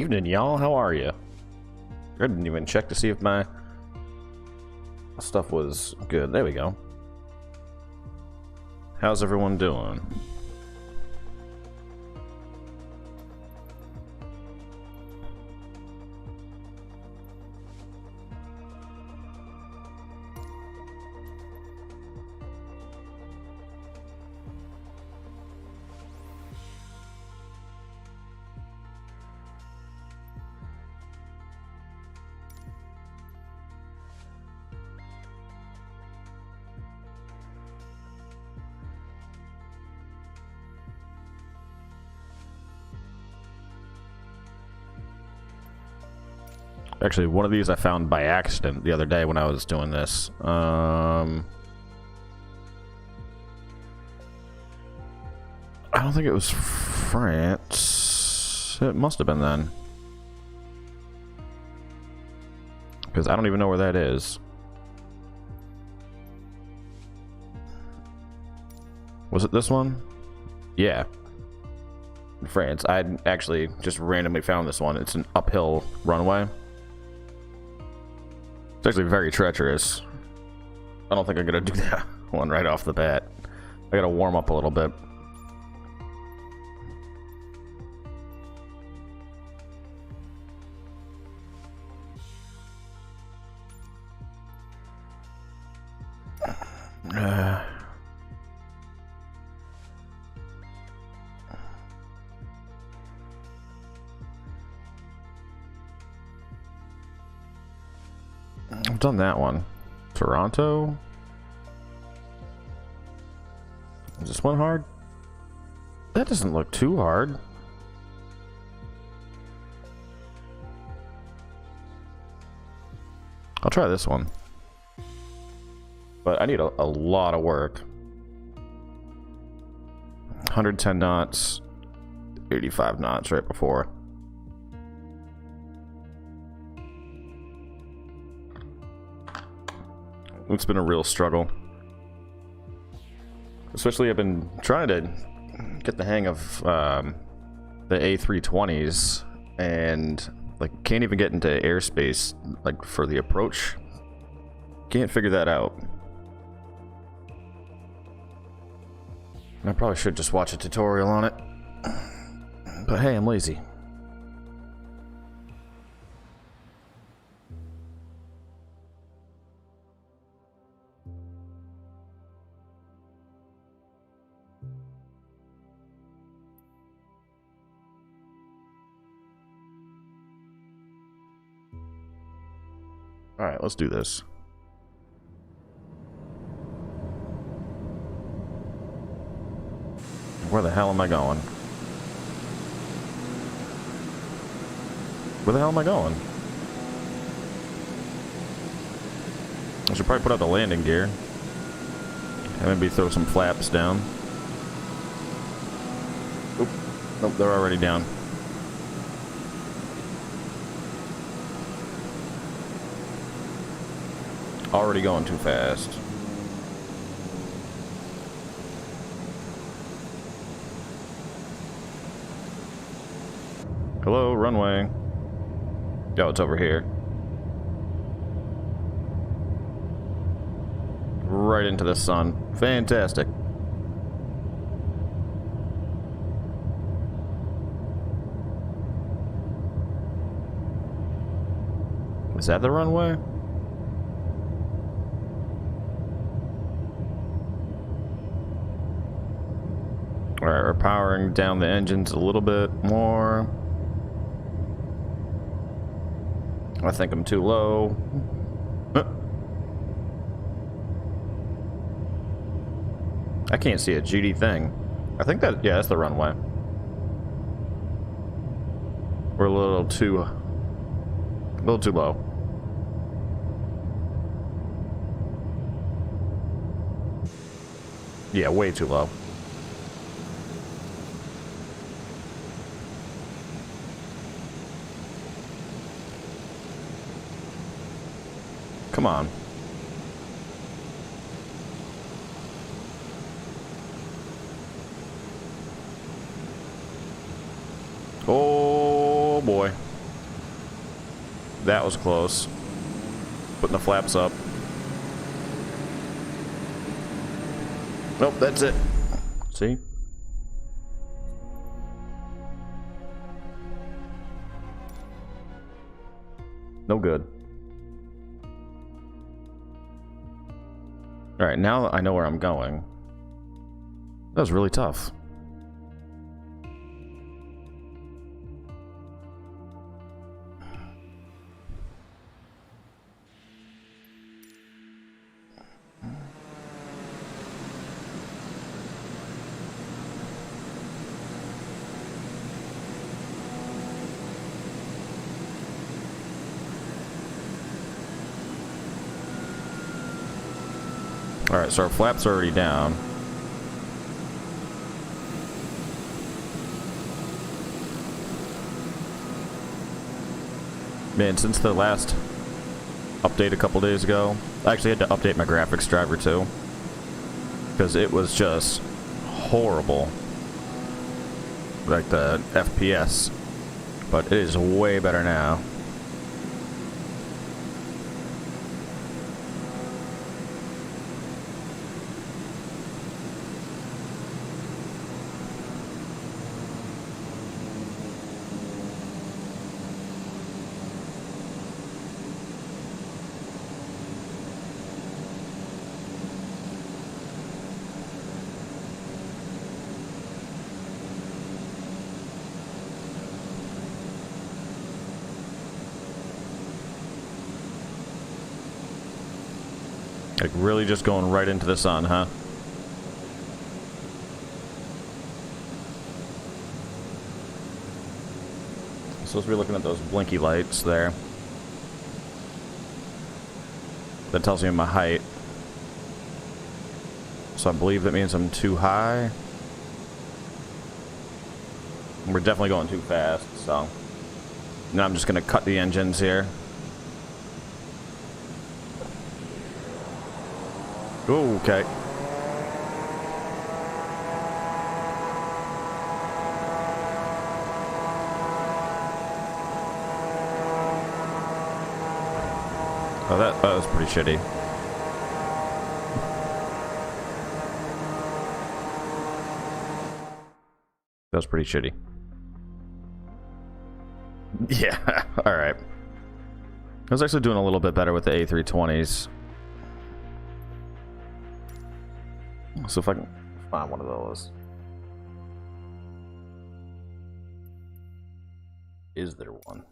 Evening, y'all. How are you? I didn't even check to see if my stuff was good. There we go. How's everyone doing? Actually, one of these I found by accident the other day when I was doing this. I don't think it was France. It must have been then. Because I don't even know where that is. Was it this one? Yeah. France. I actually just randomly found this one. It's an uphill runway. It's actually very treacherous. I don't think I'm gonna do that one right off the bat. I gotta warm up a little bit. I've done that one. Toronto? Is this one hard? That doesn't look too hard. I'll try this one. But I need a lot of work. 110 knots, 85 knots right before. It's been a real struggle. Especially I've been trying to get the hang of the A320s and like can't even get into airspace like for the approach. Can't figure that out. I probably should just watch a tutorial on it. But hey, I'm lazy. Alright, let's do this. Where the hell am I going? Where the hell am I going? I should probably put out the landing gear. And maybe throw some flaps down. Oop. Nope, they're already down. Already going too fast. Hello, runway. Oh, it's over here. Right into the sun. Fantastic. Is that the runway? Alright, we're powering down the engines a little bit more. I think I'm too low. I can't see a GD thing. I think that, yeah, that's the runway. We're a little too low. Yeah, way too low. Come on. Oh boy. That was close. Putting the flaps up. Nope, that's it. See? No good. Alright, now I know where I'm going. That was really tough. Alright, so our flaps are already down. Man, since the last update a couple days ago, I actually had to update my graphics driver too. Because it was just horrible. Like the FPS. But it is way better now. Like, really just going right into the sun, huh? Supposed to be looking at those blinky lights there. That tells me my height. So I believe that means I'm too high. We're definitely going too fast, so... Now I'm just gonna cut the engines here. Ooh, okay. Oh, that was pretty shitty. That was pretty shitty. Yeah, alright. I was actually doing a little bit better with the A320s. So if I can find one of those. Is there one?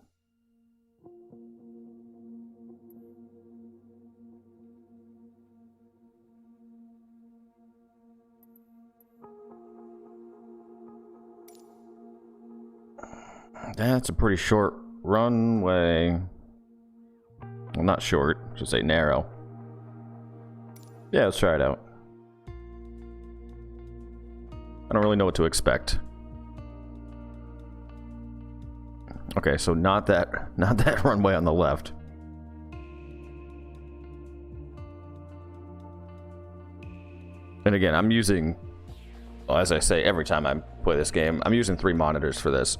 That's a pretty short runway. Well, not short, I should say narrow. Yeah, let's try it out. I don't really know what to expect. Okay, so not that runway on the left. And again, I'm using, well, as I say every time I play this game, I'm using 3 monitors for this.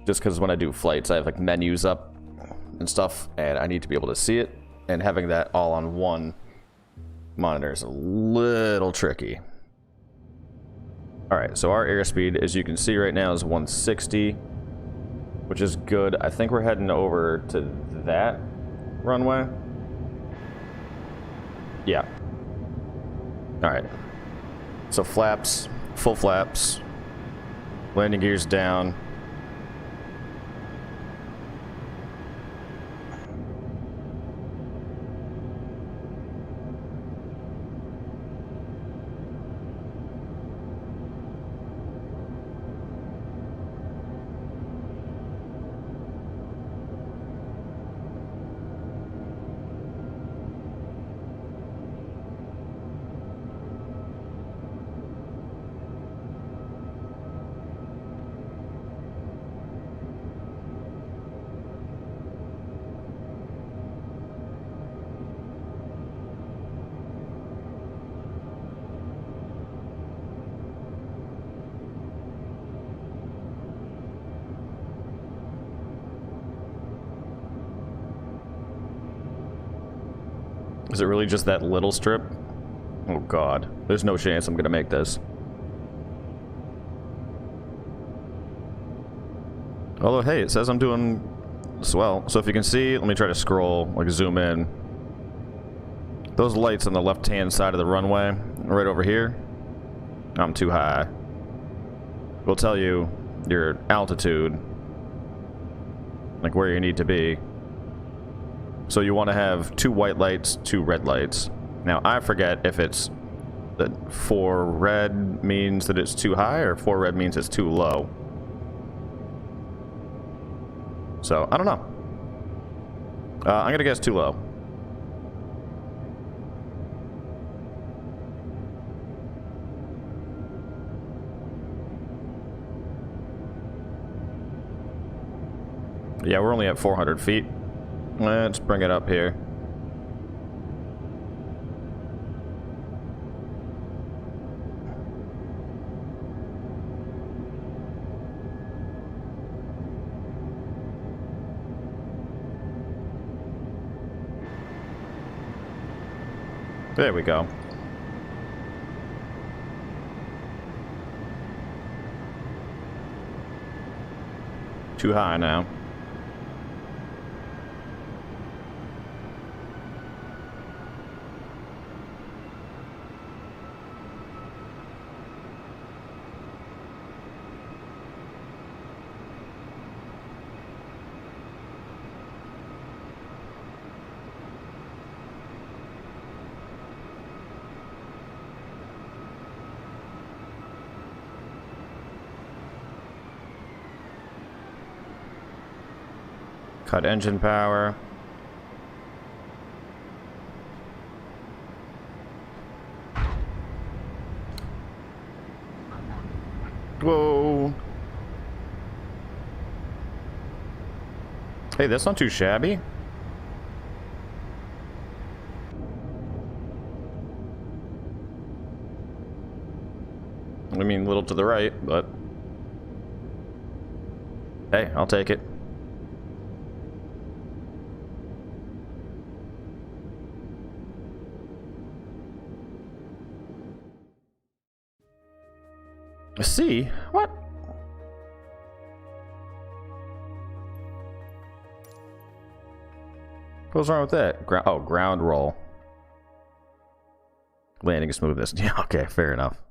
Just because when I do flights, I have like menus up and stuff, and I need to be able to see it. And having that all on one monitor is a little tricky. Alright, so our airspeed, as you can see right now, is 160, which is good. I think we're heading over to that runway. Yeah. Alright. So flaps, full flaps, landing gears down. Is it really just that little strip? Oh god. There's no chance I'm gonna make this. Although, hey, it says I'm doing swell. So if you can see, let me try to scroll, like zoom in. Those lights on the left-hand side of the runway, right over here, I'm too high. Will tell you your altitude, like where you need to be. So you want to have 2 white lights, 2 red lights. Now, I forget if it's that 4 red means that it's too high or 4 red means it's too low. So, I don't know. I'm gonna guess too low. Yeah, we're only at 400 feet. Let's bring it up here. There we go. Too high now. Cut engine power. Whoa. Hey, that's not too shabby. I mean, a little to the right, but... hey, I'll take it. See? What? What's wrong with that? Ground roll. Landing smoothness. Yeah, okay, fair enough.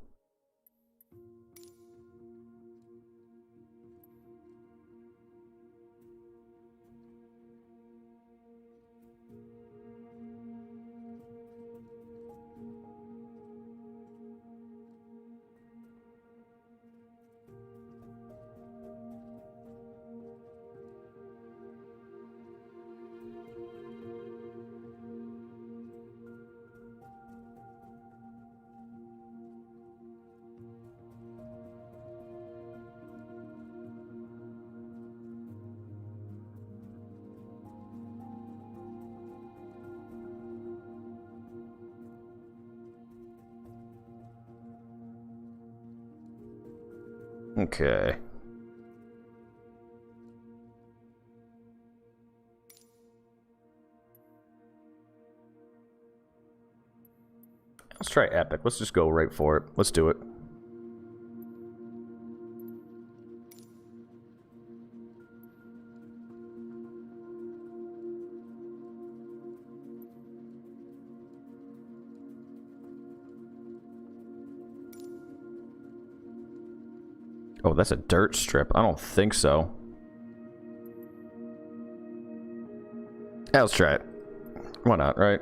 Okay. Let's try epic. Let's just go right for it. Let's do it. Oh, that's a dirt strip. I don't think so. Yeah, let's try it. Why not, right?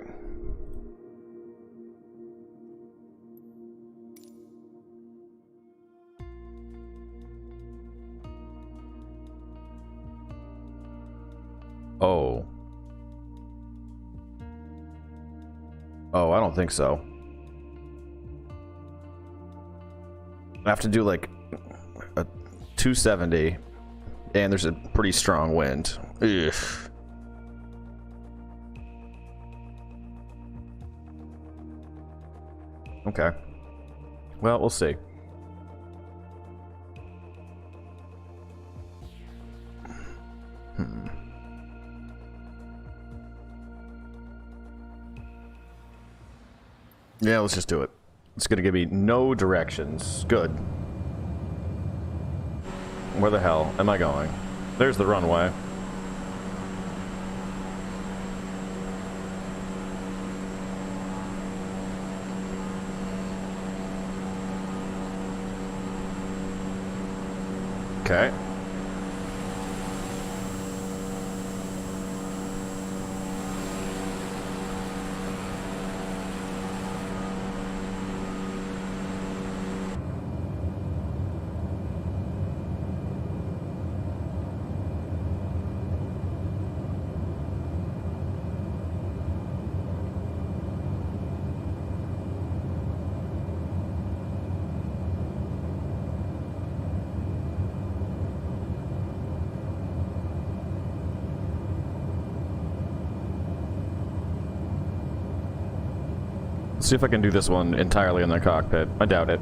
Oh. Oh, I don't think so. I have to do like a 270, and there's a pretty strong wind. Ugh. Okay. Well, we'll see. Yeah, let's just do it. It's gonna give me no directions. Good. Where the hell am I going? There's the runway. Okay. See if I can do this one entirely in the cockpit. I doubt it.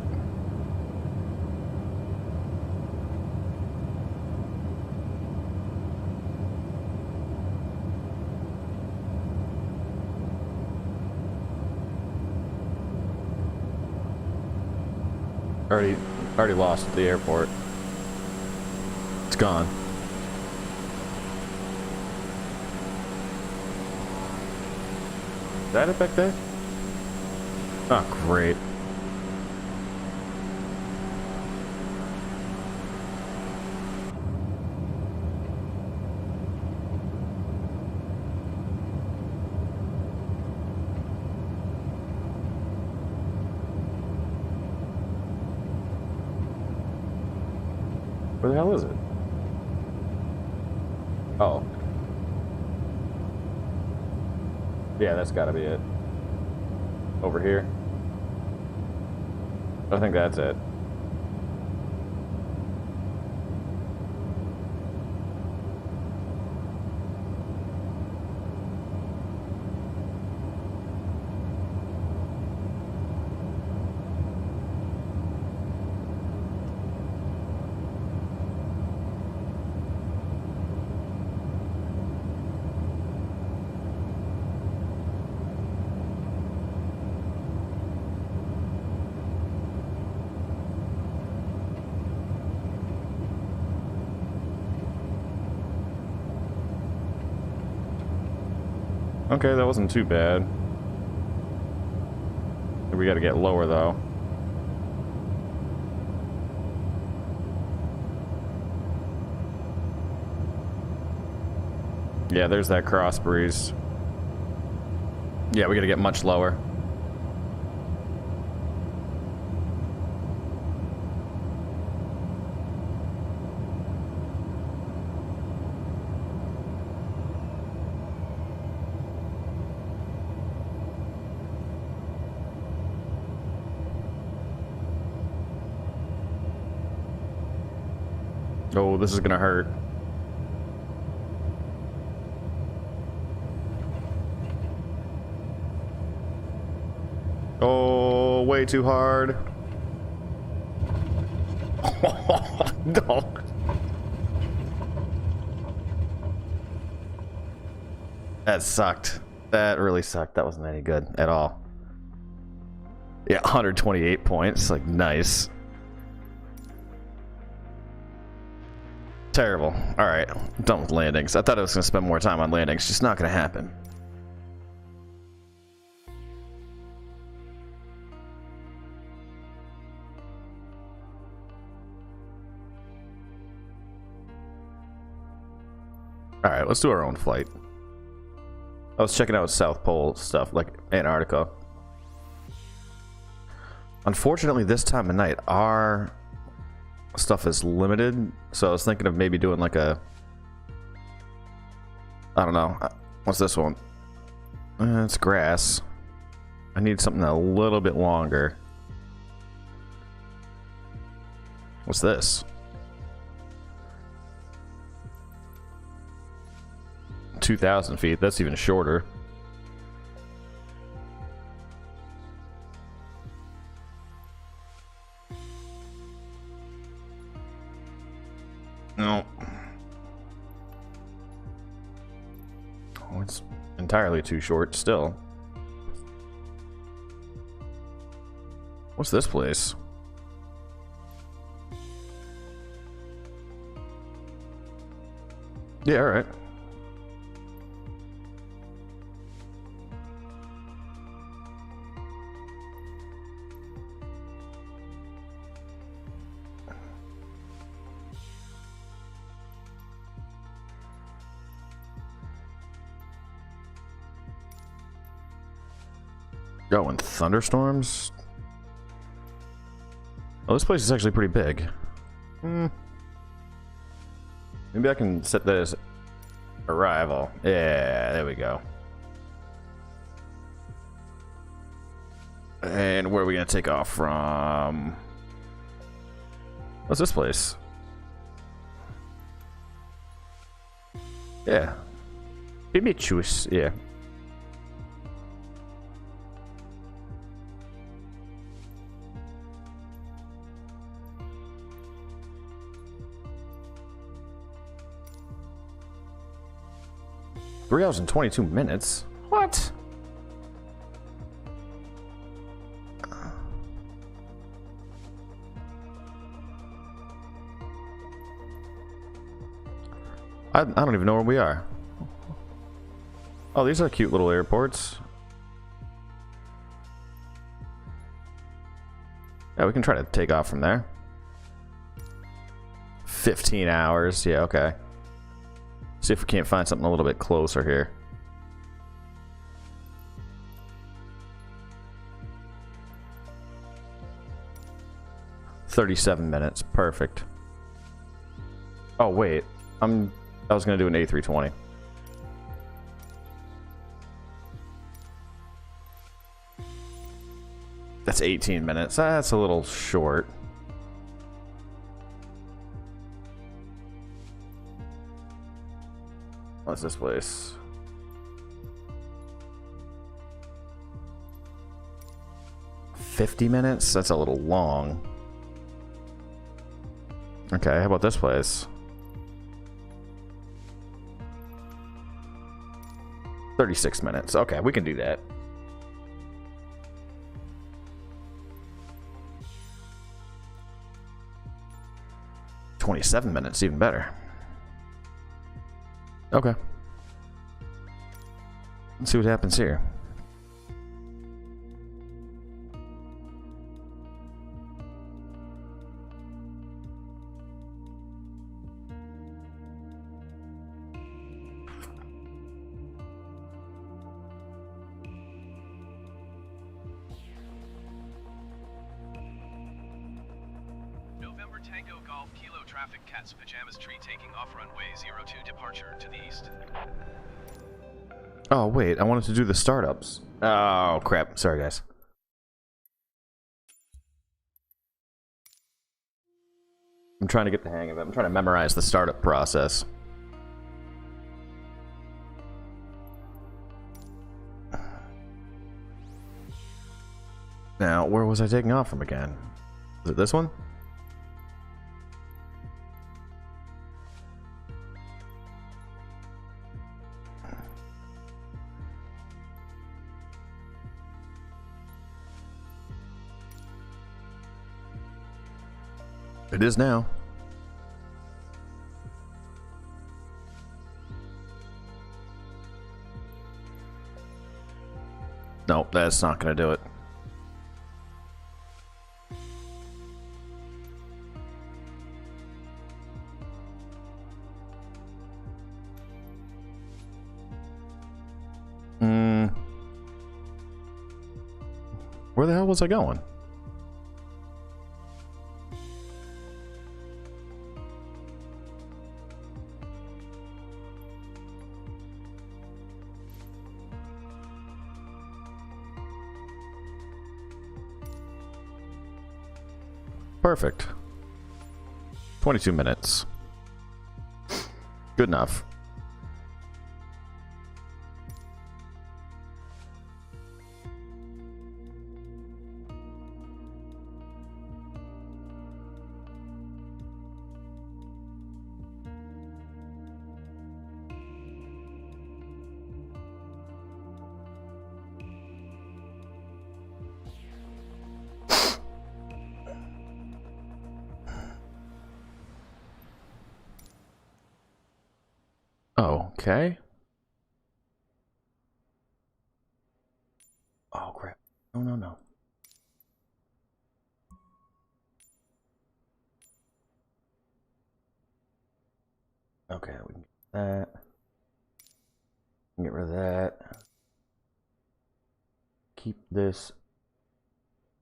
Already lost at the airport. It's gone. Is that it back there? Oh, great. Where the hell is it? Oh. Yeah, that's gotta be it. Over here. I think that's it. Okay, that wasn't too bad. We gotta get lower, though. Yeah, there's that cross breeze. Yeah, we gotta get much lower. Oh, this is gonna hurt. Oh, way too hard. No. That sucked. That really sucked. That wasn't any good at all. Yeah, 128 points. Like, nice. Terrible. Alright, done with landings. I thought I was going to spend more time on landings. Just not going to happen. Alright, let's do our own flight. I was checking out South Pole stuff, like Antarctica. Unfortunately, this time of night, our stuff is limited, so I was thinking of maybe doing like a, I don't know, what's this one? It's grass. I need something a little bit longer. What's this? 2,000 feet. That's even shorter. No. Oh, it's entirely too short still. What's this place? Yeah, alright. Oh, and thunderstorms? Oh, this place is actually pretty big. Maybe I can set that as arrival. Yeah, there we go. And where are we gonna take off from? What's this place? Yeah. Pimichus, yeah. Three hours and 22 minutes? What? I don't even know where we are. Oh, these are cute little airports. Yeah, we can try to take off from there. 15 hours. Yeah, okay. See if we can't find something a little bit closer here. "37 minutes. Perfect. Oh, wait. I was going to do an A320. That's 18 minutes. That's a little short. What's this place? "50 minutes? That's a little long. Okay, how about this place? 36 minutes. Okay, we can do that. "27 minutes, even better. Okay. Let's see what happens here. November Tango Golf Kilo Traffic Cat's Pajamas Tree taking off runway 02 departure to the east. Oh, wait. I wanted to do the startups. Oh, crap. Sorry, guys. I'm trying to get the hang of it. I'm trying to memorize the startup process. Now, where was I taking off from again? Is it this one? It is now. Nope, that's not going to do it. Where the hell was I going? Perfect. 22 minutes. Good enough. Okay. Oh, crap. No, no, no. Okay, we can get that. Get rid of that. Keep this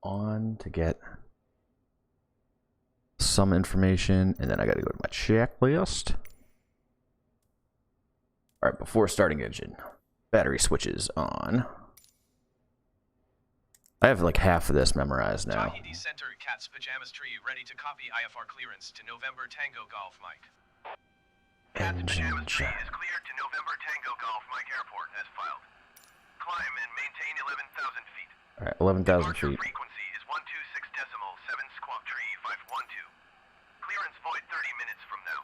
on to get some information, and then I gotta go to my checklist. Alright, before starting engine, battery switches on. I have like half of this memorized now. Tahiti Center, Cat's Pajamas Tree, ready to copy IFR clearance to November Tango Golf Mike. Cat's Pajamas Tree is cleared to November Tango Golf Mike Airport as filed. Climb and maintain 11,000 feet. Alright, 11,000 feet. Frequency is 126.7 squawk tree 512. Clearance void 30 minutes from now.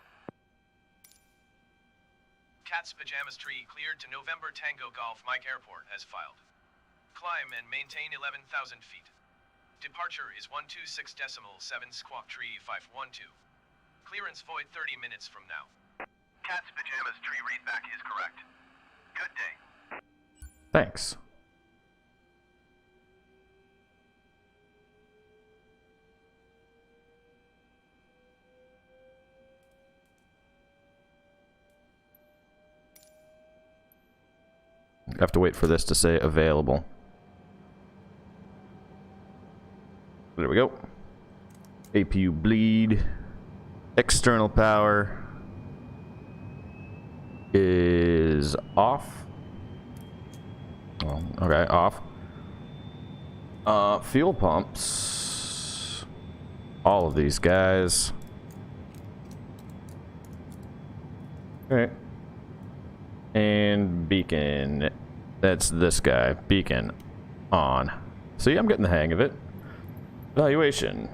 Cat's Pajamas Tree cleared to November Tango Golf Mike Airport as filed. Climb and maintain 11,000 feet. Departure is 126.7 squawk tree 512. Clearance void 30 minutes from now. Cat's Pajamas Tree readback is correct. Good day. Thanks. I have to wait for this to say available. There we go. APU bleed. External power is off. Oh, okay, off. Fuel pumps. All of these guys. Okay. And beacon. That's this guy. Beacon on. See, I'm getting the hang of it. Evaluation.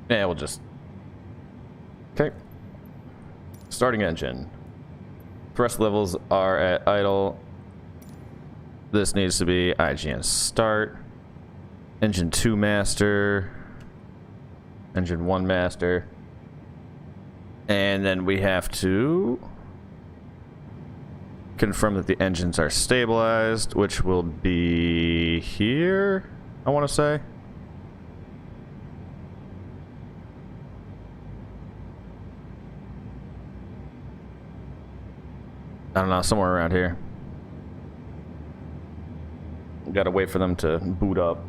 Yeah, we'll just... Okay. Starting engine. Thrust levels are at idle. This needs to be IGN start. Engine 2 master. Engine 1 master. And then we have to confirm that the engines are stabilized, which will be here, I want to say. I don't know, somewhere around here. Gotta wait for them to boot up.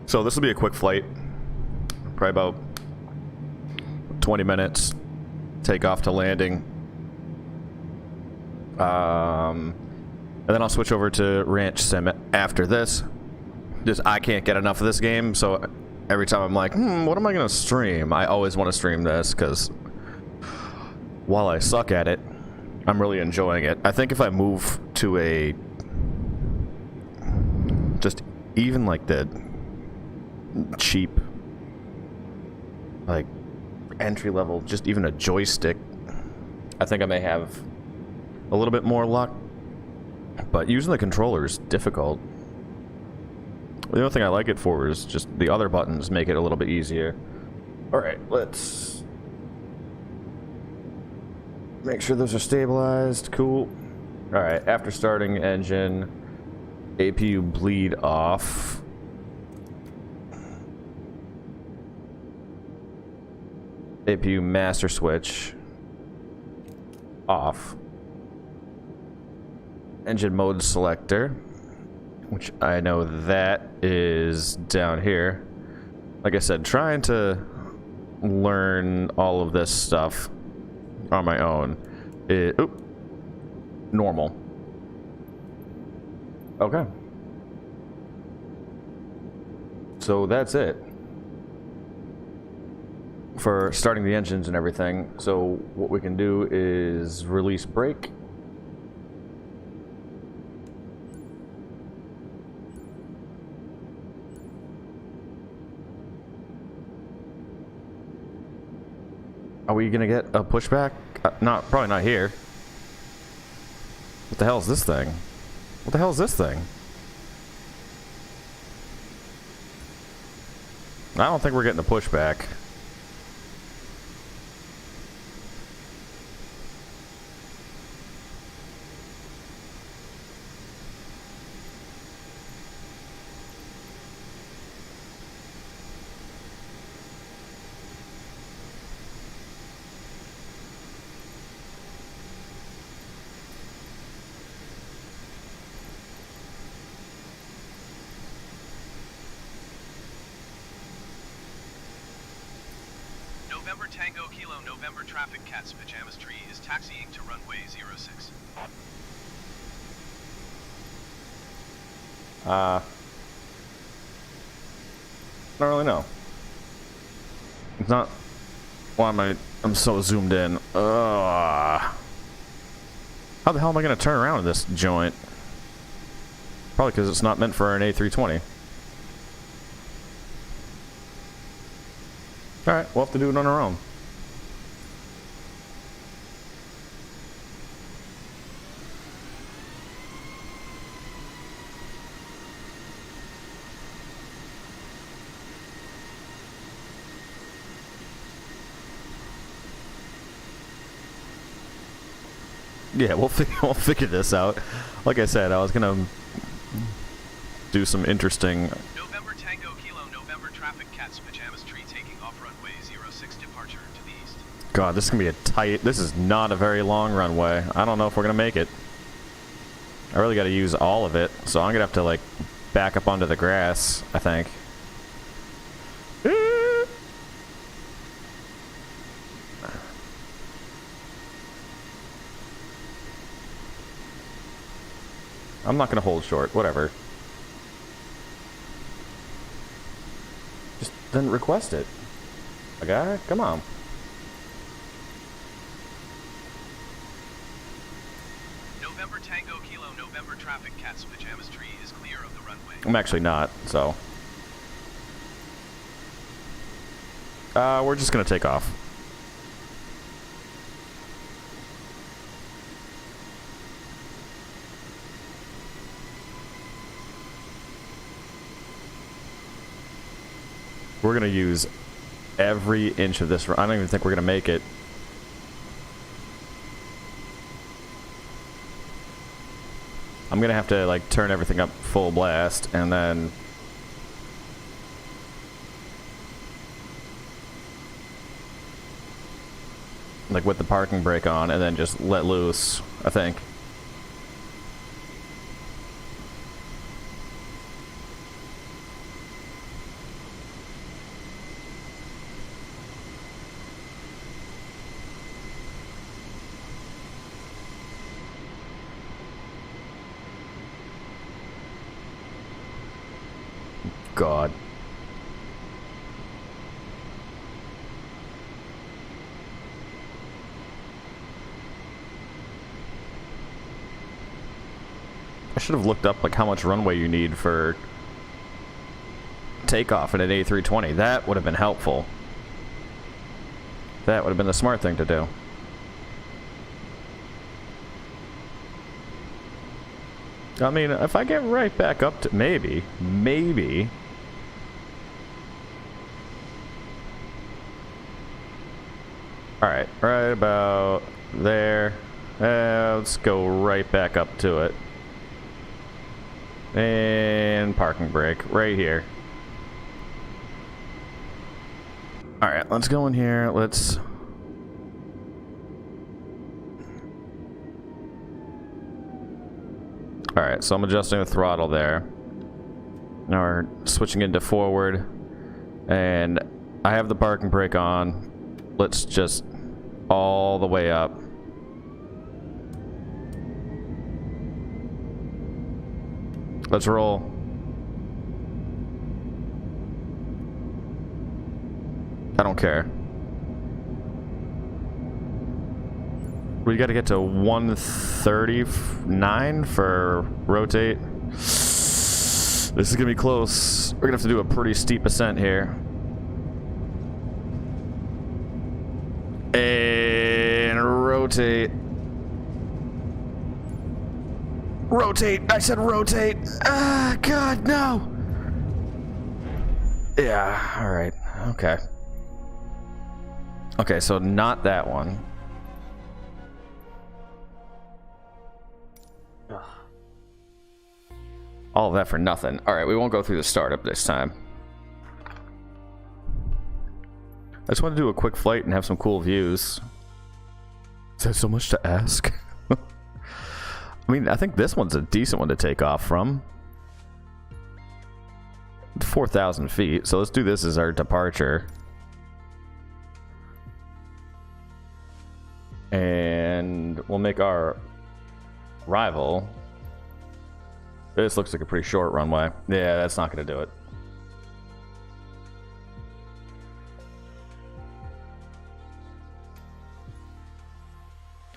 So this will be a quick flight. Probably about 20 minutes. Take off to landing. And then I'll switch over to Ranch Sim after this. Just I can't get enough of this game, so every time I'm like, what am I gonna stream? I always want to stream this, because while I suck at it, I'm really enjoying it. I think if I move to a... just even like the cheap, like entry level, just even a joystick, I think I may have a little bit more luck. But using the controller is difficult. The only thing I like it for is just the other buttons make it a little bit easier. Alright, let's make sure those are stabilized. Cool. Alright, after starting engine, APU bleed off. APU master switch off. Engine mode selector, which I know that is down here. Like I said, trying to learn all of this stuff on my own. Normal. Okay. So that's it for starting the engines and everything. So what we can do is release brake. Are we gonna get a pushback? Probably not here. What the hell is this thing? What the hell is this thing? I don't think we're getting a pushback. November Tango Kilo November traffic Cat's Pajamas Tree is taxiing to runway 06. I don't really know. It's not. Why am I'm so zoomed in. How the hell am I gonna turn around in this joint? Probably because it's not meant for an A320. Alright, we'll have to do it on our own. Yeah, we'll figure this out. Like I said, I was gonna do some interesting. November Tango Kilo November traffic Cat's Pajamas Tree taking off runway 06 departure to the east. God, this is gonna be a tight. This is not a very long runway. I don't know if we're gonna make it. I really got to use all of it, so I'm gonna have to like back up onto the grass, I think. I'm not gonna hold short. Whatever. Just then request it. Okay, come on. November Tango Kilo November traffic Cat's Pajamas Tree is clear of the runway. I'm actually not, so. We're just gonna take off. We're gonna use every inch of this. I don't even think we're gonna make it. I'm gonna have to like turn everything up full blast and then like with the parking brake on and then just let loose, I think. God. I should have looked up like how much runway you need for takeoff in an A320. That would have been helpful. That would have been the smart thing to do. I mean, if I get right back up to maybe. Alright, right about there. Let's go right back up to it. And parking brake right here. Alright, let's go in here. Let's... Alright, so I'm adjusting the throttle there. Now we're switching into forward. And I have the parking brake on. Let's just all the way up. Let's roll. I don't care. We gotta get to 139 for rotate. This is gonna be close. We're gonna have to do a pretty steep ascent here. And rotate. Rotate! I said rotate! Ah, God, no! Yeah, alright. Okay. Okay, so not that one. Ugh. All of that for nothing. Alright, we won't go through the startup this time. I just want to do a quick flight and have some cool views. Is that so much to ask? I mean, I think this one's a decent one to take off from. 4,000 feet, so let's do this as our departure. And we'll make our arrival. This looks like a pretty short runway. Yeah, that's not going to do it.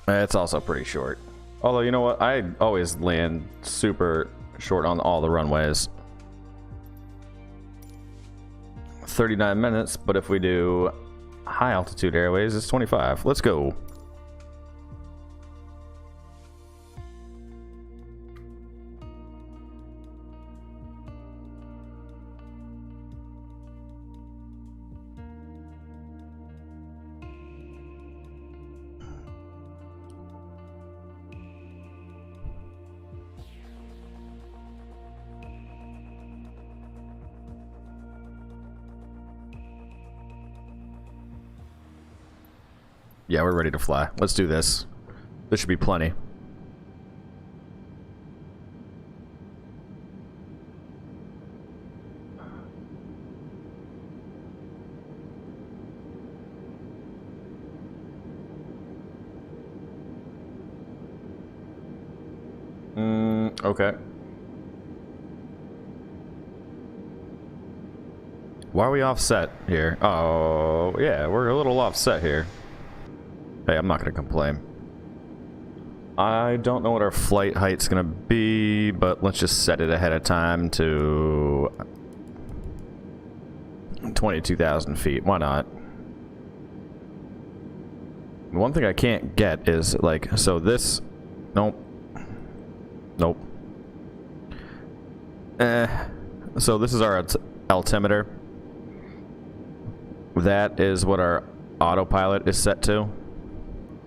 It's also pretty short. Although, you know what? I always land super short on all the runways. 39 minutes, but if we do high altitude airways, it's 25. Let's go. Yeah, we're ready to fly. Let's do this. This should be plenty. Okay. Why are we offset here? Oh, yeah, we're a little offset here. Hey, I'm not going to complain. I don't know what our flight height's going to be, but let's just set it ahead of time to 22,000 feet. Why not? One thing I can't get is, like, so this... Nope. Nope. So this is our altimeter. That is what our autopilot is set to.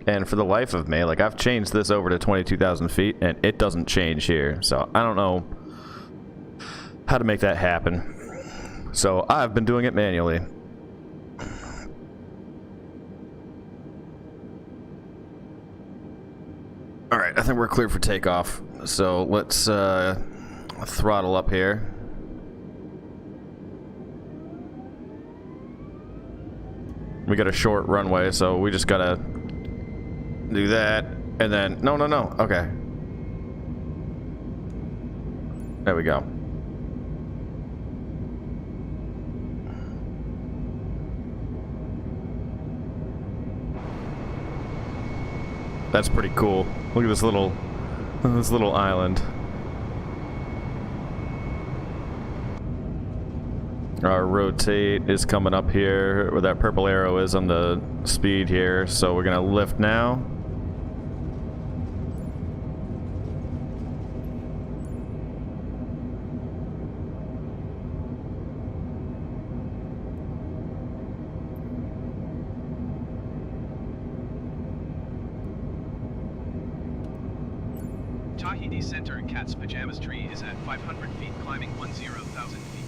And for the life of me, like, I've changed this over to 22,000 feet, and it doesn't change here. So I don't know how to make that happen. So I've been doing it manually. Alright, I think we're clear for takeoff. So let's throttle up here. We got a short runway, so we just gotta do that, and then... No. Okay. There we go. That's pretty cool. Look at this little island. Our rotate is coming up here where that purple arrow is on the speed here, so we're gonna lift now. Tahiti Center Cat's Pajamas Tree is at 500 feet, climbing 10,000 feet.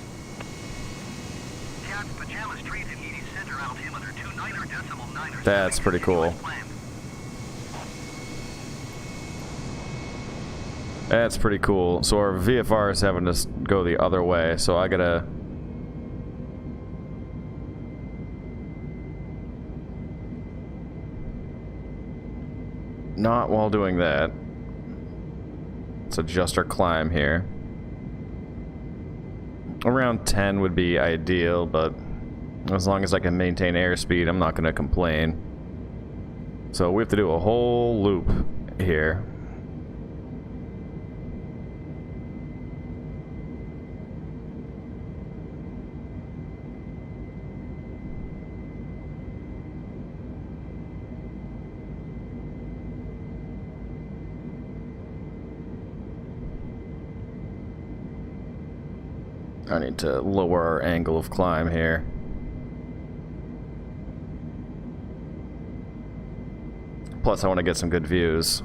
Cat's Pajamas Tree, Tahiti Center, altimeter 29.9. That's pretty cool. That's pretty cool. So our VFR is having to go the other way, so I gotta... Not while doing that. Let's adjust our climb here. Around 10 would be ideal, but as long as I can maintain airspeed, I'm not going to complain. So we have to do a whole loop here. I need to lower our angle of climb here. Plus, I want to get some good views.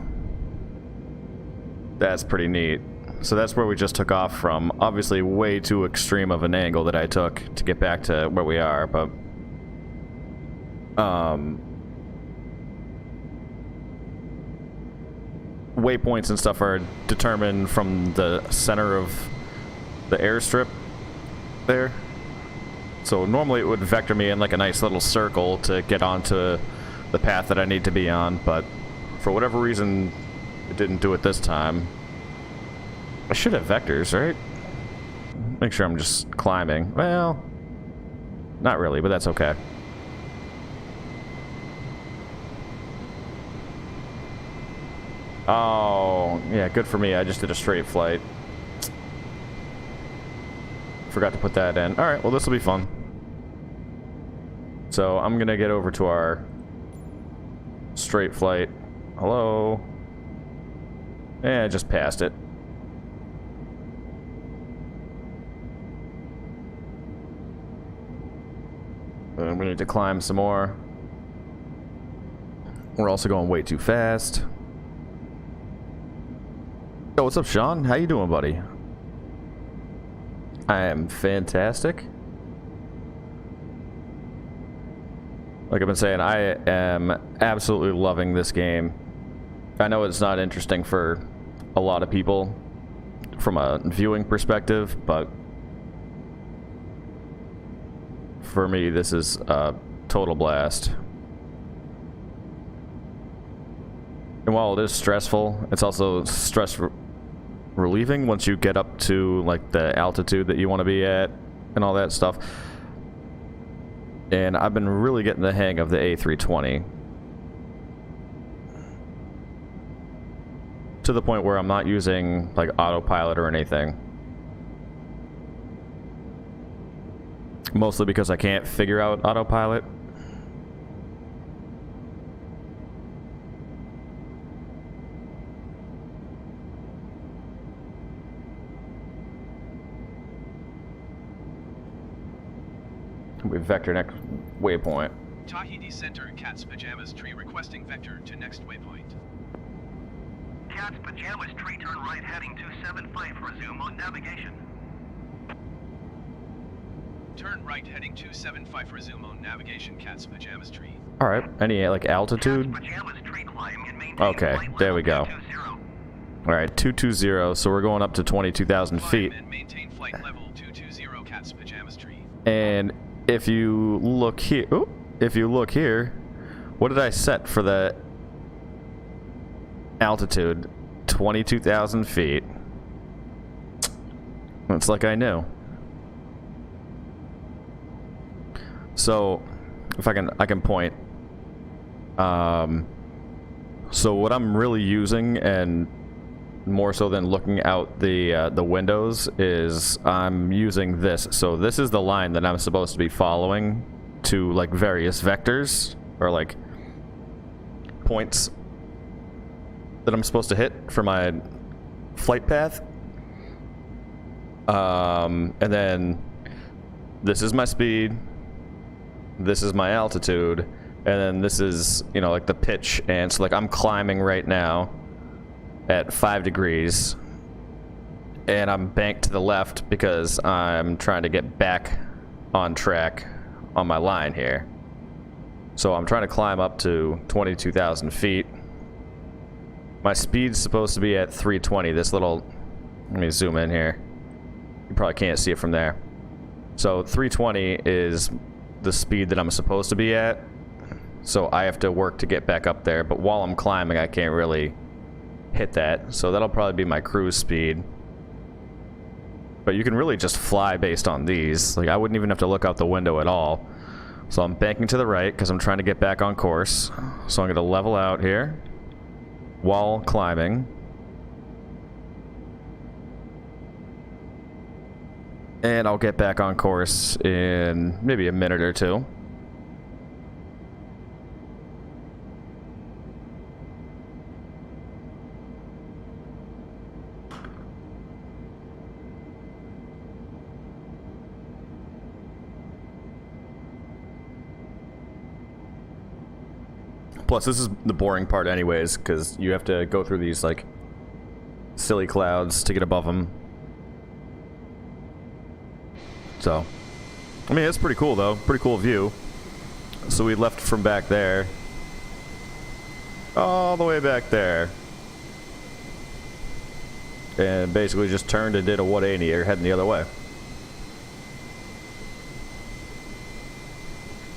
That's pretty neat. So that's where we just took off from. Obviously, way too extreme of an angle that I took to get back to where we are, but... waypoints and stuff are determined from the center of the airstrip there. So normally it would vector me in like a nice little circle to get onto the path that I need to be on, but for whatever reason it didn't do it this time. I should have vectors, right? Make sure I'm just climbing. Well, not really, but that's okay. Oh, yeah, good for me. I just did a straight flight. Forgot to put that in. Alright, well, this will be fun. So, I'm gonna get over to our straight flight. Hello? Yeah, I just passed it. And we need to climb some more. We're also going way too fast. Yo, what's up, Sean? How you doing, buddy? I am fantastic. Like I've been saying, I am absolutely loving this game. I know it's not interesting for a lot of people from a viewing perspective, but for me, this is a total blast. And while it is stressful, it's also stress relieving once you get up to like the altitude that you want to be at and all that stuff. And I've been really getting the hang of the A320 to the point where I'm not using like autopilot or anything. Mostly because I can't figure out autopilot. We vector next waypoint. Tahiti Center, Cat's Pajamas Tree requesting vector to next waypoint. Cat's Pajamas Tree, turn right heading 275, resume on navigation. Turn right heading 275, resume on navigation, Cat's Pajamas Tree. Alright, any like altitude? Cat's Pajamas Tree, climb and maintain Okay, flight there we level go. 220. Alright, 220, so we're going up to 22,000 feet. Climb and maintain flight level 220, Cat's Pajamas Tree. And if you look here, what did I set for the altitude? 22,000 feet. It's like I knew. So, if I can point. So what I'm really using, and more so than looking out the windows, is I'm using this. So this is the line that I'm supposed to be following to like various vectors or like points that I'm supposed to hit for my flight path. And then this is my speed, this is my altitude, and then this is, you know, like the pitch. And so like I'm climbing right now at 5 degrees, and I'm banked to the left because I'm trying to get back on track on my line here. So I'm trying to climb up to 22,000 feet. My speed's supposed to be at 320. This little, let me zoom in here. You probably can't see it from there. So 320 is the speed that I'm supposed to be at. So I have to work to get back up there, but while I'm climbing, I can't really hit that. So that'll probably be my cruise speed. But you can really just fly based on these. Like, I wouldn't even have to look out the window at all. So I'm banking to the right because I'm trying to get back on course. So I'm going to level out here while climbing. And I'll get back on course in maybe a minute or two. Plus, this is the boring part anyways, because you have to go through these, like, silly clouds to get above them. So, I mean, it's pretty cool, though. Pretty cool view. So we left from back there. All the way back there. And basically just turned and did a 180 or heading the other way.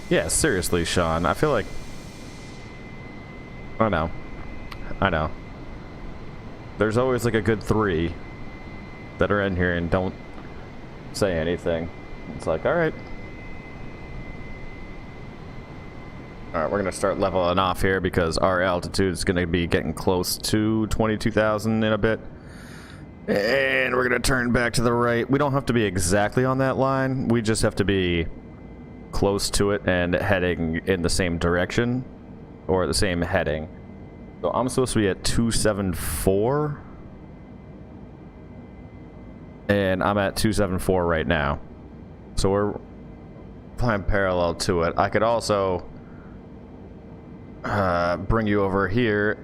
Yeah, seriously, Sean. I feel like... I know. I know. There's always like a good 3 that are in here and don't say anything. It's like, alright. Alright, we're going to start leveling off here because our altitude is going to be getting close to 22,000 in a bit. And we're going to turn back to the right. We don't have to be exactly on that line. We just have to be close to it and heading in the same direction. Or the same heading. So I'm supposed to be at 274. And I'm at 274 right now. So we're flying parallel to it. I could also bring you over here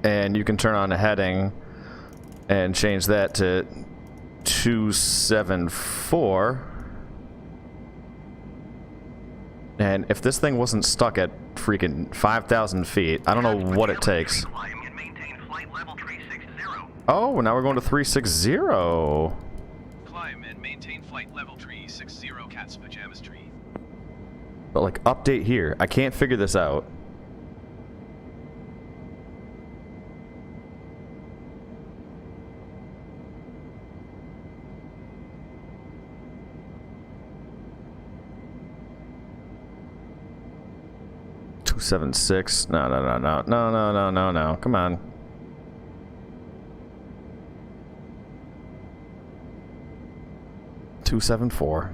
and you can turn on the heading and change that to 274. And if this thing wasn't stuck at freaking 5,000 feet, I don't know what it takes. Oh, now we're going to 360. Climb and maintain flight level 360 Cat's Pajamas Tree. But like, update here. I can't figure this out. $276. No. Come on. $274.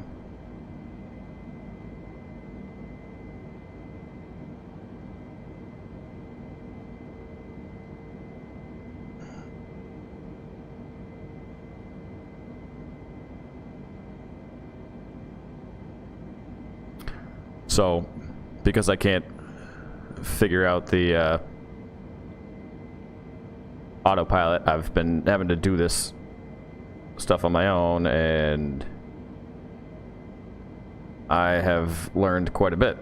So, because I can't figure out the autopilot, I've been having to do this stuff on my own, and I have learned quite a bit.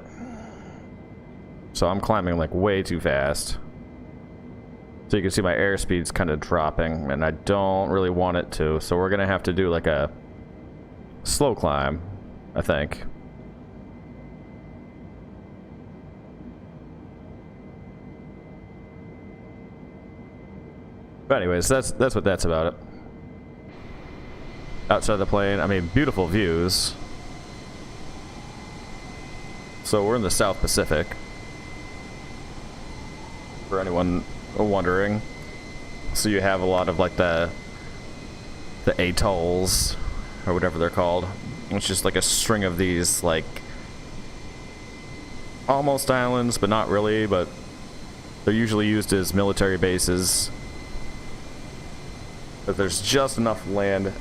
So I'm climbing like way too fast. So you can see my airspeed's kind of dropping, and I don't really want it to, so we're gonna have to do like a slow climb, I think. But anyways, that's what that's about it. Outside the plane, I mean, beautiful views. So we're in the South Pacific, for anyone wondering. So you have a lot of like the atolls, or whatever they're called. It's just like a string of these like almost islands, but not really, but they're usually used as military bases. But there's just enough land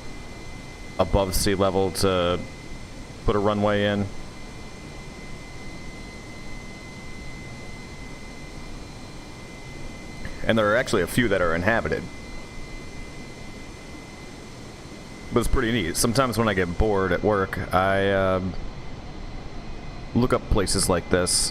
above sea level to put a runway in. And there are actually a few that are inhabited. But it's pretty neat. Sometimes when I get bored at work, I look up places like this.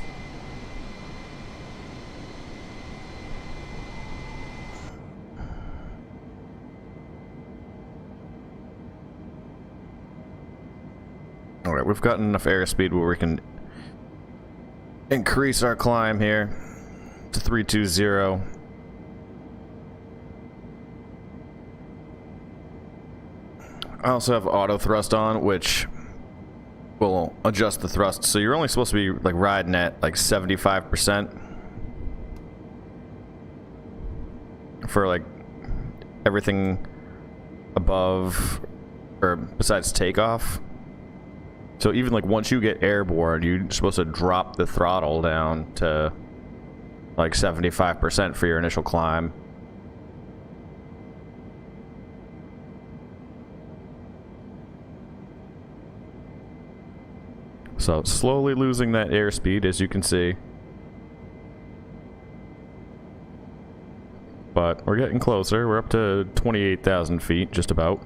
Alright, we've gotten enough airspeed where we can increase our climb here to 320. I also have auto thrust on, which will adjust the thrust. So you're only supposed to be like riding at like 75% for like everything above or besides takeoff. So even like once you get airborne, you're supposed to drop the throttle down to like 75% for your initial climb. So slowly losing that airspeed, as you can see. but we're getting closer. We're up to 28,000 feet, just about.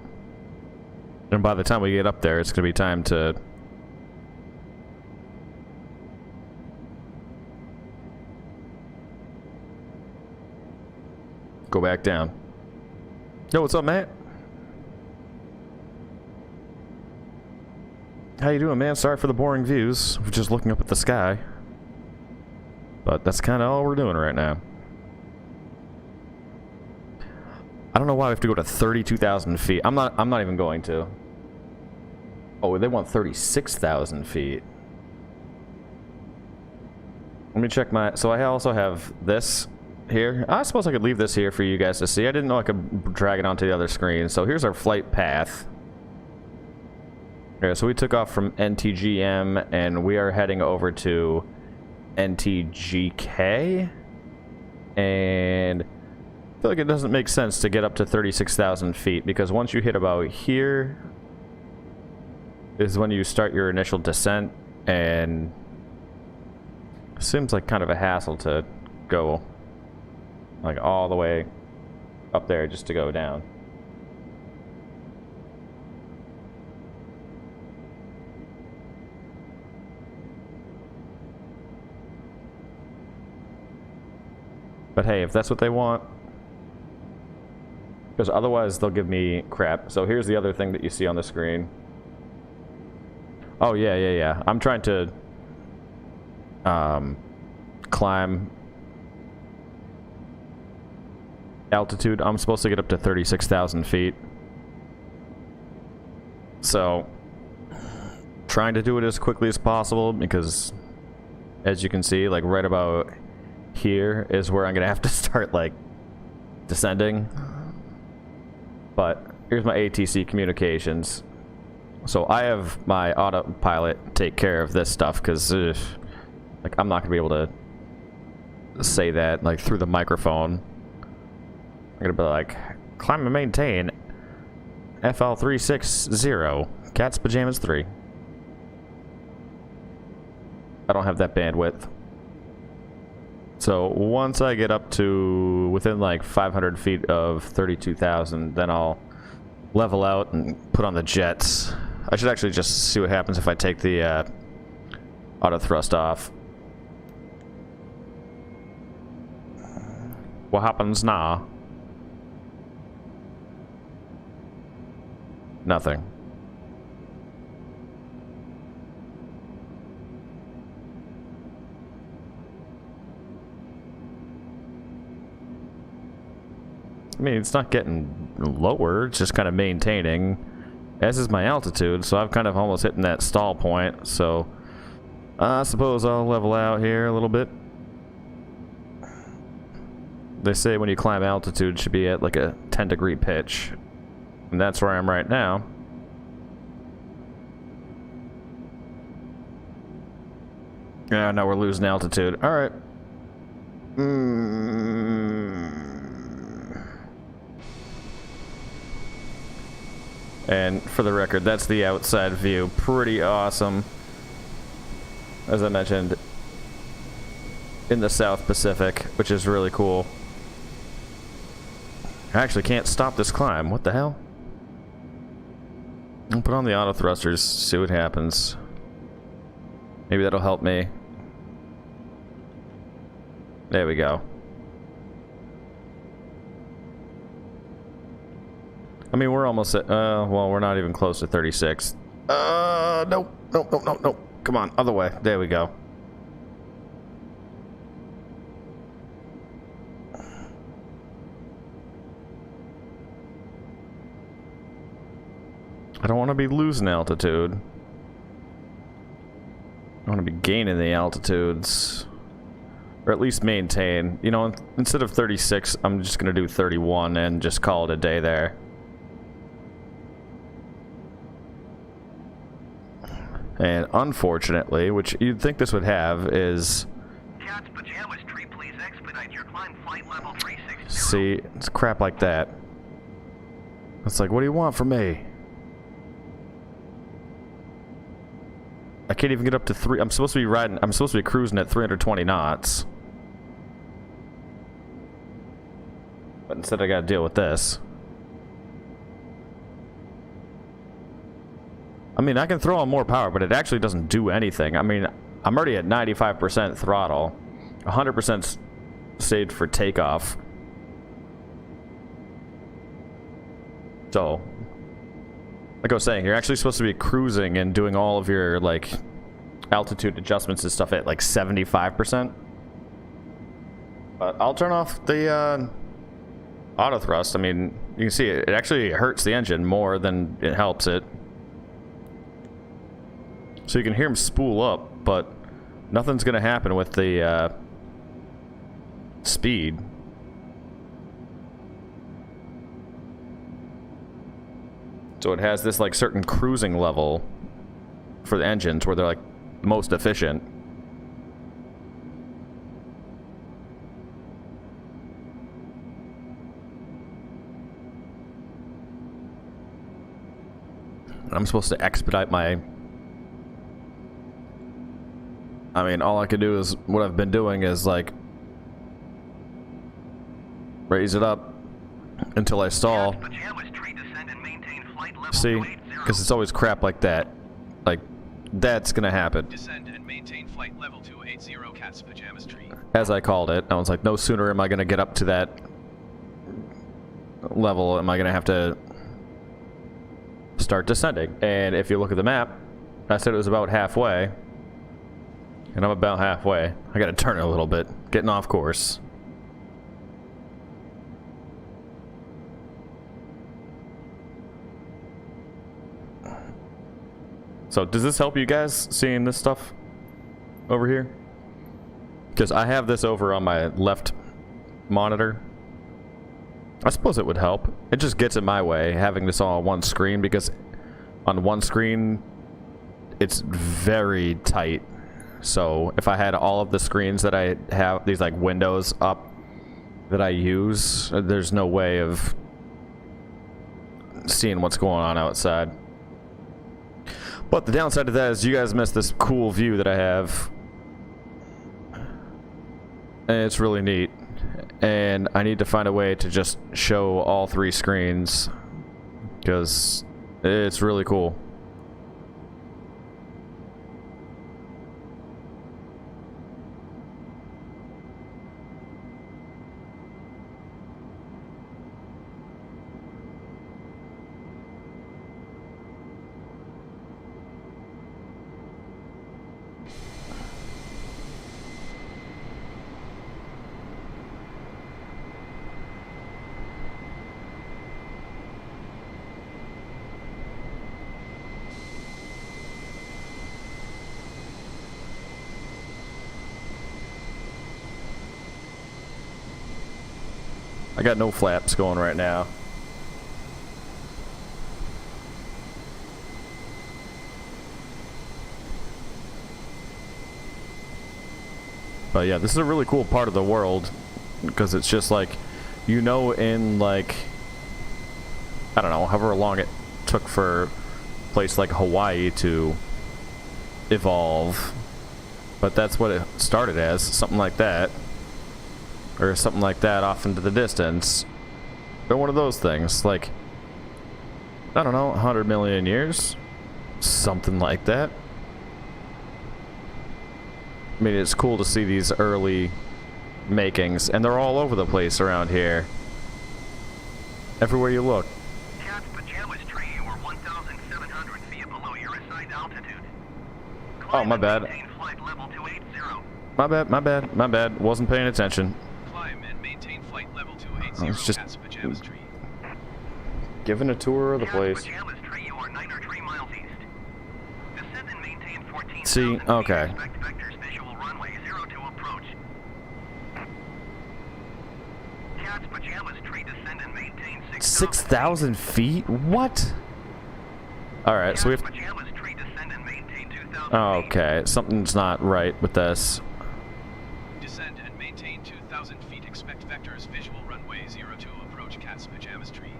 And by the time we get up there, it's going to be time to go back down. Yo, what's up, Matt? How you doing, man? Sorry for the boring views. We're just looking up at the sky. But that's kind of all we're doing right now. I don't know why we have to go to 32,000 feet. I'm not even going to. Oh, they want 36,000 feet. Let me check my... So I also have this here. I suppose I could leave this here for you guys to see. I didn't know I could drag it onto the other screen. So here's our flight path. Okay, so we took off from NTGM and we are heading over to NTGK. And I feel like it doesn't make sense to get up to 36,000 feet because once you hit about here is when you start your initial descent, and it seems like kind of a hassle to go like all the way up there just to go down. But hey, if that's what they want, because otherwise they'll give me crap. So here's the other thing that you see on the screen. Oh yeah. I'm trying to climb altitude. I'm supposed to get up to 36,000 feet. So trying to do it as quickly as possible because as you can see, like right about here is where I'm gonna have to start like descending. But here's my ATC communications. So I have my autopilot take care of this stuff because like I'm not gonna be able to say that like through the microphone. I'm gonna be like, climb and maintain FL360 Cat's Pajamas 3. I don't have that bandwidth. So once I get up to within like 500 feet of 32,000, then I'll level out and put on the jets. I should actually just see what happens if I take the auto thrust off. What happens now? Nothing. I mean, it's not getting lower, it's just kind of maintaining, as is my altitude, so I've kind of almost hitting that stall point, so I suppose I'll level out here a little bit. They say when you climb altitude, it should be at like a 10-degree pitch, and that's where I am right now. Yeah, now we're losing altitude. Alright. And for the record, that's the outside view. Pretty awesome. As I mentioned, in the South Pacific, which is really cool. I actually can't stop this climb. What the hell? I'll put on the auto thrusters, see what happens. Maybe that'll help me. There we go. I mean, we're almost at, well, we're not even close to 36. Nope. Come on, other way. There we go. I don't want to be losing altitude. I want to be gaining the altitudes. Or at least maintain. You know, instead of 36, I'm just going to do 31 and just call it a day there. And unfortunately, which you'd think this would have, is... Cat's Pajamas Tree, please expedite your climb flight level 360. See, it's crap like that. It's like, what do you want from me? I can't even get up to 3... I'm supposed to be cruising at 320 knots. But But instead I gotta deal with this. I mean, I can throw on more power, but it actually doesn't do anything. I mean, I'm already at 95% throttle. 100% saved for takeoff. So, like I was saying, you're actually supposed to be cruising and doing all of your, like, altitude adjustments and stuff at, like, 75%. But I'll turn off the, auto thrust. I mean, you can see it actually hurts the engine more than it helps it. So you can hear him spool up, but nothing's gonna happen with the, speed. So it has this like certain cruising level for the engines where they're like most efficient. I'm supposed to expedite my... I mean, all I could do is what I've been doing is like raise it up until I stall. See? Because it's always crap like that. Like, that's gonna happen. Descend and maintain flight level 280 Cat's Pajamas Tree. As I called it, I was like, no sooner am I gonna get up to that level, am I gonna have to start descending. And if you look at the map, I said it was about halfway. And I'm about halfway. I gotta turn it a little bit. Getting off course. So, does this help you guys seeing this stuff over here? Because I have this over on my left monitor. I suppose it would help. It just gets in my way having this all on one screen, because on one screen it's very tight. So if I had all of the screens that I have, these like windows up that I use, there's no way of seeing what's going on outside. But the downside of that is you guys miss this cool view that I have. And it's really neat. And I need to find a way to just show all three screens, because it's really cool. I got no flaps going right now. But yeah, this is a really cool part of the world, because it's just like, you know, in like, I don't know, however long it took for a place like Hawaii to evolve, but that's what it started as, something like that. Or something like that off into the distance. But one of those things, like, I don't know, 100 million years? Something like that. I mean, it's cool to see these early makings, and they're all over the place around here. Everywhere you look. Cat's Pajamas Tree, you are 1,700 feet below your assigned altitude. Oh, my bad. Flight level 280. My bad. Wasn't paying attention. I was just giving a tour of the place. See, okay. 6,000 feet? What? Alright, so we have... Okay, something's not right with this. Descend and maintain 2,000 feet. Expect vectors. Visual runway 02. Approach Cat's Pajamas Tree.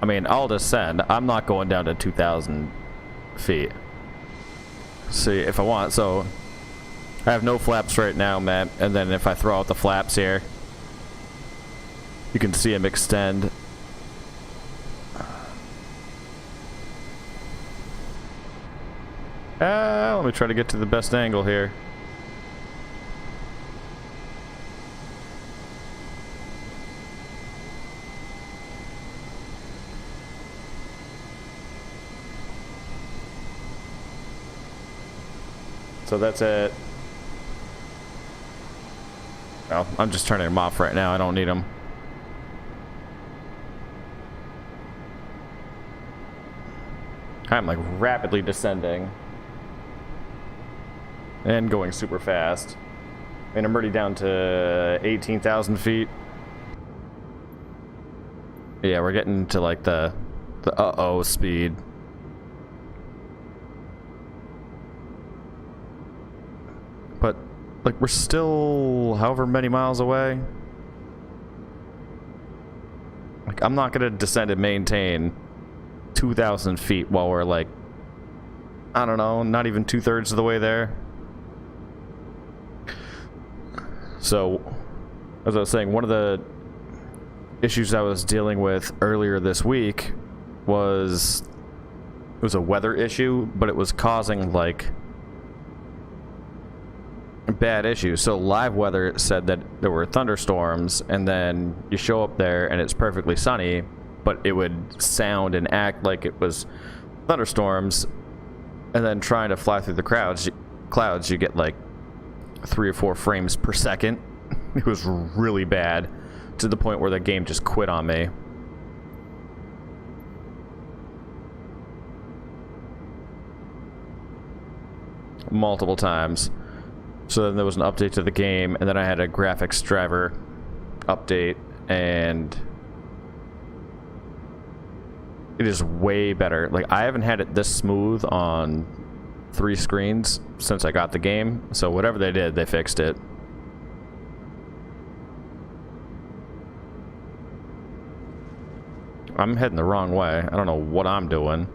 I mean, I'll descend. I'm not going down to 2,000 feet. See, if I want, so... I have no flaps right now, Matt. And then if I throw out the flaps here... You can see him extend. Let me try to get to the best angle here. So that's it. Well, I'm just turning them off right now. I don't need them. I'm like rapidly descending and going super fast. And I'm already down to 18,000 feet. Yeah, we're getting to like the uh-oh speed. But like we're still however many miles away. Like I'm not gonna descend and maintain 2,000 feet while we're like, I don't know, not even 2/3 of the way there. So, as I was saying, one of the issues I was dealing with earlier this week was, it was a weather issue, but it was causing like bad issues. So live weather said that there were thunderstorms, and then you show up there and it's perfectly sunny, but it would sound and act like it was thunderstorms, and then trying to fly through the clouds, you get like 3 or 4 frames per second. It was really bad, to the point where the game just quit on me. Multiple times. So then there was an update to the game, and then I had a graphics driver update, and it is way better. Like, I haven't had it this smooth on 3 screens since I got the game, so whatever they did, they fixed it. I'm heading the wrong way. I don't know what I'm doing.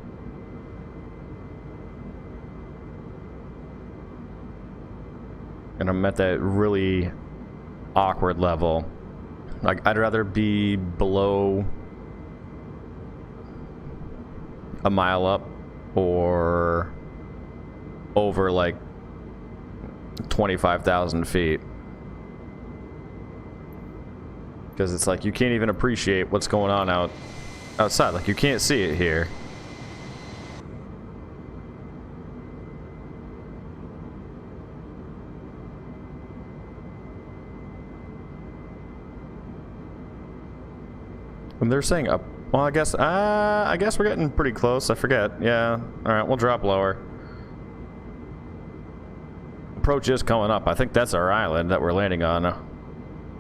And I'm at that really awkward level. Like, I'd rather be below a mile up or over like 25,000 feet. Because it's like you can't even appreciate what's going on outside. Like, you can't see it here. And they're saying up. Well, I guess we're getting pretty close. I forget. Yeah. All right, we'll drop lower. Approach is coming up. I think that's our island that we're landing on.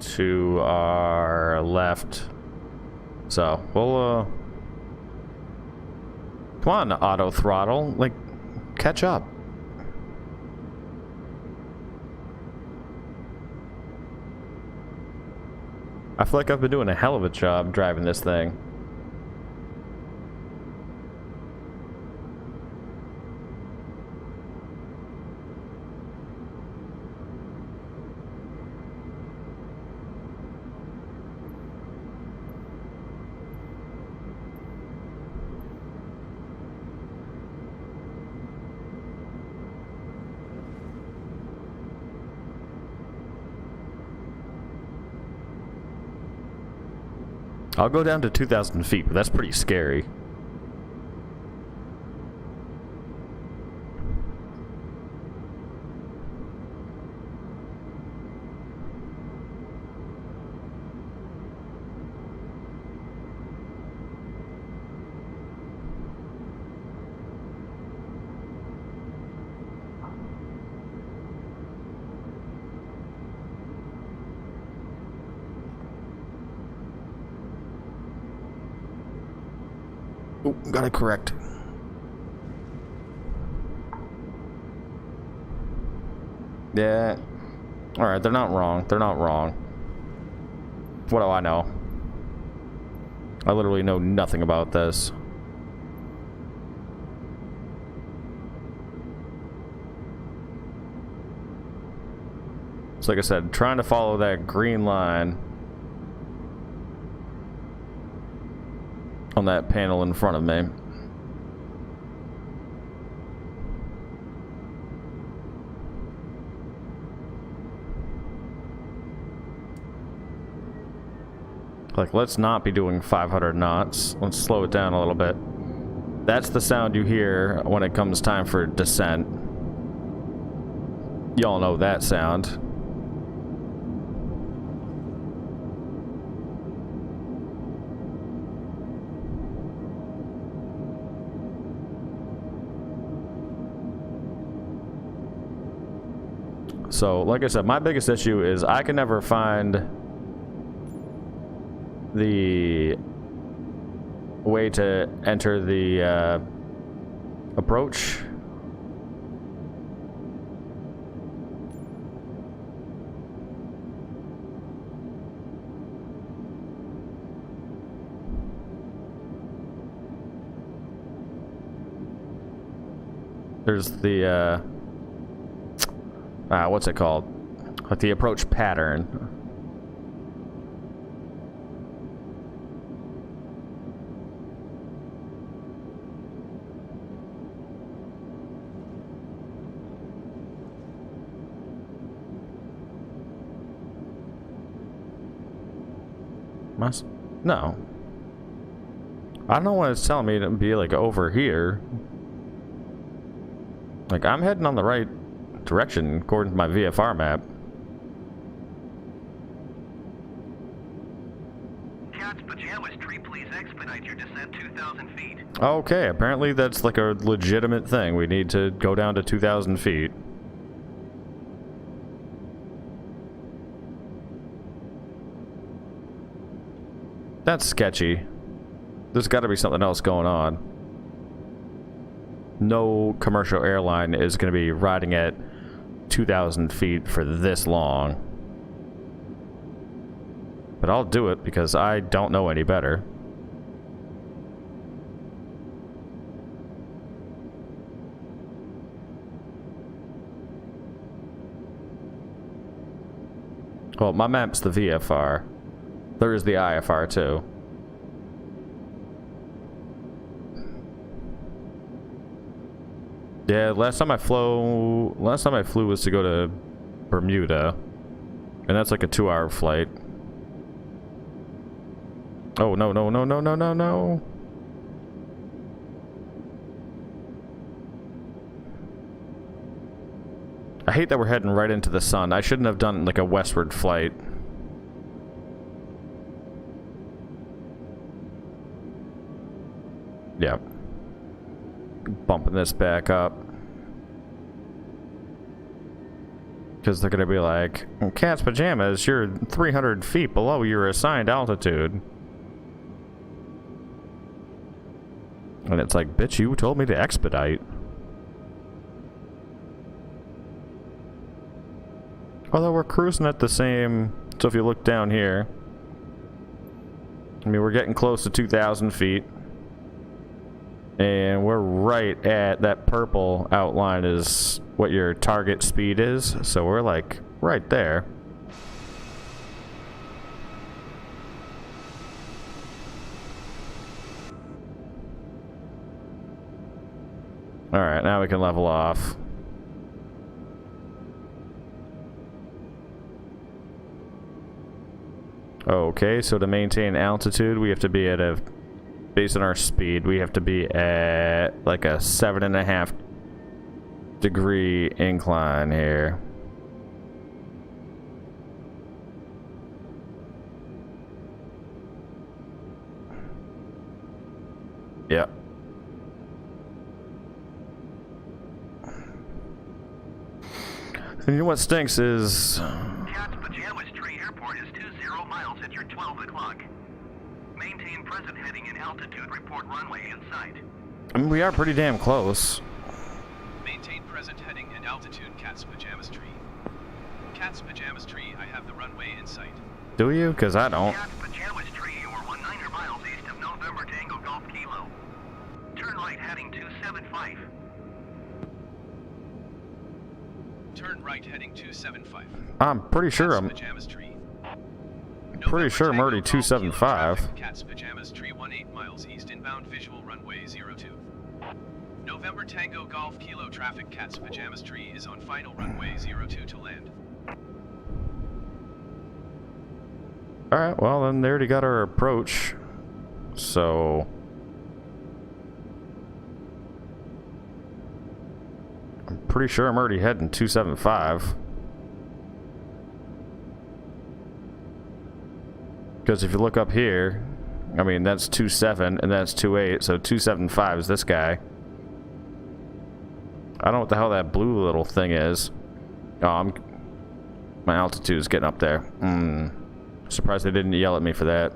To our left. So we'll come on, auto throttle. Like, catch up. I feel like I've been doing a hell of a job driving this thing. I'll go down to 2,000 feet, but that's pretty scary. Oh, gotta correct. Yeah. Alright, they're not wrong. They're not wrong. What do I know? I literally know nothing about this. So like I said, trying to follow that green line. on that panel in front of me. Like, let's not be doing 500 knots. Let's slow it down a little bit. That's the sound you hear when it comes time for descent. Y'all know that sound. So, like I said, my biggest issue is I can never find the way to enter the approach. There's the what's it called? Like the approach pattern. No. I don't know what it's telling me to be like over here. Like I'm heading on the right direction according to my VFR map. Cat's pajamas tree, please expedite your descent 2,000 feet. Okay, apparently that's like a legitimate thing. We need to go down to 2,000 feet. That's sketchy. There's got to be something else going on. No commercial airline is going to be riding at 2,000 feet for this long. But I'll do it because I don't know any better. Well, my map's the VFR. There is the IFR too. Yeah, last time I flew was to go to Bermuda. And that's like a 2-hour flight. Oh, no, no, no, no, no, no, no. I hate that we're heading right into the sun. I shouldn't have done like a westward flight. Yeah. Bumping this back up. Because they're going to be like, Cat's pajamas, you're 300 feet below your assigned altitude. And it's like, bitch, you told me to expedite. Although we're cruising at the same... So if you look down here... I mean, we're getting close to 2,000 feet. And we're right at that purple outline is what your target speed is. So we're like right there. Alright, now we can level off. Okay, so to maintain altitude, we have to be at a... Based on our speed, we have to be at like a 7.5 degree incline here. Yep. And you know what stinks is... Cat's Pajamas Tree Airport is 20 miles at your 12 o'clock. Maintain present heading and altitude, report runway in sight. I mean, we are pretty damn close. Maintain present heading and altitude, Cat's Pajamas Tree. Cat's Pajamas Tree, I have the runway in sight. Do you? Because I don't. Cat's Pajamas Tree, you are 19 miles east of November Tango Golf Kilo. Turn right heading 275. Turn right heading 275. I'm pretty sure Cat's I'm... Pajamas Tree. pretty sure I'm already 275. Cat's Pajamas Tree 18 miles east inbound visual runway 02. November Tango Golf Kilo traffic Cat's Pajamas Tree is on final runway 02 to land. Alright, well then they already got our approach. So I'm pretty sure I'm already heading 275. Because if you look up here, I mean that's 27 and that's 28, so 275 is this guy. I don't know what the hell that blue little thing is. Oh, my altitude is getting up there. Surprised they didn't yell at me for that.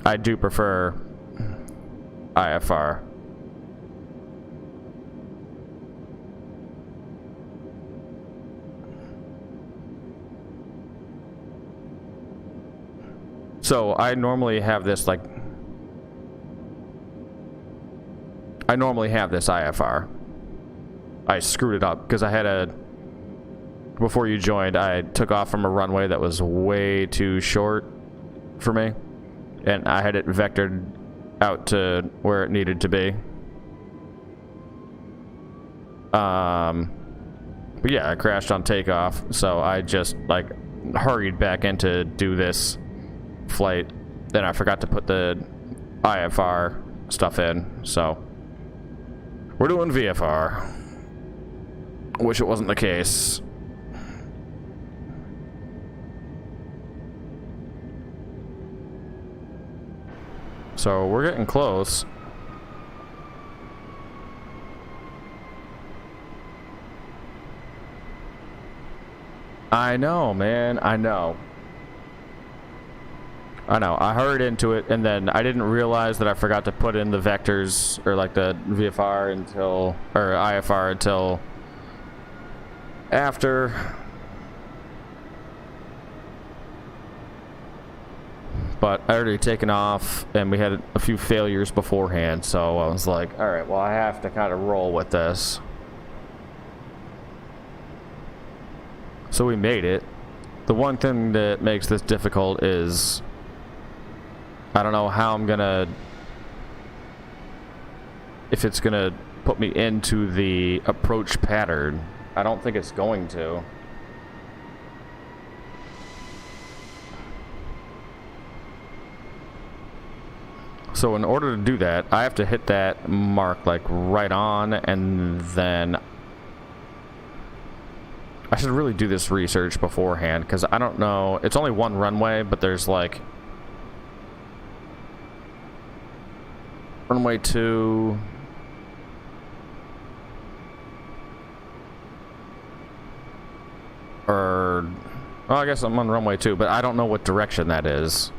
I do prefer IFR. So I normally have this like IFR. I screwed it up because I had before you joined, I took off from a runway that was way too short for me. And I had it vectored out to where it needed to be. But yeah, I crashed on takeoff, so I just like hurried back in to do this flight. Then I forgot to put the IFR stuff in, so we're doing VFR. Wish it wasn't the case. So we're getting close. I know, man. I know. I hurried into it, and then I didn't realize that I forgot to put in the vectors, or like the VFR until, or IFR until after. But I already taken off, and we had a few failures beforehand, so I was like, alright, well I have to kind of roll with this. So we made it. The one thing that makes this difficult is I don't know how I'm gonna, if it's gonna put me into the approach pattern. I don't think it's going to. So in order to do that, I have to hit that mark like right on, and then I should really do this research beforehand, because I don't know, it's only one runway, but there's like runway 2, or well, I guess I'm on runway 2, but I don't know what direction that is.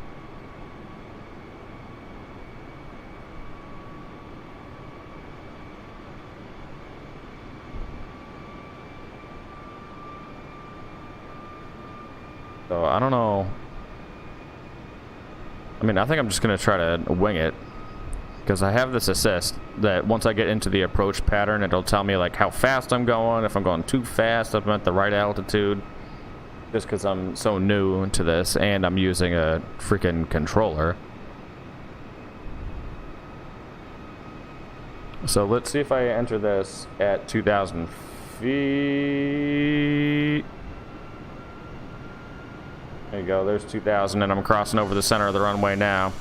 So I don't know. I mean, I think I'm just gonna try to wing it, because I have this assist that once I get into the approach pattern, it'll tell me like how fast I'm going, if I'm going too fast, if I'm at the right altitude. Just because I'm so new to this, and I'm using a freaking controller. So let's see if I enter this at 2,000 feet. There you go, there's 2,000, and I'm crossing over the center of the runway now.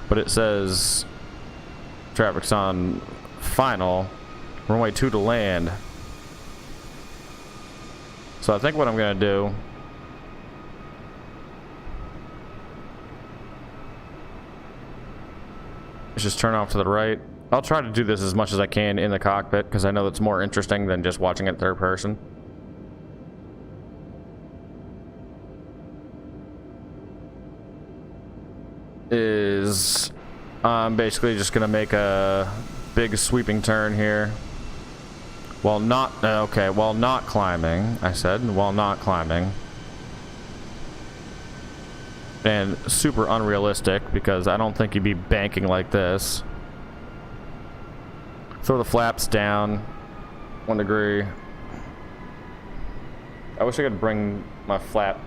But it says traffic's on final, runway 2 to land. So I think what I'm gonna do is just turn off to the right. I'll try to do this as much as I can in the cockpit, because I know that's more interesting than just watching it third person. is I'm basically just gonna make a big sweeping turn here. While not, okay, while not climbing, I said, while not climbing. And super unrealistic, because I don't think you'd be banking like this. Throw the flaps down 1 degree. I wish I could bring my flaps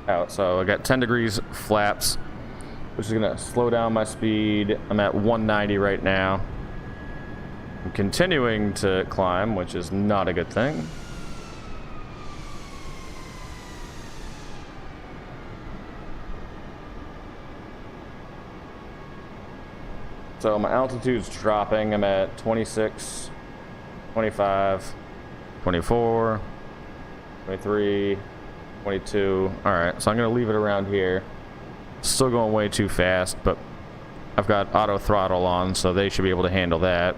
out. So I got 10 degrees flaps, which is gonna slow down my speed. I'm at 190 right now. I'm continuing to climb, which is not a good thing. So my altitude's dropping. I'm at 26, 25, 24, 23, 22. Alright, so I'm going to leave it around here. Still going way too fast, but I've got auto throttle on, so they should be able to handle that.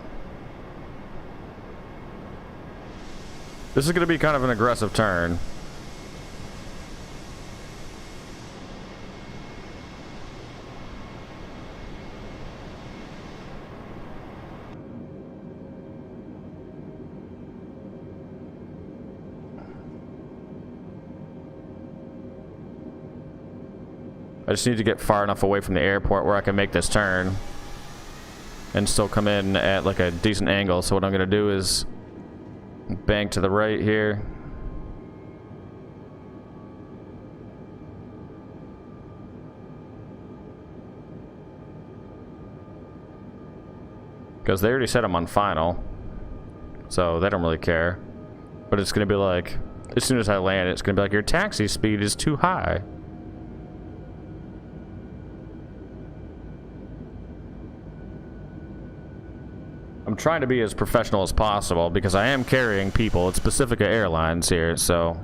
This is going to be kind of an aggressive turn. I just need to get far enough away from the airport where I can make this turn and still come in at like a decent angle. So what I'm going to do is bank to the right here. Because they already said I'm on final, so they don't really care. But it's going to be like, as soon as I land, it's going to be like, your taxi speed is too high. I'm trying to be as professional as possible because I am carrying people. It's Pacifica Airlines here, so...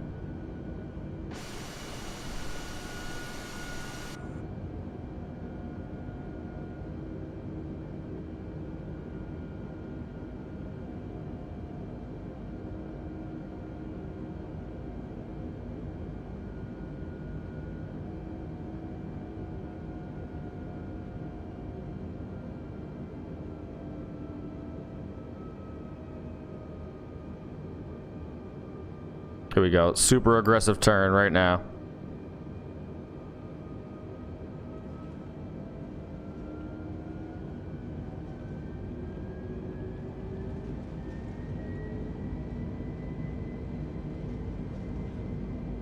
Here we go. Super aggressive turn right now.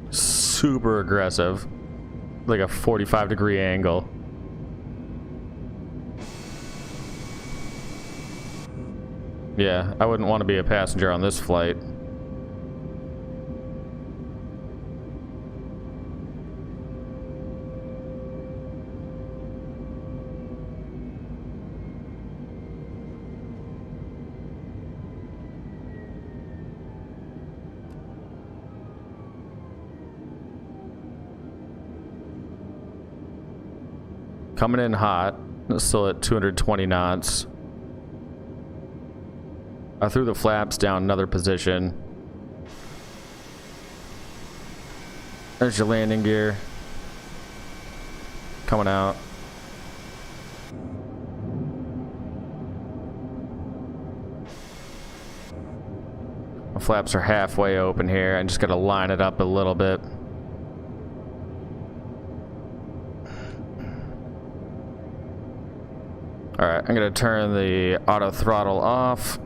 Super aggressive. Like a 45-degree angle. Yeah, I wouldn't want to be a passenger on this flight. Coming in hot, still at 220 knots. I threw the flaps down another position. There's your landing gear. Coming out. The flaps are halfway open here. I just gotta line it up a little bit. Alright, I'm gonna turn the auto throttle off.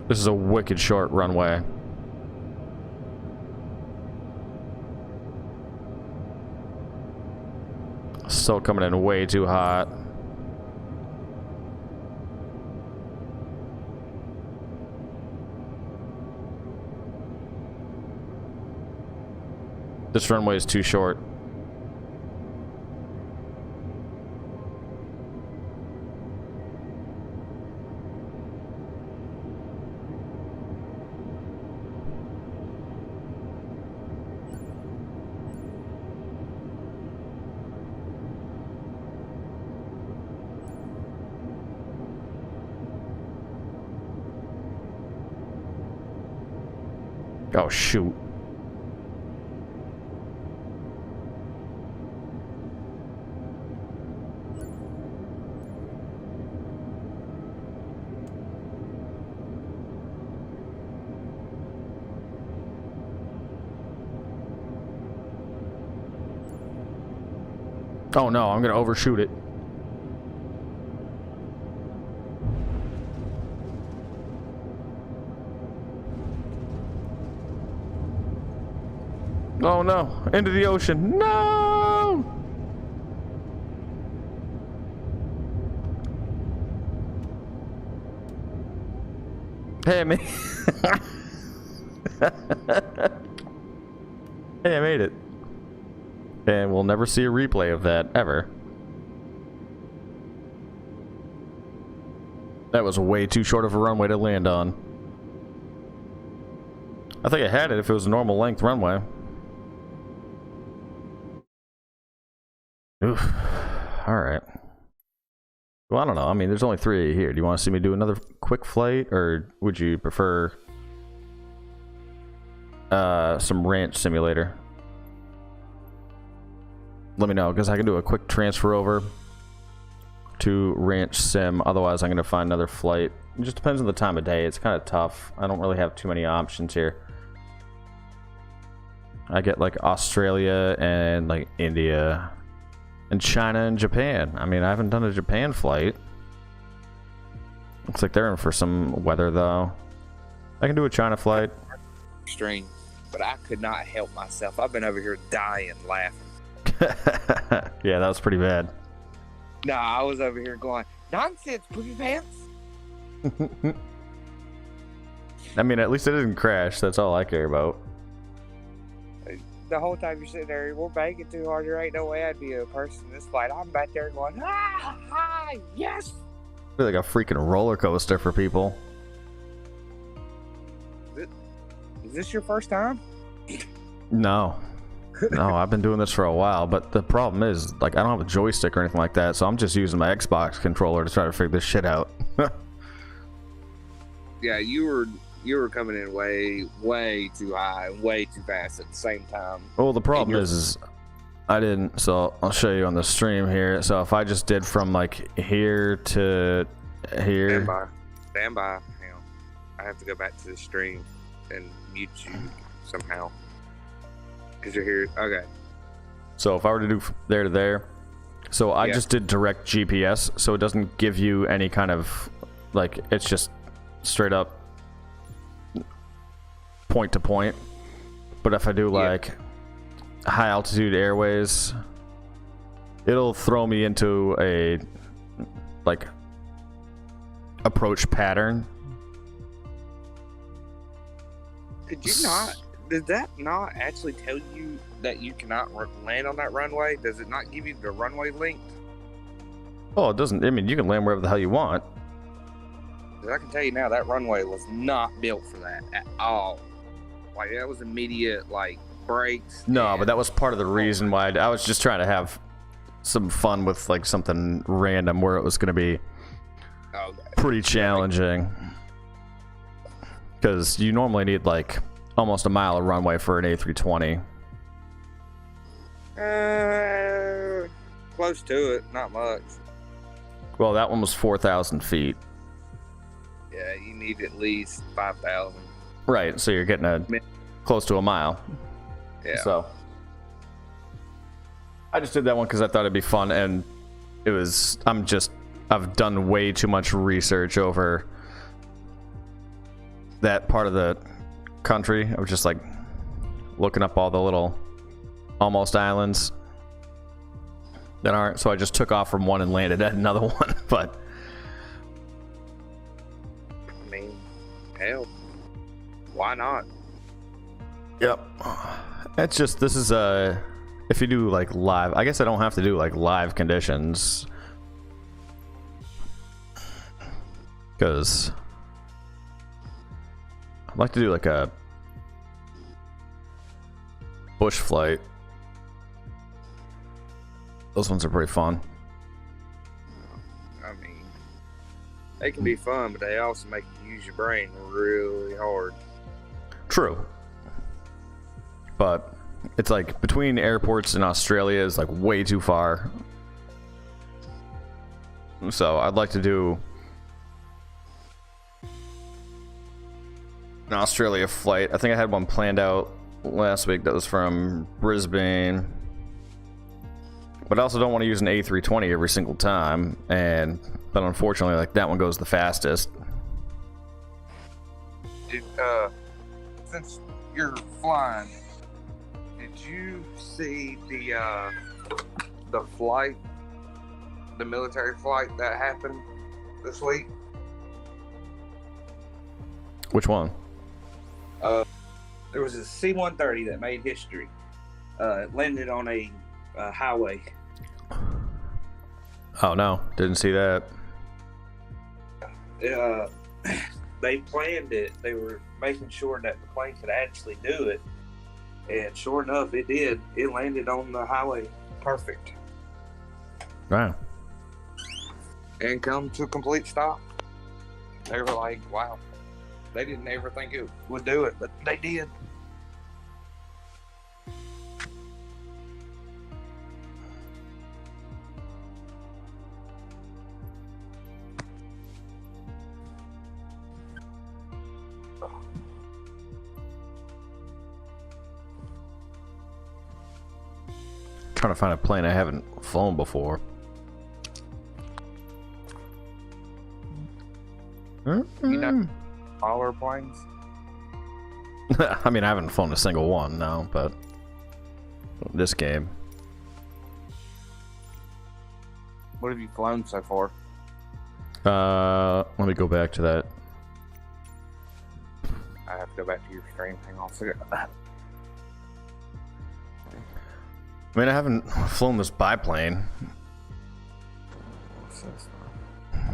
This is a wicked short runway. Still coming in way too hot. This runway is too short. Oh, shoot. Oh no, I'm gonna overshoot it. Oh no, into the ocean. No! Hey, man. Hey, I made it. And we'll never see a replay of that, ever. That was way too short of a runway to land on. I think I had it if it was a normal length runway. Oof. Alright. Well, I don't know. I mean, there's only 3 here. Do you want to see me do another quick flight, or would you prefer some ranch simulator? Let me know, because I can do a quick transfer over to ranch sim. Otherwise, I'm going to find another flight. It just depends on the time of day. It's kind of tough. I don't really have too many options here. I get like Australia and like India and China and Japan. I mean, I haven't done a Japan flight. Looks like they're in for some weather though. I can do a China flight. Stream, but I could not help myself. I've been over here dying laughing. Yeah, that was pretty bad. No, I was over here going, nonsense, poopy pants. I mean, at least it didn't crash. That's all I care about. The whole time you're sitting there, we're banking too hard. There ain't no way I'd be a person in this flight. I'm back there going, yes. I feel like a freaking roller coaster for people. Is this your first time? No. No, I've been doing this for a while, but the problem is, like, I don't have a joystick or anything like that, so I'm just using my Xbox controller to try to figure this shit out. Yeah, you were coming in way too high, way too fast at the same time. Well, the problem is I didn't, so I'll show you on the stream here. So if I just did from like here to here. Stand by. Hang on. I have to go back to the stream and mute you somehow. Because you're here. Okay. So if I were to do there to there, so I just did direct GPS, so it doesn't give you any kind of, like, it's just straight up point to point. But if I do like high altitude airways, it'll throw me into a like approach pattern. Could you not? Did that not actually tell you that you cannot land on that runway? Does it not give you the runway length? Oh, it doesn't. I mean, you can land wherever the hell you want. 'Cause I can tell you now, that runway was not built for that at all. Like, that was immediate, like, brakes. No, but that was part of the reason why I was just trying to have some fun with, like, something random where it was going to be pretty challenging. Because you normally need, like, almost a mile of runway for an A320. Close to it, not much. Well, that one was 4,000 feet. Yeah, you need at least 5,000. Right, so you're getting close to a mile. Yeah. So I just did that one because I thought it'd be fun, and it was. I've done way too much research over that part of the country. I was just like looking up all the little almost islands that aren't. So I just took off from one and landed at another one. But I mean, hell, why not? yep. It's just, this is if you do like live, I guess I don't have to do like live conditions, because I'd like to do like a bush flight. Those ones are pretty fun. I mean, they can be fun, but they also make you use your brain really hard. True. But it's like between airports in Australia is like way too far. So I'd like to do an Australia flight. I think I had one planned out last week that was from Brisbane. But I also don't want to use an A320 every single time, but unfortunately, like that one goes the fastest. Since you're flying, did you see the flight, the military flight that happened this week? Which one? There was a C-130 that made history. It landed on a highway. Oh no, didn't see that. They planned it. They were making sure that the plane could actually do it, and sure enough, it did. It landed on the highway, perfect, Wow. and come to a complete stop. They were like, "Wow." They didn't ever think it would do it, but they did. Trying to find a plane I haven't flown before. You know, smaller planes. I mean, I haven't flown a single one, no, but this game. What have you flown so far? Let me go back to that. I have to go back to your stream. Hang on a second. I mean, I haven't flown this biplane.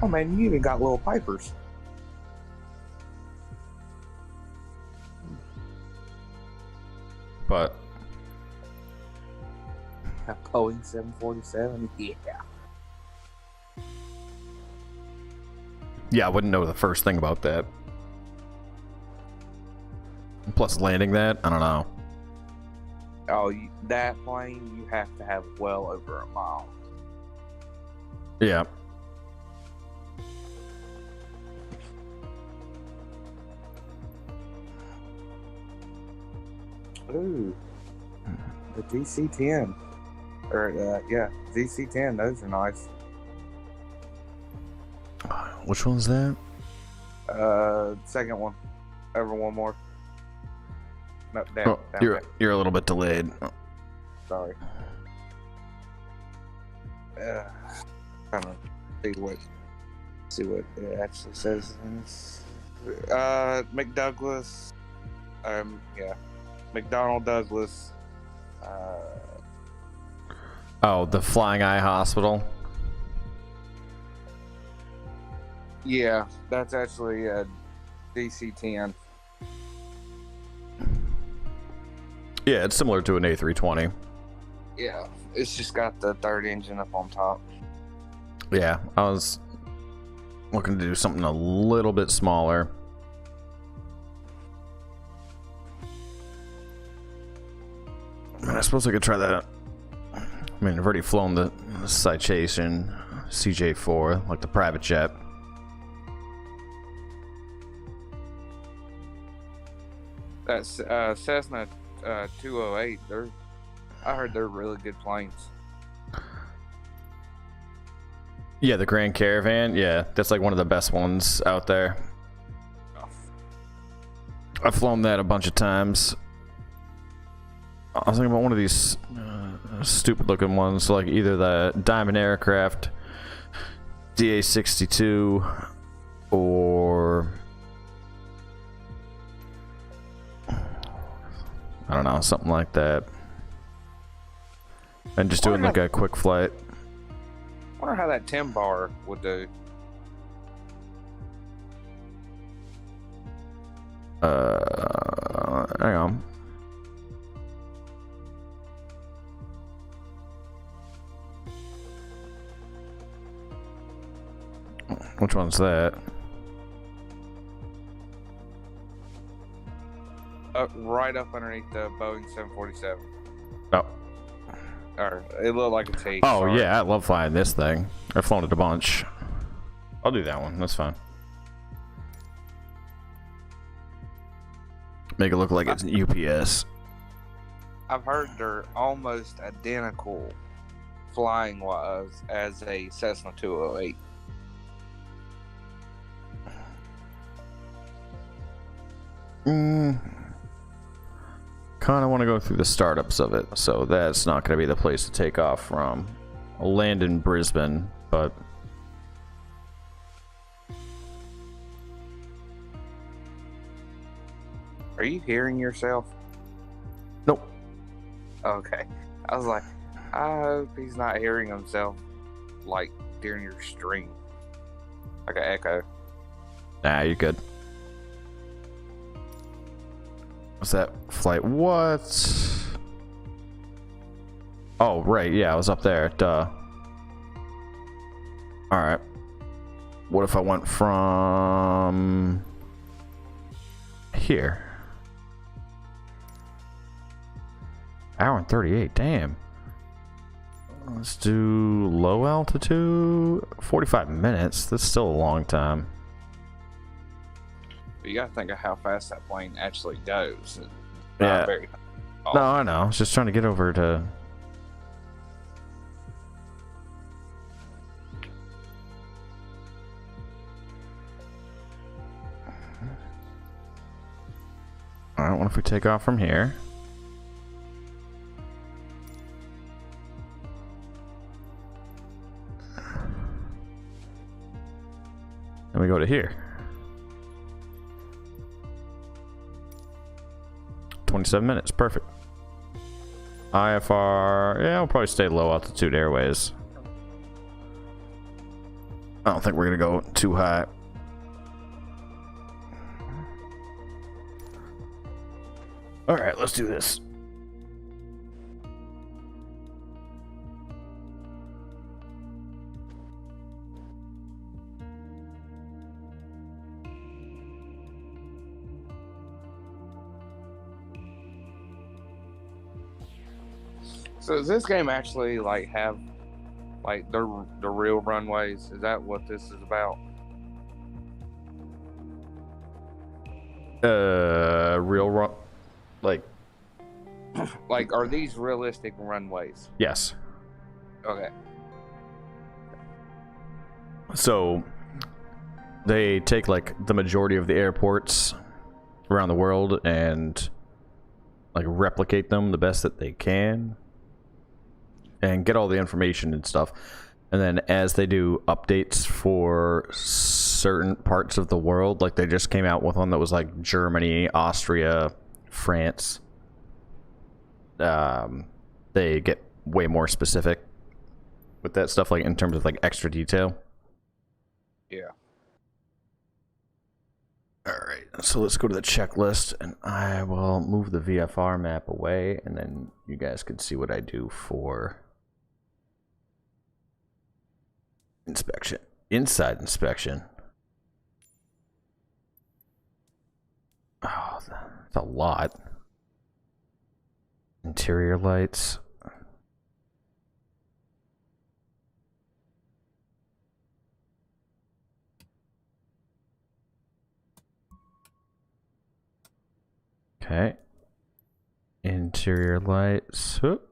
Oh man, you even got little pipers. But A Boeing 747. Yeah. yeah, I wouldn't know the first thing about that. Plus landing that, I don't know. Oh, that plane you have to have well over a mile. Yeah. Ooh, the DC-10. Or yeah, DC-10. Those are nice. Which one's that? Second one. Over one more. No, down. Oh, down. you're a little bit delayed. Sorry. Trying to see what it actually says in this. McDouglas. Yeah. McDonnell Douglas. Oh, the Flying Eye Hospital. Yeah, that's actually a DC-10. Yeah, it's similar to an A320. Yeah, it's just got the third engine up on top. Yeah, I was looking to do something a little bit smaller. I suppose I could try that. I mean, I've already flown the Citation CJ4, like the private jet. That's Cessna 208. I heard they're really good planes. Yeah, the Grand Caravan. Yeah, that's like one of the best ones out there. I've flown that a bunch of times. I was thinking about one of these stupid looking ones, like either the Diamond Aircraft DA-62 or I don't know, something like that. And just doing like a quick flight. I wonder how that 10 bar would do. Hang on. Which one's that? right up underneath the Boeing 747. Oh. Or it looked like a T. Oh, sorry. yeah, I love flying this thing. I've flown it a bunch. I'll do that one. That's fine. Make it look like it's an UPS. I've heard they're almost identical flying wise as a Cessna 208. Kind of want to go through the startups of it, so that's not going to be the place to take off from. I'll land in Brisbane, but Are you hearing yourself? nope. Okay. I was like, I hope he's not hearing himself like during your stream. Like an echo. Nah, you're good. What's that flight? What? Oh, right. Yeah, I was up there. Duh. Alright. What if I went from here? Hour and 38. Damn. Let's do low altitude. 45 minutes. That's still a long time. But you gotta think of how fast that plane actually goes. It's Yeah. not very fast. No, I know. I was just trying to get over to. Alright, what if we take off from here? And we go to here. 27 minutes, perfect. IFR, yeah, we'll probably stay low altitude airways. I don't think we're gonna go too high. Alright, let's do this. So does this game actually like have like the real runways? Is that what this is about? Real run, like, Like, are these realistic runways? yes. Okay. So they take like the majority of the airports around the world and like replicate them the best that they can and get all the information and stuff. And then as they do updates for certain parts of the world, like they just came out with one that was like Germany, Austria, France, they get way more specific with that stuff, like in terms of like extra detail. Yeah. Alright, so let's go to the checklist, and I will move the VFR map away, and then you guys can see what I do for inspection. Inside inspection. Oh, that's a lot. Interior lights. Okay. Interior lights. Whoop.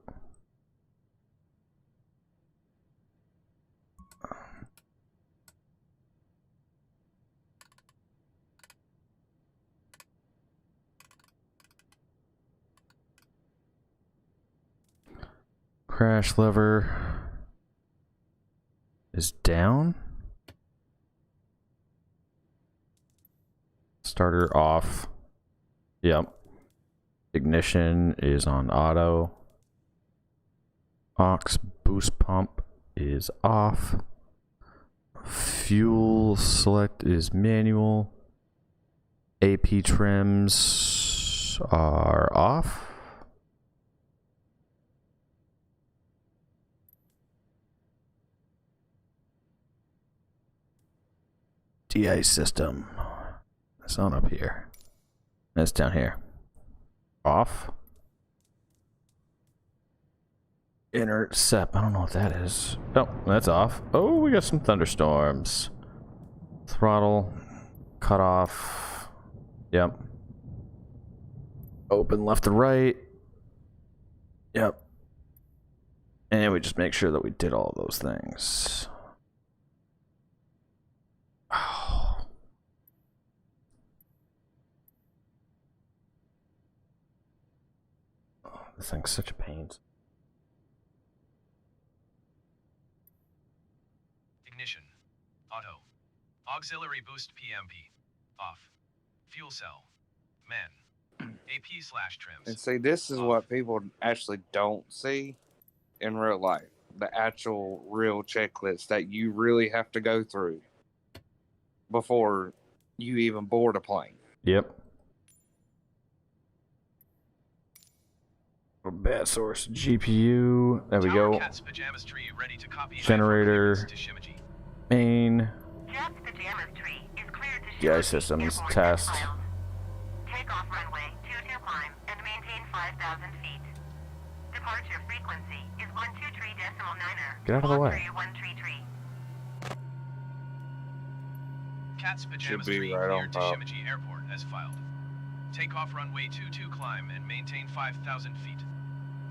Crash lever is down. Starter off. Yep. Ignition is on auto. Aux boost pump is off. Fuel select is manual. AP trims are off. DI system. That's not up here. That's down here. Off. Intercept. I don't know what that is. Oh, that's off. Oh, we got some thunderstorms. Throttle. Cut off. Yep. Open left to right. Yep. And we just make sure that we did all those things. Oh. Oh, this thing's such a pain. Ignition. Auto. Auxiliary boost PMP. Off. Fuel cell. Man. AP/trims. And see, this is what people actually don't see in real life. The actual real checklist that you really have to go through before you even board a plane. Yep. Bad source. GPU. There we go. Cat's pajamas tree ready to copy Generator. to Shimiji. Main. Cat's pajamas tree is cleared to GI Shimiji systems. Airport Test. as filed. Takeoff runway 22 climb and maintain 5,000 feet. Departure frequency is 123.9er. Get out of the way. 133. Cat's pajamas Should be tree right on cleared to top. Shimiji Airport as filed. Takeoff runway 22 climb and maintain 5,000 feet.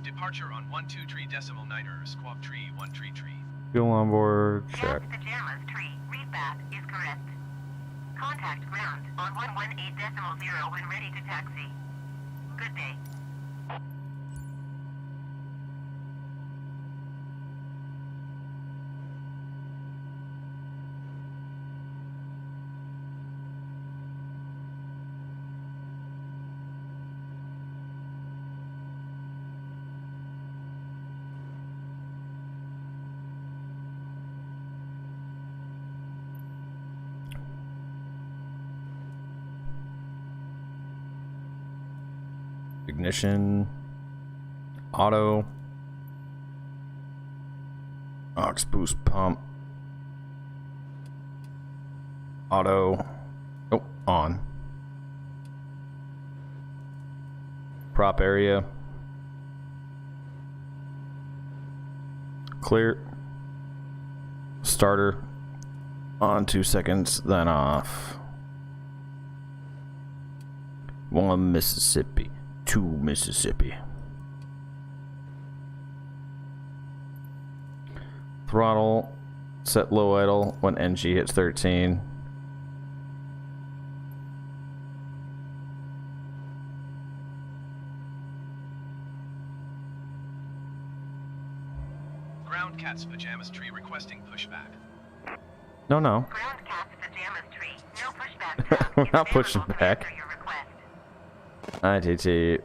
Departure on 123.9er squawk tree 133. Fuel on board. Check. Cat's pajamas tree readback is correct. Contact ground on 118.0 when ready to taxi. Good day. Ignition. Auto. Aux boost pump. Auto. Oh, on. Prop area. Clear. Starter. On 2 seconds, then off. 1 Mississippi. 2 Mississippi. Throttle. Set low idle when NG hits 13. Ground Cat's pajamas tree requesting pushback. No, no. Ground Cat's pajamas tree. No pushback. We're not pushing back. Your request. ITT.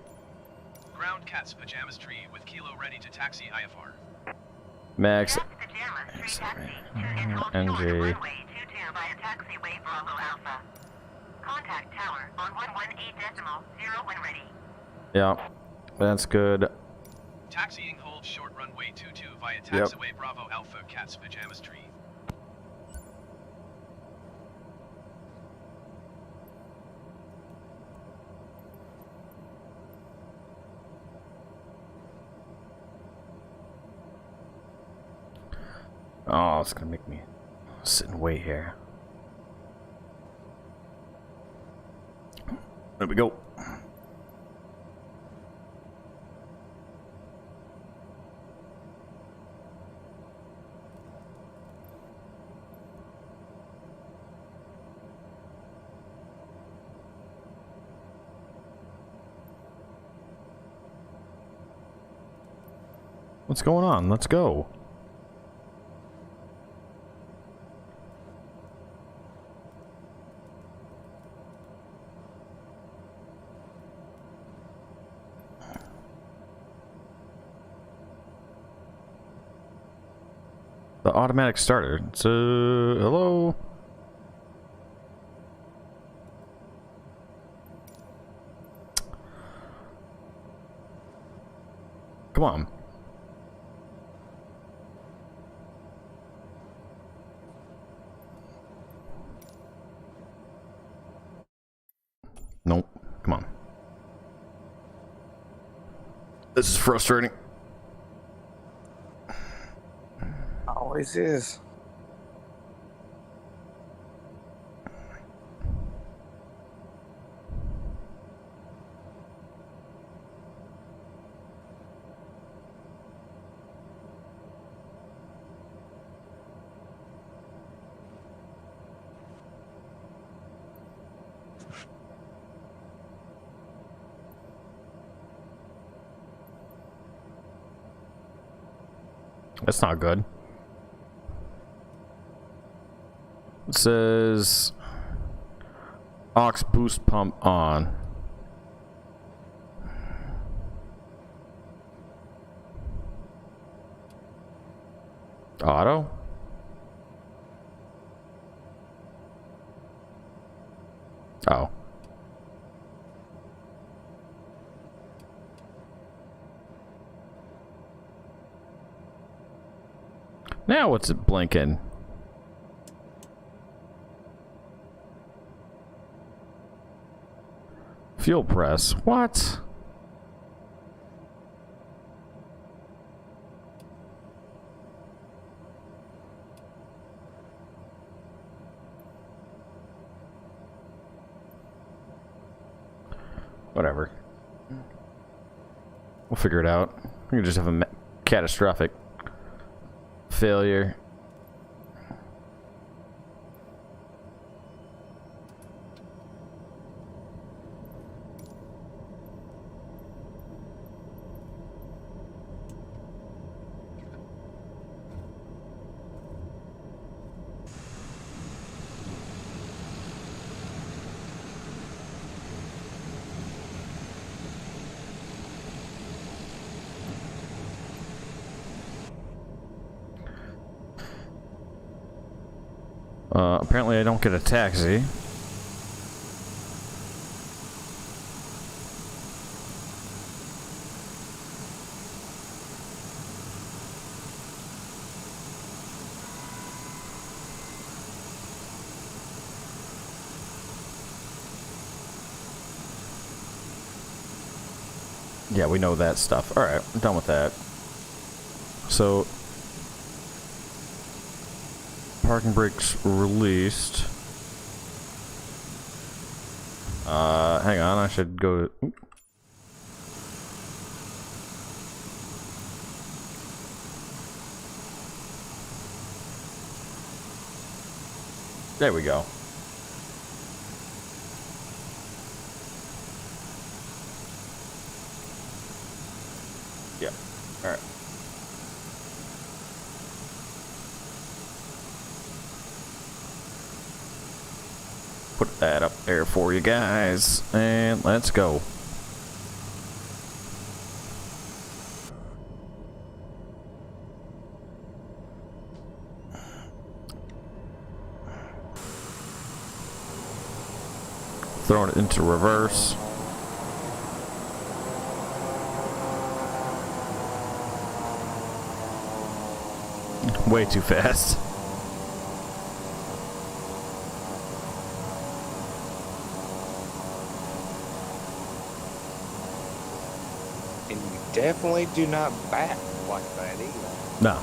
Ground Cat's pajamas tree with Kilo ready to taxi IFR. Max. Cat's pajamas tree taxi to and hold NG. short runway 22 via taxiway Bravo Alpha. Contact tower on 118.0 when ready. Yeah, that's good. Taxiing hold short runway 22 via taxiway Bravo Alpha Cat's pajamas tree. Oh, it's gonna make me sit and wait here. There we go. What's going on? Let's go. The automatic starter. It's hello. Come on. Nope. Come on. This is frustrating. Always is. That's not good. It says aux boost pump on. Auto? Oh. Now what's it blinking? Fuel press. What? Whatever. We'll figure it out. We can just have a catastrophic failure. Apparently I don't get a taxi. Yeah, we know that stuff. Alright, I'm done with that. So, parking brakes released. Hang on, I should go. Oop. There we go. Yeah. All right. Put that up there for you guys, and let's go. Throwing it into reverse. Way too fast. And you definitely do not back like that either. No.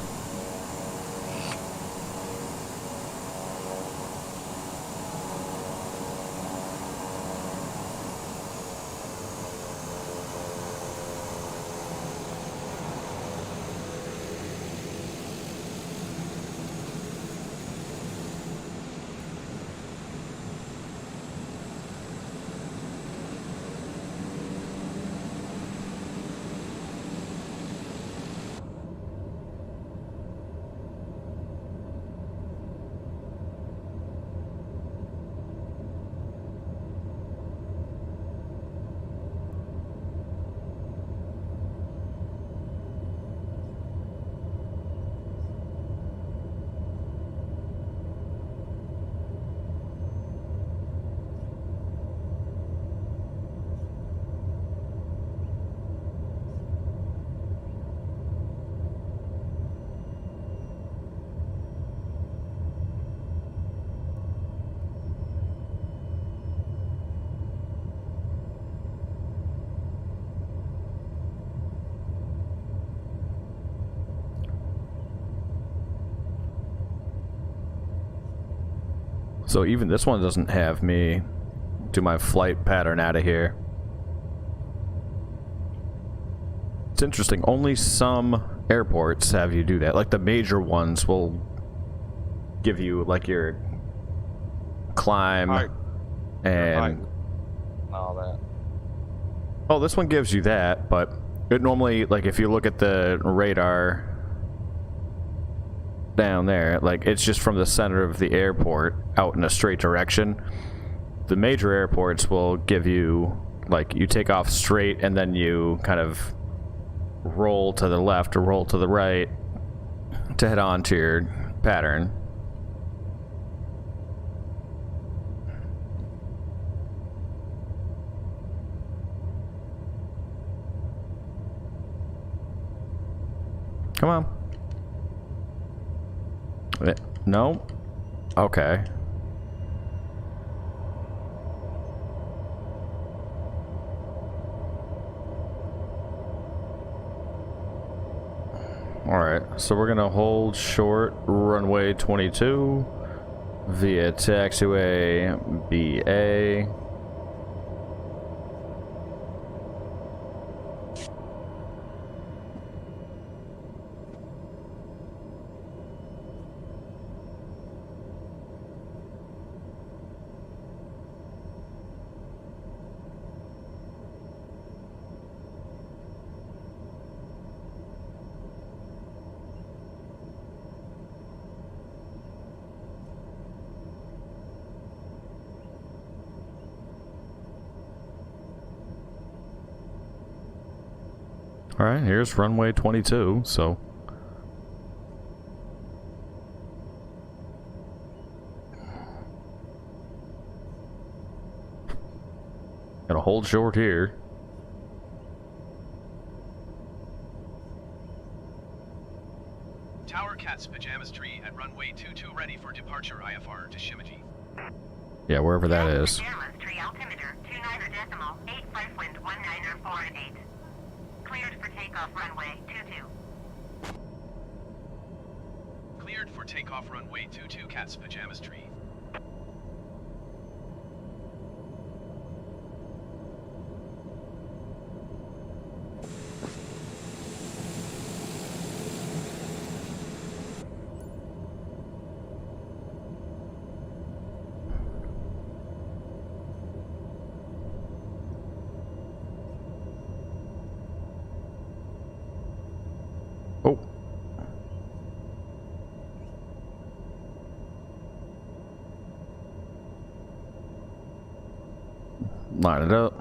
So even this one doesn't have me do my flight pattern out of here. It's interesting. Only some airports have you do that. Like the major ones will give you like your climb and all that. Oh, this one gives you that, but it normally, like, if you look at the radar down there, like, it's just from the center of the airport out in a straight direction. The major airports will give you, like, you take off straight and then you kind of roll to the left or roll to the right to head on to your pattern. Come on. No? Okay. Alright, so we're gonna hold short runway 22 via taxiway BA. Alright, here's runway 22, so... Gotta hold short here. Tower Cat's Pajamas Tree at runway 22 ready for departure IFR to Shimoji. Yeah, wherever that is. Pajamas Tree altimeter 29.85 wind 194.8. Cleared for takeoff runway 22. Cleared for takeoff runway 22 Cat's Pajamas Tree. Oh. Line it up.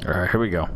All right, here we go.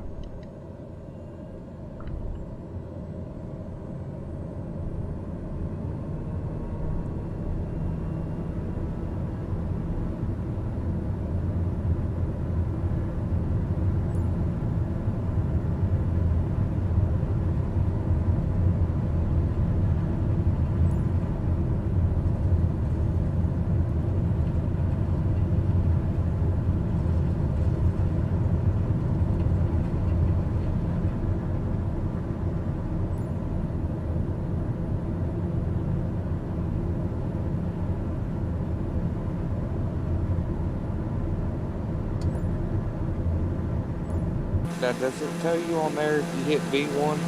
Now, does it tell you on there if you hit B1?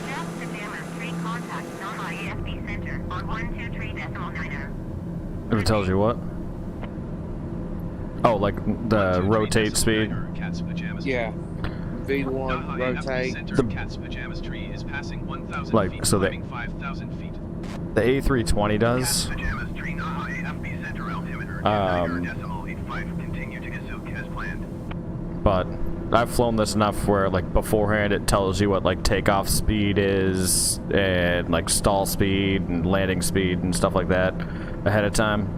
Just Pajamas Tree contact non-ISB center on 123.90. If it tells you what? Oh, like the rotate speed? Cat's Pajamas Yeah. V1, Naha rotate. Center, The- Cat's Pajamas Tree is passing 1,000 Like, feet, so they- climbing 5,000 feet. The A320 does. Pajamas Tree Naha AFB Center altimeter Um, 9.85. Continue to Gazuk as planned. But I've flown this enough where, like, beforehand it tells you what, like, takeoff speed is and, like, stall speed and landing speed and stuff like that ahead of time.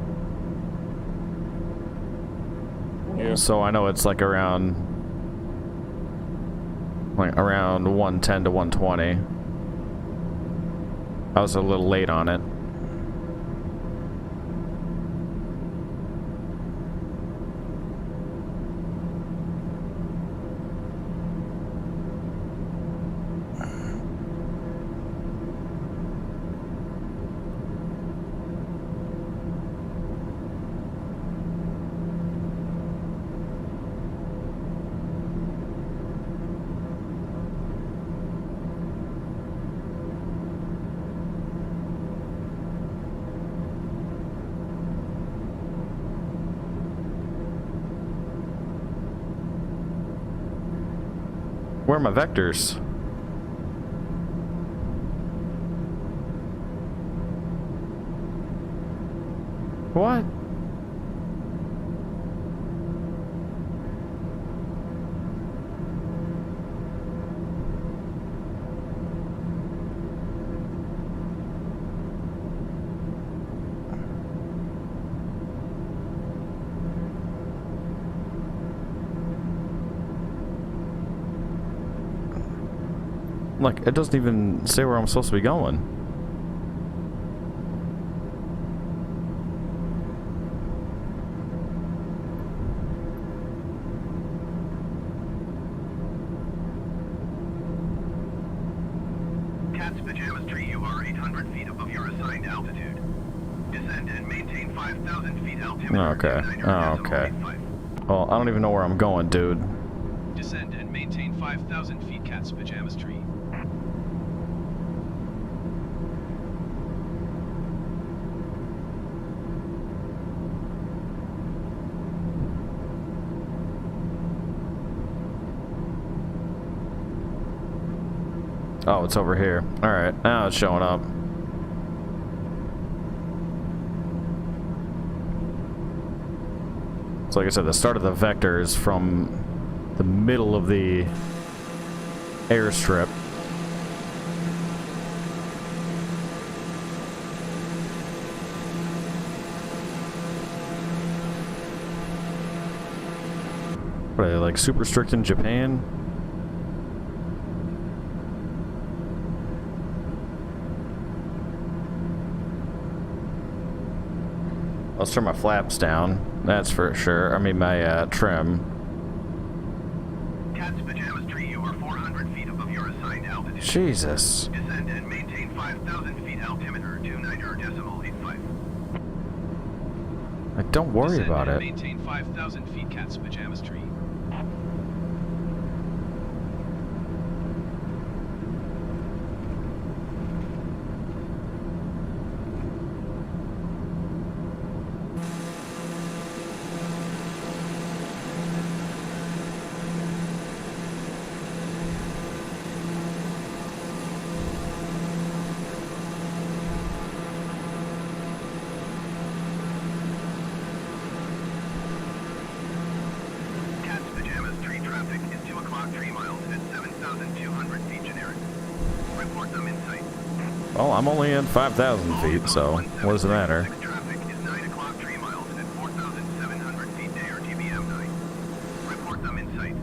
Yeah. So I know it's like around 110 to 120. I was a little late on it. Where are my vectors? What? Like, it doesn't even say where I'm supposed to be going. Cat's Pajamas Tree, you are 800 feet above your assigned altitude. Descend and maintain 5,000 feet altimeter. Okay. Oh, okay. Well, I don't even know where I'm going, dude. Descend and maintain 5,000 feet, Cat's Pajamas Tree. Oh, it's over here. Alright, now it's showing up. So like I said, the start of the vector is from the middle of the airstrip. What are they, like super strict in Japan? Let's turn my flaps down. That's for sure. I mean my trim. Cat's Pajamas Tree, you are 400 feet above your assigned altitude. Jesus. Descend and maintain 5,000 feet altimeter, 29.85. Don't worry about it. Maintain 5,000 feet, Cat's Pajamas Tree. Well, I'm only at 5,000 feet, so what does it matter? Traffic is 9 o'clock 3 miles at 4,700 feet day or TBM 9. Report them in sight.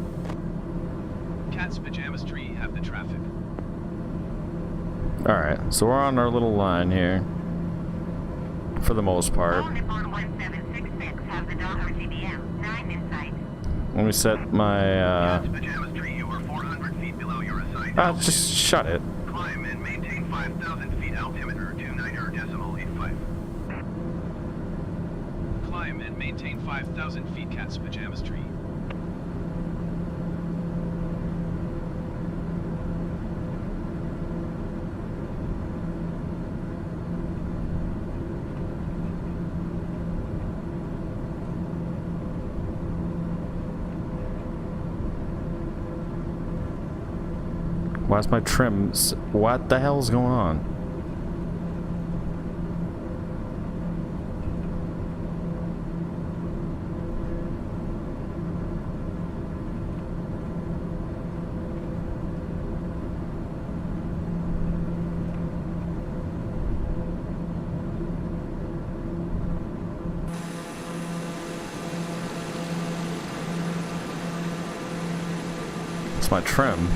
Cat's Pajamas Tree have the traffic. Alright, so we're on our little line here. For the most part. All Nippon 1766 have the dot or TBM 9 in sight. Let me set my, Cat's Pajamas Tree, you are 400 feet below your assigned altitude. just shut it. Climb and maintain 5,000 feet altimeter, 29.85. Climb and maintain 5,000 feet, Cat's Pajamas Tree. Why's my trim? What the hell's going on? my trim.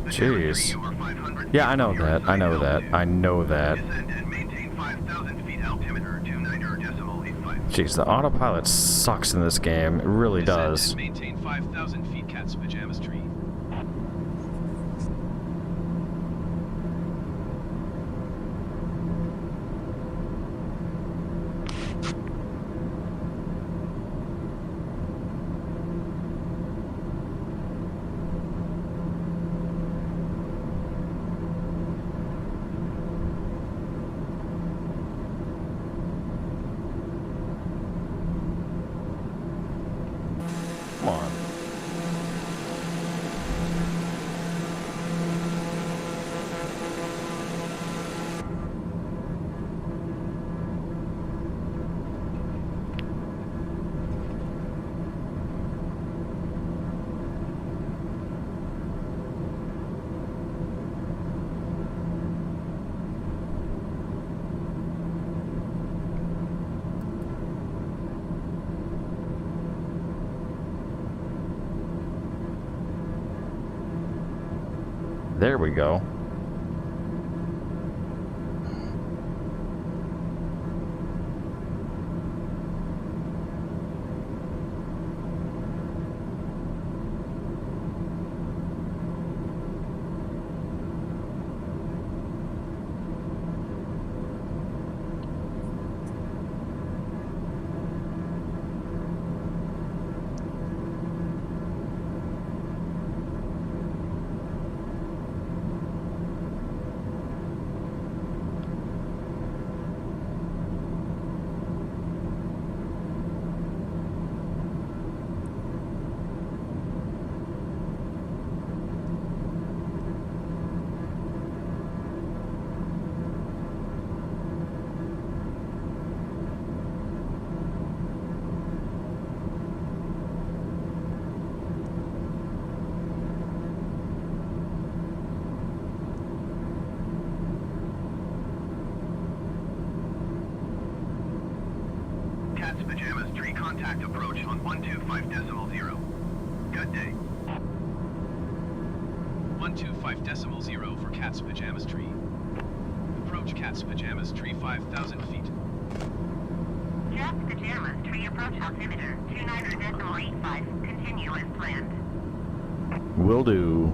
Jeez. Yeah, I know that. I know that. I know that. Jeez, the autopilot sucks in this game. It really does. Maintain 5,000 feet, cat's pajamas tree. Come on. There we go. Cat's pajamas tree contact approach on 125.0. Good day. 125.0 for cat's pajamas tree. Approach cat's pajamas tree 5,000 feet. Cat's pajamas tree approach altimeter 29.85. Continue as planned. Will do.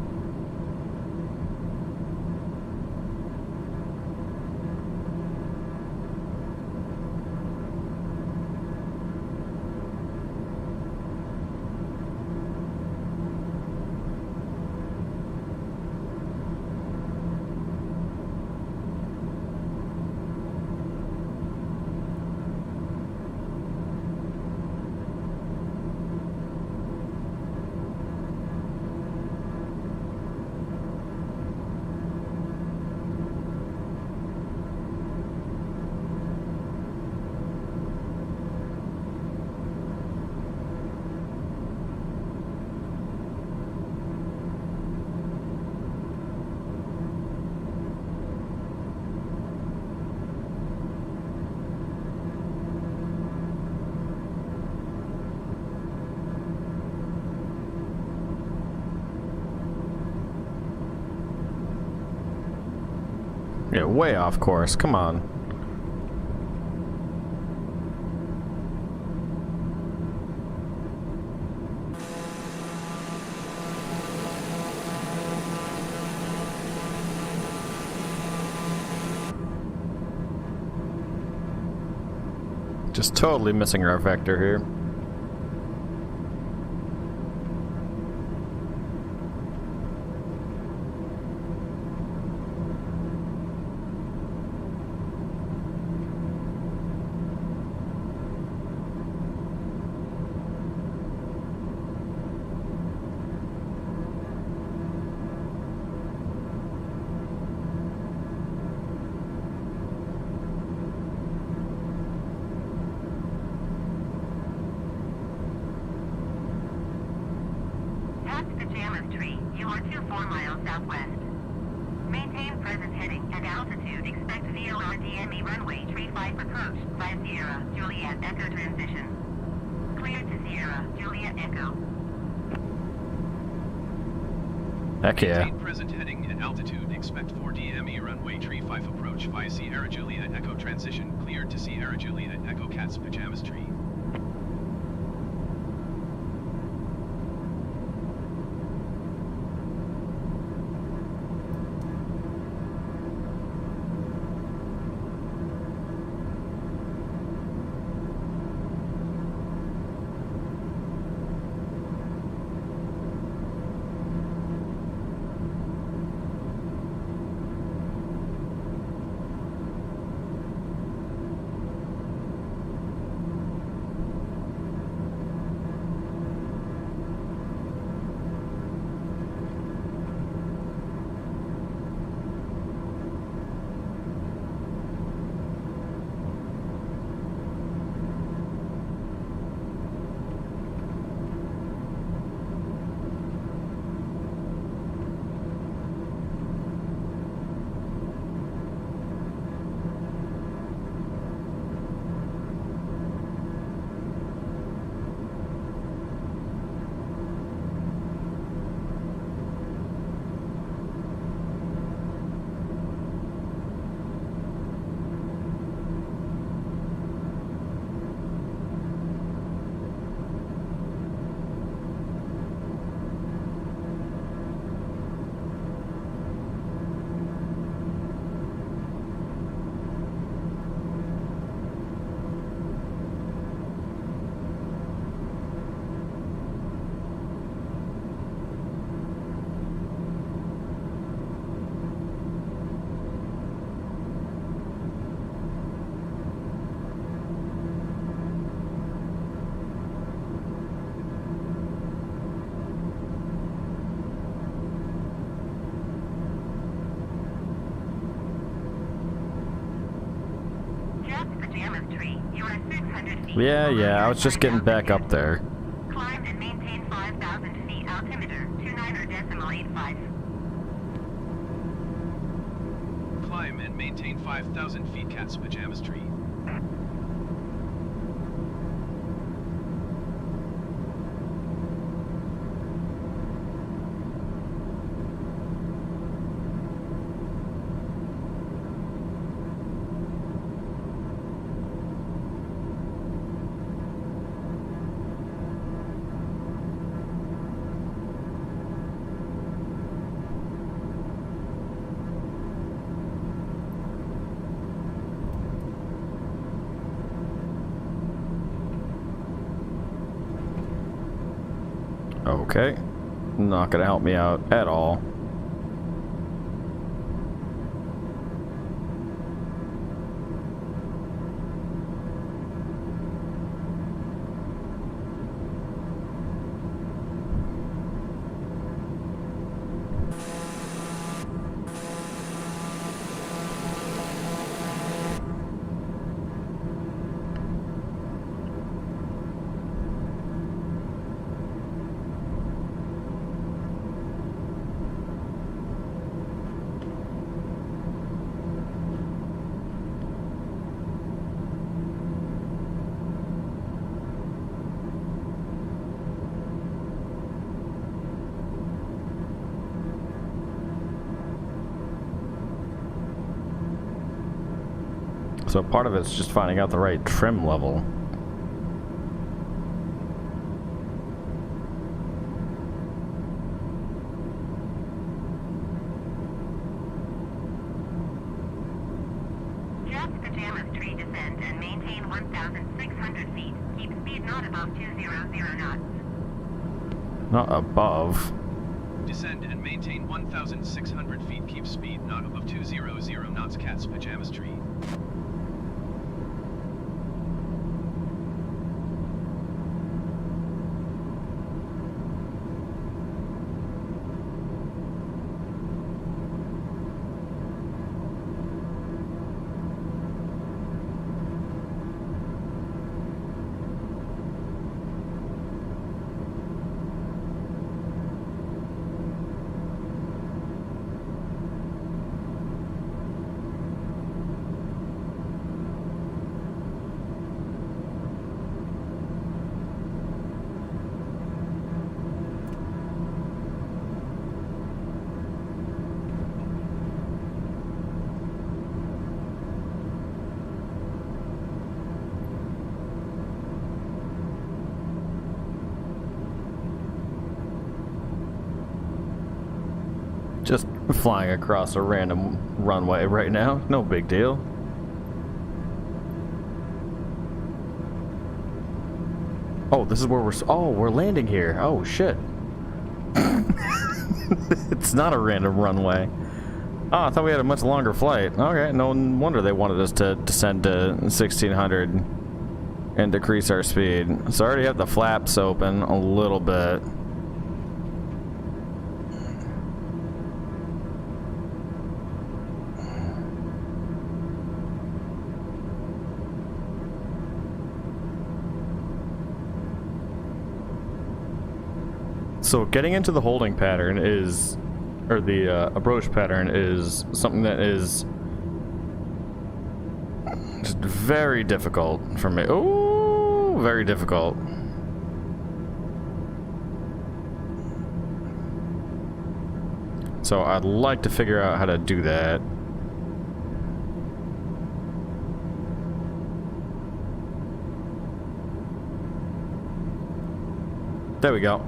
Yeah, way off course. Come on. Just totally missing our vector here. 4 miles southwest. Maintain present heading and altitude. Expect VOR DME runway 35 approach via Sierra Juliet Echo transition. Cleared to Sierra Juliet Echo. Heck yeah. Maintain present heading and altitude. Expect 4 DME runway 35 approach via Sierra Juliet Echo transition. Cleared to Sierra Juliet Echo Cat's Pajamas Tree. Yeah, I was just getting back up there. Climb and maintain 5,000 feet altimeter, 29.85. Climb and maintain 5,000 feet Cat's Pajamas Tree. Okay. Not gonna help me out at all. So part of it's just finding out the right trim level. Just Pajamas Tree descend and maintain 1,600 feet. Keep speed not above 200 knots. Not above. Descend and maintain 1,600 feet. Keep speed not above 200 knots. Cat's Pajamas Tree. Just flying across a random runway right now. No big deal. Oh, this is where we're landing here. Oh, shit. It's not a random runway. Oh, I thought we had a much longer flight. Okay, no wonder they wanted us to descend to 1600 and decrease our speed. So I already have the flaps open a little bit. So getting into the holding pattern is, or the approach pattern is something that is just very difficult for me. Oh, very difficult. So I'd like to figure out how to do that. There we go.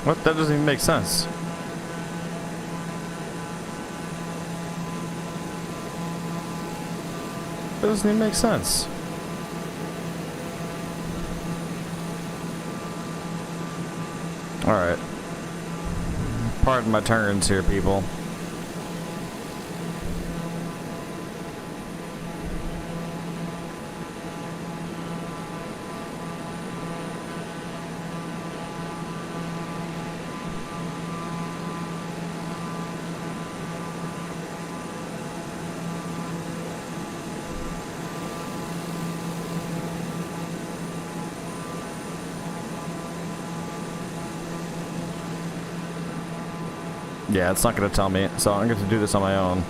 What? That doesn't even make sense. That doesn't even make sense. Alright. Pardon my turns here, people. Yeah, it's not going to tell me, so I'm going to do this on my own.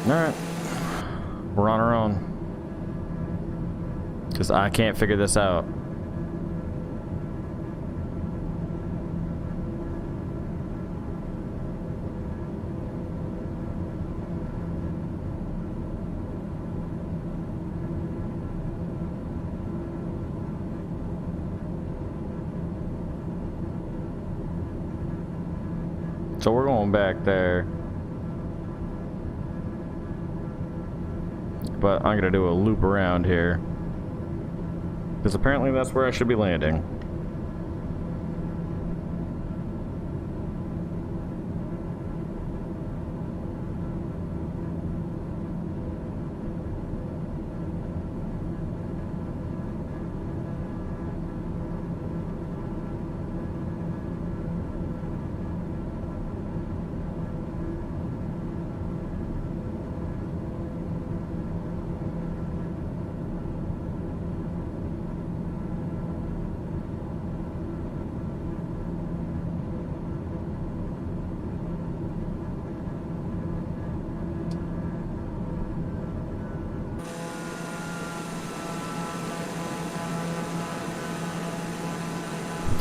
Alright. We're on our own. Because I can't figure this out. So we're going back there. But I'm gonna do a loop around here. Because apparently that's where I should be landing.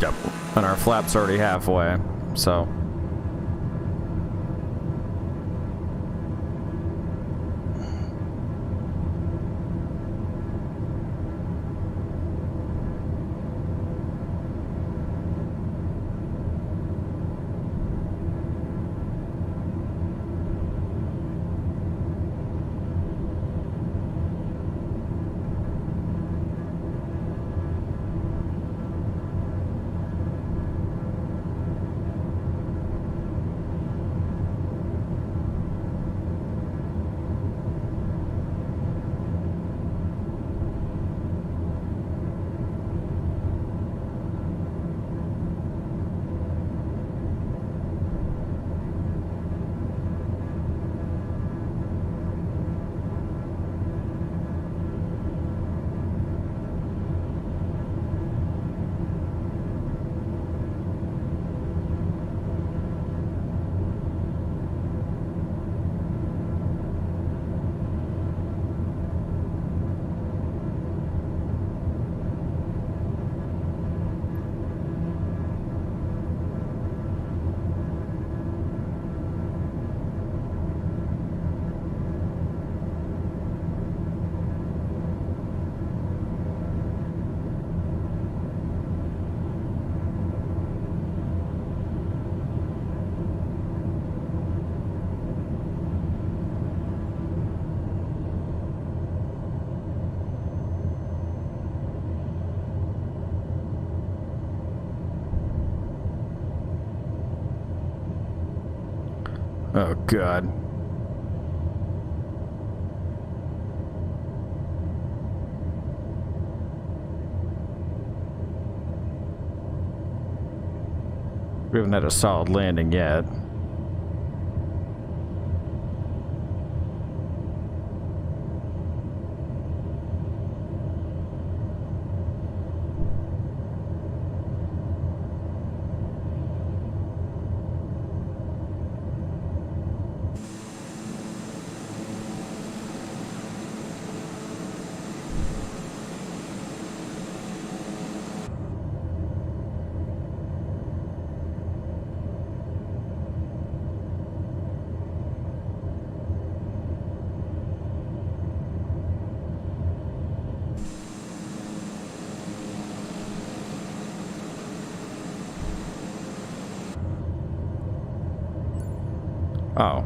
Yep. And our flap's already halfway, so. Oh, God. We haven't had a solid landing yet. Oh.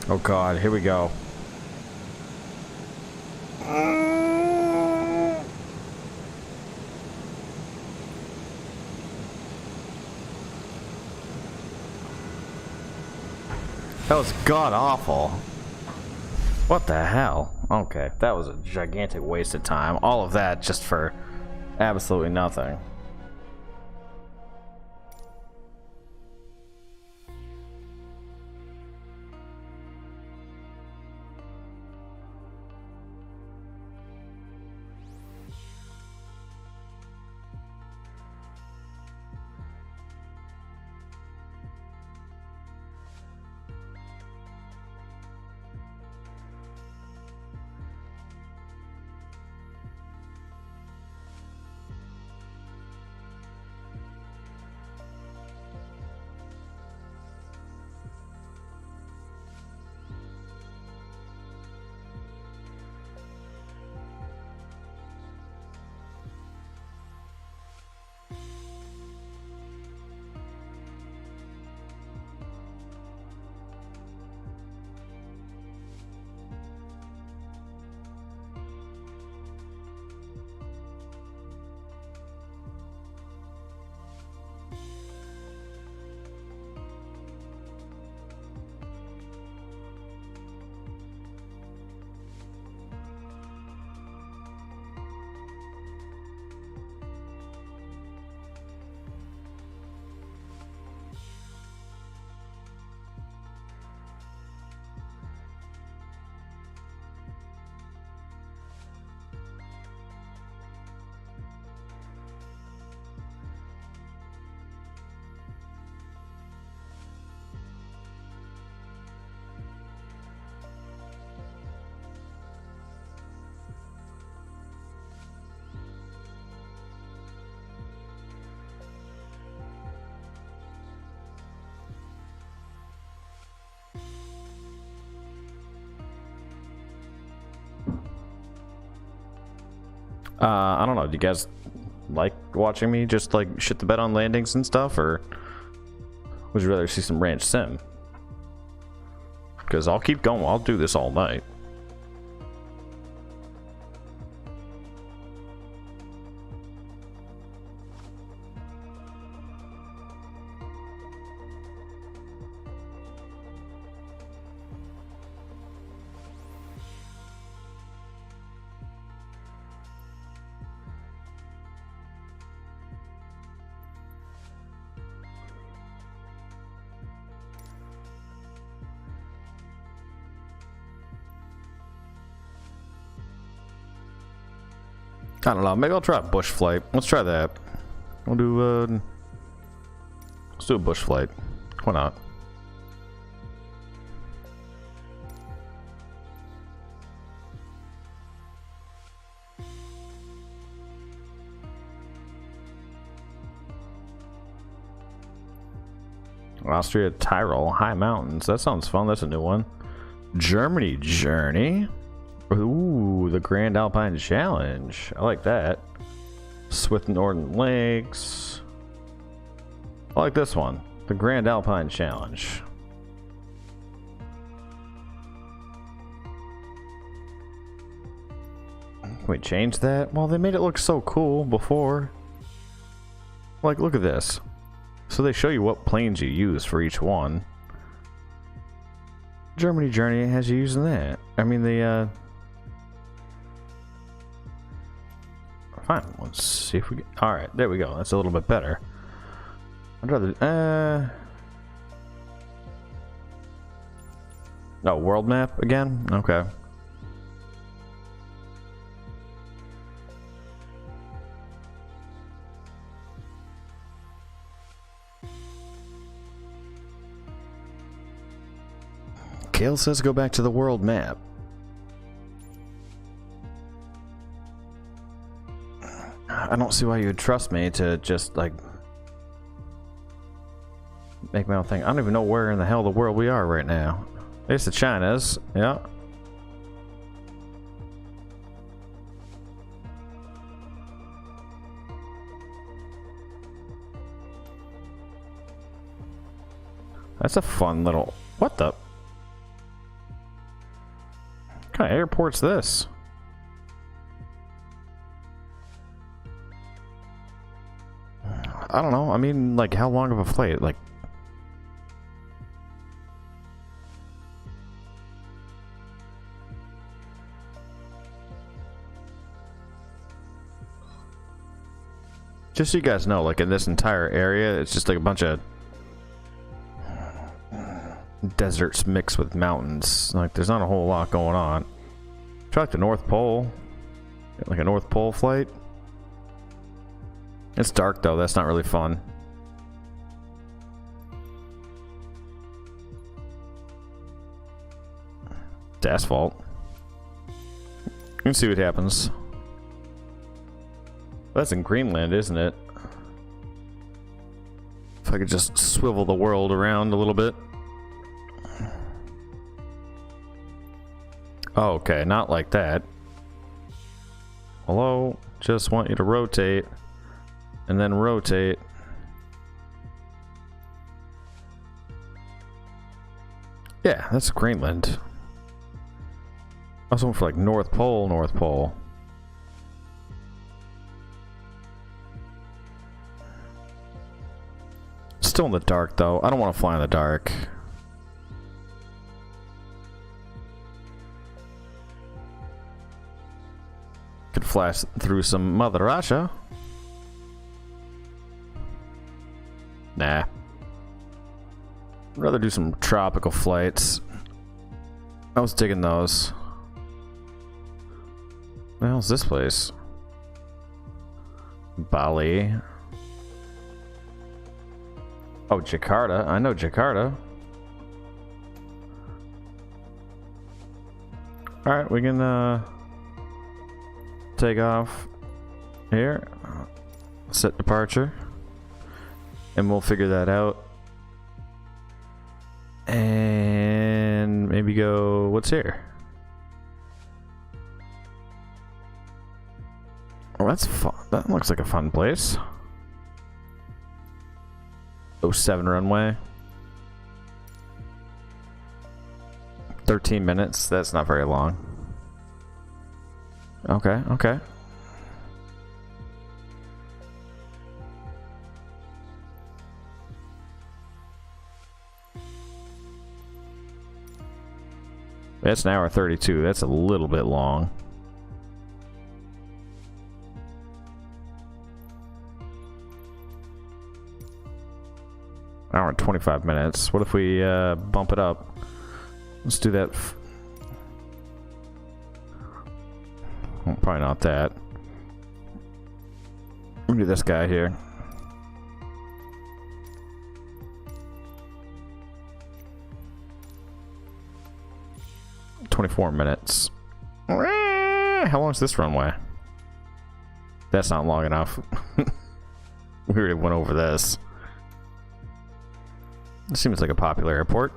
Oh, God, here we go. That was god-awful. What the hell? Okay, that was a gigantic waste of time. All of that just for absolutely nothing. I don't know. Do you guys like watching me just like shit the bed on landings and stuff, or would you rather see some ranch sim? Because I'll keep going. I'll do this all night. I don't know. Maybe I'll try bush flight. Let's try that. We'll do Let's do a bush flight. Why not? Austria, Tyrol, high mountains. That sounds fun. That's a new one. Germany journey. Ooh, the Grand Alpine Challenge. I like that. Swift Northern Lakes. I like this one. The Grand Alpine Challenge. Can we change that? Well, they made it look so cool before. Like, look at this. So they show you what planes you use for each one. Germany journey has you using that. I mean, the fine, let's see if we get... Alright, there we go. That's a little bit better. I'd rather... Oh, world map again? Okay. Kale says go back to the world map. I don't see why you would trust me to just, like, make my own thing. I don't even know where in the hell the world we are right now. There's the China's. Yeah. That's a fun little... What the... What kind of airport's this? I don't know. I mean, like, how long of a flight? Like... Just so you guys know, like, in this entire area, it's just like a bunch of deserts mixed with mountains. Like, there's not a whole lot going on. Try like the North Pole. Like a North Pole flight. It's dark though, that's not really fun. It's asphalt. You can see what happens. That's in Greenland, isn't it? If I could just swivel the world around a little bit. Oh, okay, not like that. Hello? Just want you to rotate. And then rotate. Yeah, that's Greenland. I was going for like North Pole, North Pole. Still in the dark though. I don't want to fly in the dark. Could flash through some Mother Russia. Nah. I'd rather do some tropical flights. I was digging those. What the hell's this place? Bali. Oh, Jakarta. I know Jakarta. Alright, we can take off here. Set departure. And we'll figure that out. And maybe go... What's here? Oh, that's fun. That looks like a fun place. 07 runway. 13 minutes. That's not very long. Okay, okay. That's an hour 32. That's a little bit long. Hour and 25 minutes. What if we bump it up? Let's do that. Well, probably not that. Let me do this guy here. 24 minutes. How long is this runway? That's not long enough. We already went over this. This seems like a popular airport.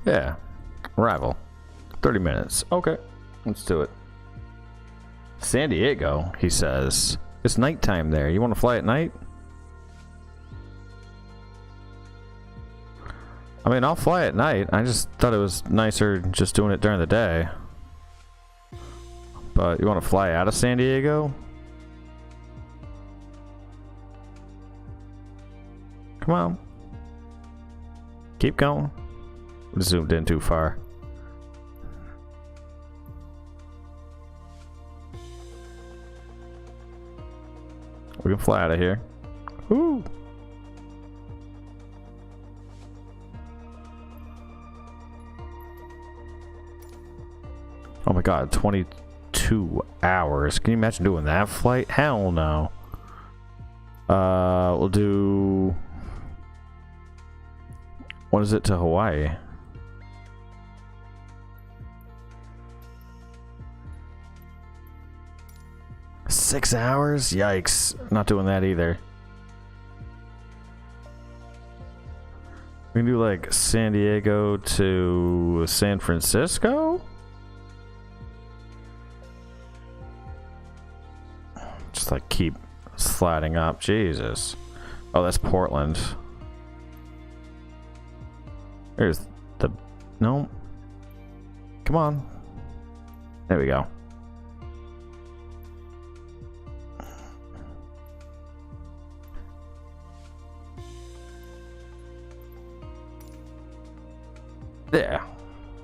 Yeah. Arrival. 30 minutes. Okay. Let's do it. San Diego, he says. It's nighttime there. You want to fly at night? I mean, I'll fly at night. I just thought it was nicer just doing it during the day. But you want to fly out of San Diego? Come on. Keep going. We zoomed in too far. We can fly out of here. Woo! Oh my god, 22 hours. Can you imagine doing that flight? Hell no. We'll do... What is it to Hawaii? Six hours? Yikes. Not doing that either. We can do like San Diego to San Francisco? Just like keep sliding up. Jesus. Oh, that's Portland. There's the... No. Come on. There we go.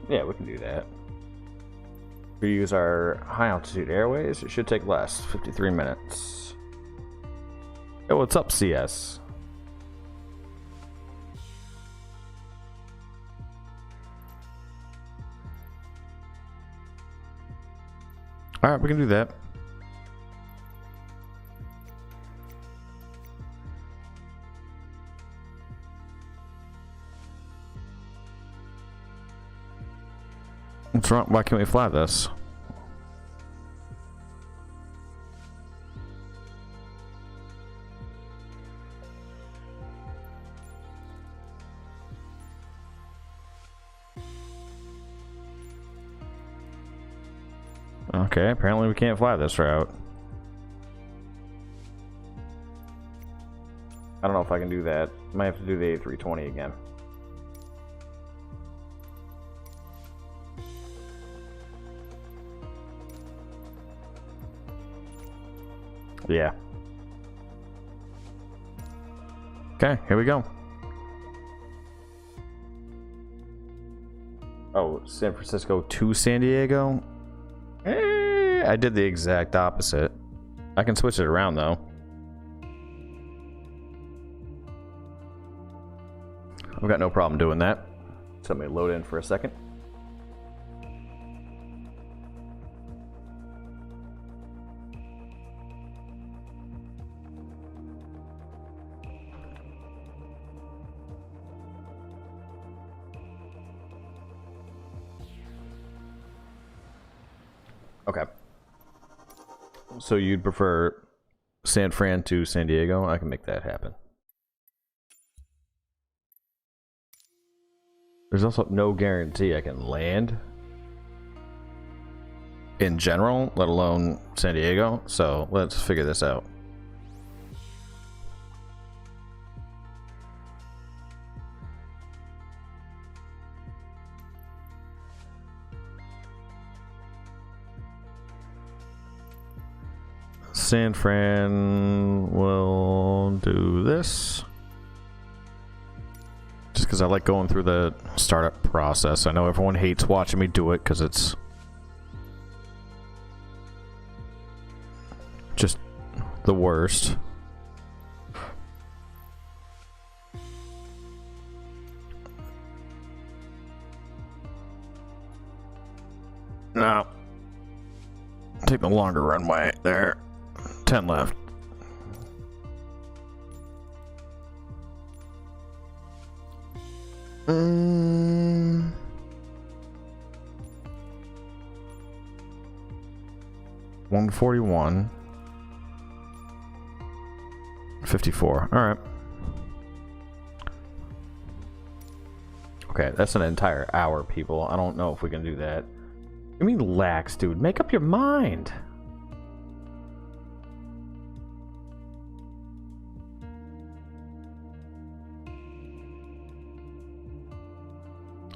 Yeah, we can do that. We use our high altitude airways. It should take less. 53 minutes. Oh, what's up, CS? Alright, we can do that. What's wrong? Why can't we fly this? Okay, apparently we can't fly this route. I don't know if I can do that. Might have to do the A320 again. Yeah. Okay, here we go. Oh, San Francisco to San Diego? I did the exact opposite. I can switch it around though. I've got no problem doing that. So let me load in for a second. Okay. So you'd prefer San Fran to San Diego? I can make that happen. There's also no guarantee I can land in general, let alone San Diego. So let's figure this out. San Fran will do this. Just because I like going through the startup process. I know everyone hates watching me do it because it's just the worst. No. Take the longer runway there. 10 left. 141. 54. Alright. Okay, that's an entire hour, people. I don't know if we can do that. I mean, relax, dude. Make up your mind.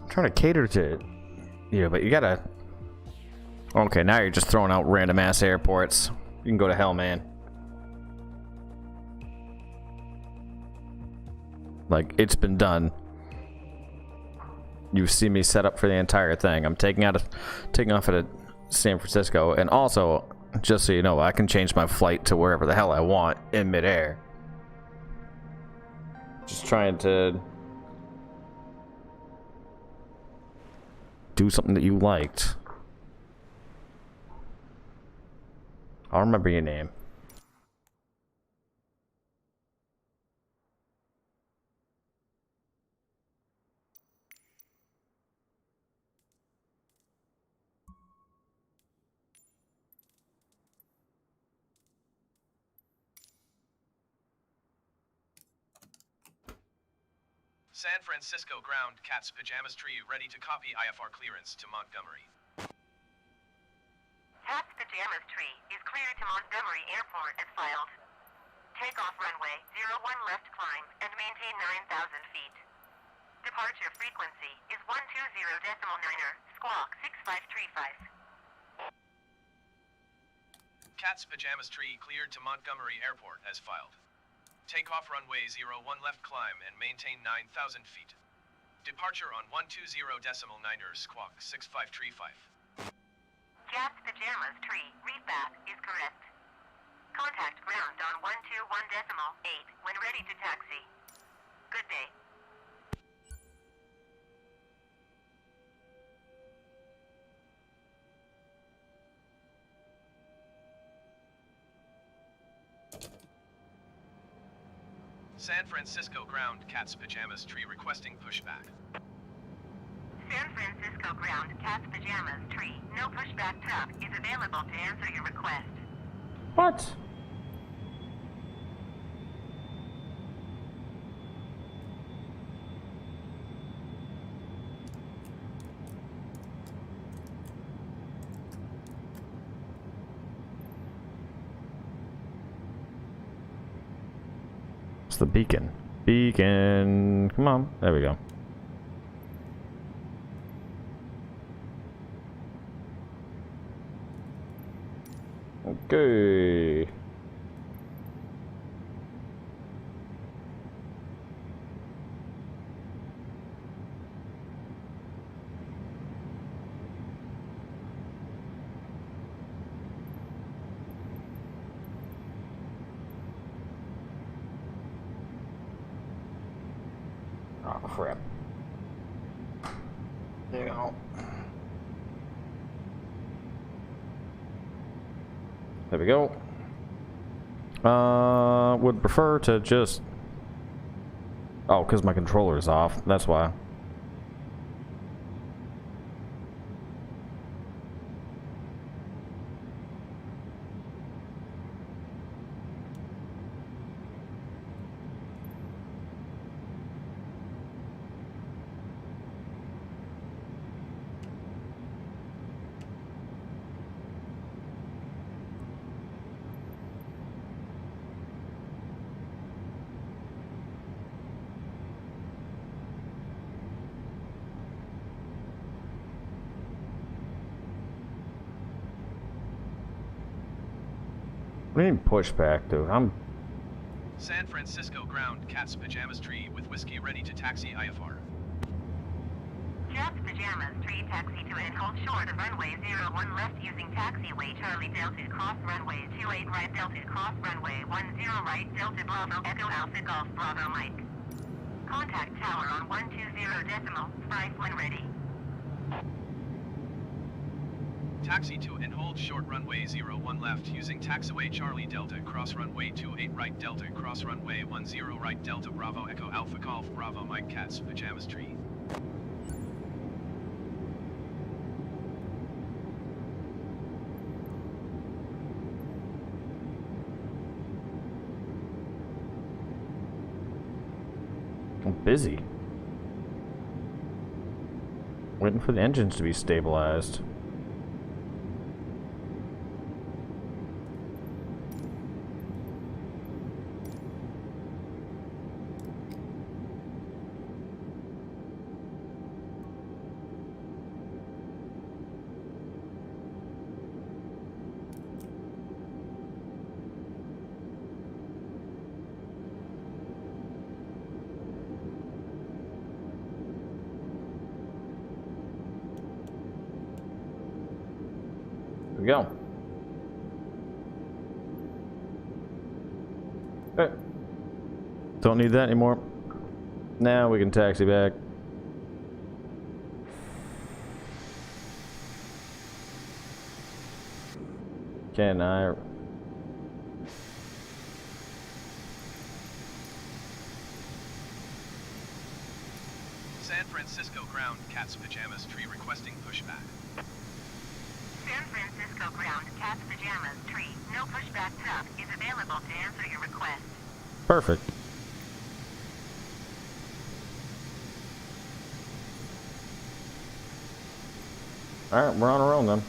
I'm trying to cater to you, but you gotta... Okay, now you're just throwing out random ass airports. You can go to hell, man. Like, it's been done. You see me set up for the entire thing. I'm taking off at San Francisco, and also, just so you know, I can change my flight to wherever the hell I want in midair. Just trying to do something that you liked. I'll remember your name. San Francisco ground, Cat's Pajamas Tree ready to copy IFR clearance to Montgomery. Cat's Pajamas Tree is cleared to Montgomery Airport as filed. Takeoff runway 01 left climb and maintain 9,000 feet. Departure frequency is 120.9er, squawk 6535. Cat's Pajamas Tree cleared to Montgomery Airport as filed. Takeoff runway 01 left climb and maintain 9,000 feet. Departure on 120.9er, squawk 6535. Cat's Pajamas Tree, read that, is correct. Contact ground on 121.8 when ready to taxi. Good day. San Francisco ground, Cat's Pajamas Tree requesting pushback. San Francisco ground, Cat's Pajamas Tree, no pushback truck is available to answer your request. What? It's the beacon. Beacon. Come on. There we go. Okay. Oh, crap. There you go. There we go. Would prefer to just... Oh, because my controller is off. That's why. What do you mean pushback, dude? San Francisco ground, Cat's Pajamas Tree with whiskey ready to taxi IFR. Cat's Pajamas Tree taxi to and hold short of runway 01 left using taxiway Charlie Delta cross runway 28 right Delta cross runway 10 right Delta Bravo Echo Alpha Golf Bravo Mike. Contact tower on 120.5 when ready. Taxi to and hold short runway 01 left using taxiway Charlie Delta cross runway 28 right Delta cross runway 10 right Delta Bravo Echo Alpha Golf Bravo Mike Cat's Pajamas Tree. I'm busy. Waiting for the engines to be stabilized. There we go. Okay. Don't need that anymore. Now we can taxi back. Can I? San Francisco ground, cat's pajamas tree requesting pushback. San Francisco ground, cat's pajamas, tree, no pushback tug is available to answer your request. Perfect. Alright, we're on our own then.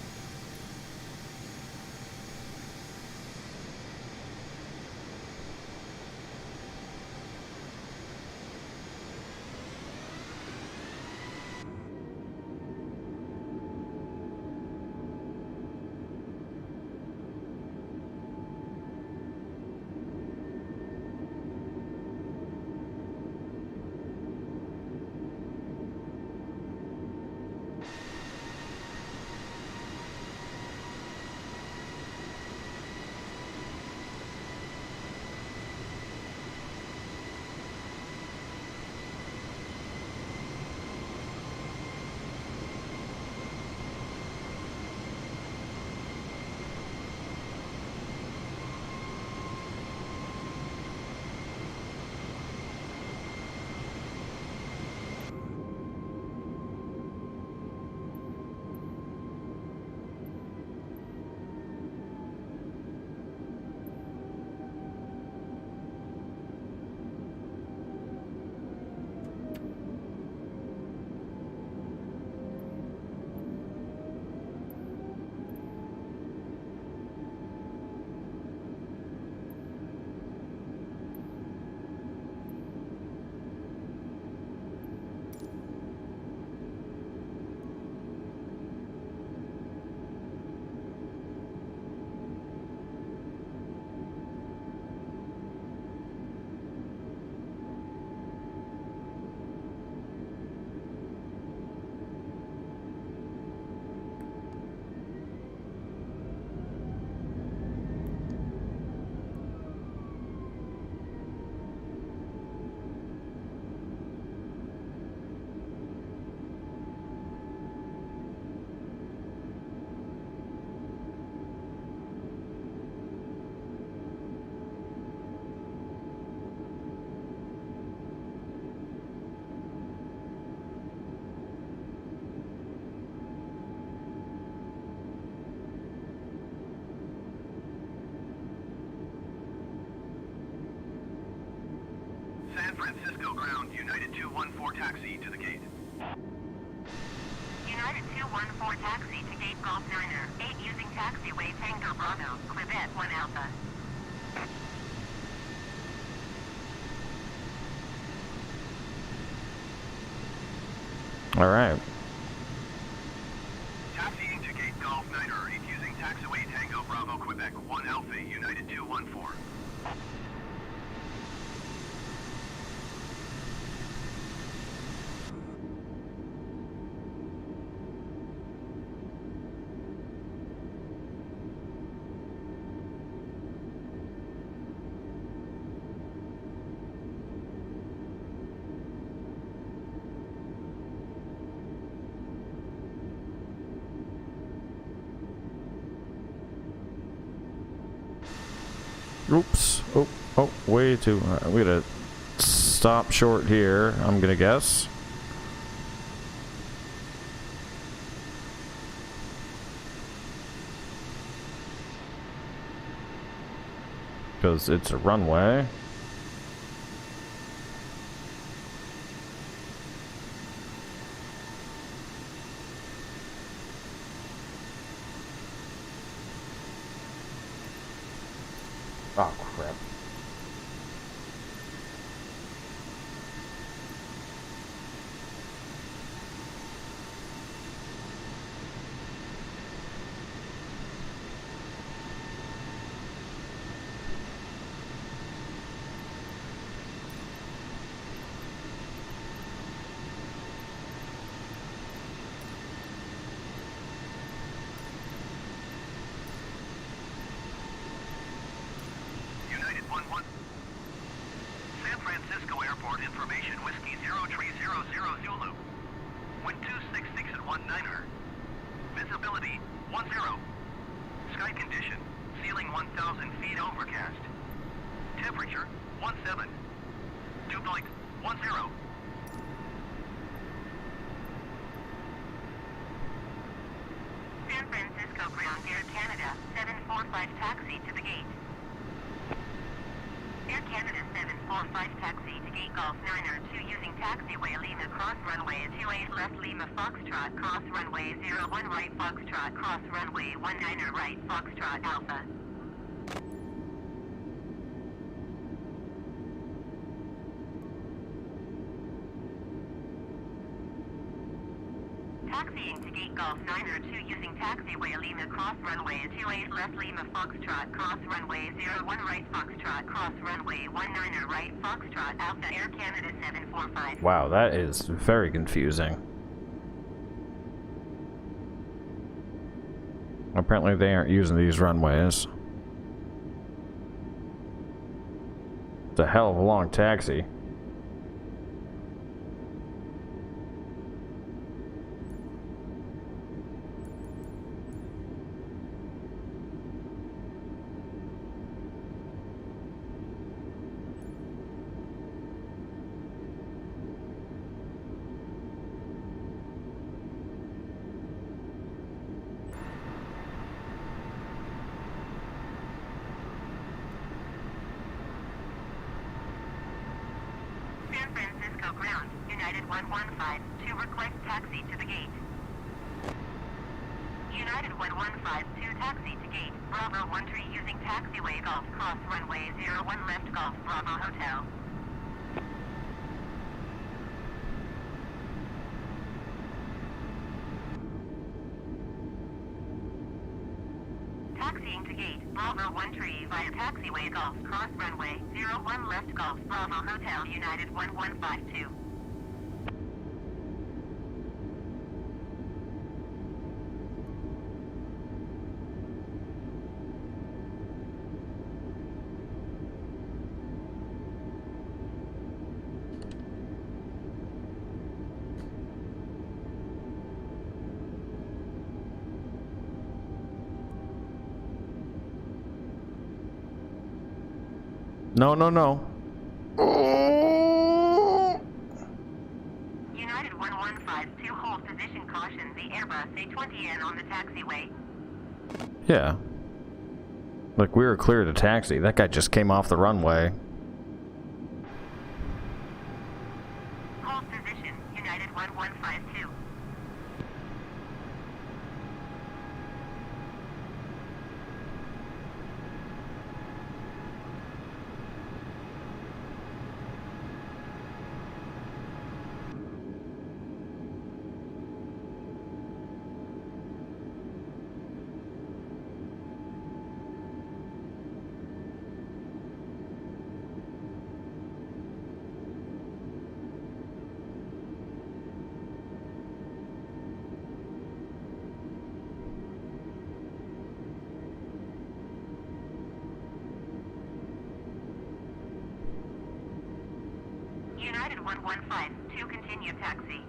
San Francisco ground, United 214 taxi to the gate. United 214 taxi to gate Golf Niner, 8 using taxiway Tango Bravo, Quebec 1 Alpha. All right. Taxiing to gate Golf Niner, 8 using taxiway Tango Bravo, Quebec 1 Alpha, United 214. Oops. Oh, way too. We gotta stop short here, I'm gonna guess. Because it's a runway. Oh, crap. United 1-1. San Francisco Airport information, Whiskey 0300 Zulu. Wind 266 at 19er. Visibility 10. Sky condition, ceiling 1,000 feet overcast. Temperature 17. Dew point 10. San Francisco ground, Air Canada 745 taxi to the gate. Air Canada 745 taxi to gate Golf 9er 2 using taxiway Lima cross runway 28 left Lima Foxtrot cross runway 01 right Foxtrot cross runway 19er right Foxtrot Alpha. Taxiing to gate Golf 9er 2 using taxiway Lima cross runway 28 left Lima Foxtrot cross runway 01 right Foxtrot cross runway 19er right Foxtrot Alpha Air Canada 745. Wow, that is very confusing. Apparently they aren't using these runways. It's a hell of a long taxi. San Francisco ground, United 115 to request taxi to the gate. United 115 to taxi to gate, Bravo 13 using taxiway Golf cross runway 01 left Golf Bravo Hotel. Taxiing to gate, Bravo 13 via taxiway Golf cross runway 01 left Golf Bravo Hotel United 1152. No, no, no. United 115 to hold position caution the Airbus A20N on the taxiway. Yeah. Like, we were clear to taxi. That guy just came off the runway. Hold position, United 1152. United 115 to continue taxi.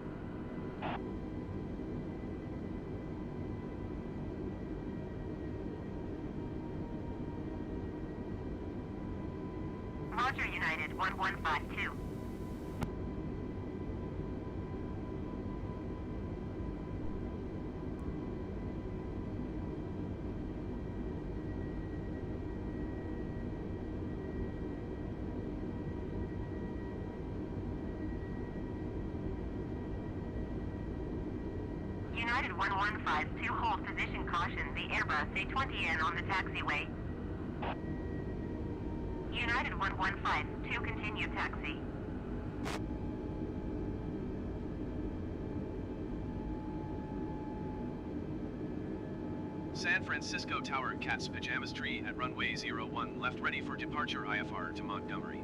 Roger, United 1152. United 115 to hold position caution the Airbus A20N on the taxiway. United 115 to continue taxi. San Francisco Tower, Cat's Pajamas Tree at runway 01 left, ready for departure IFR to Montgomery.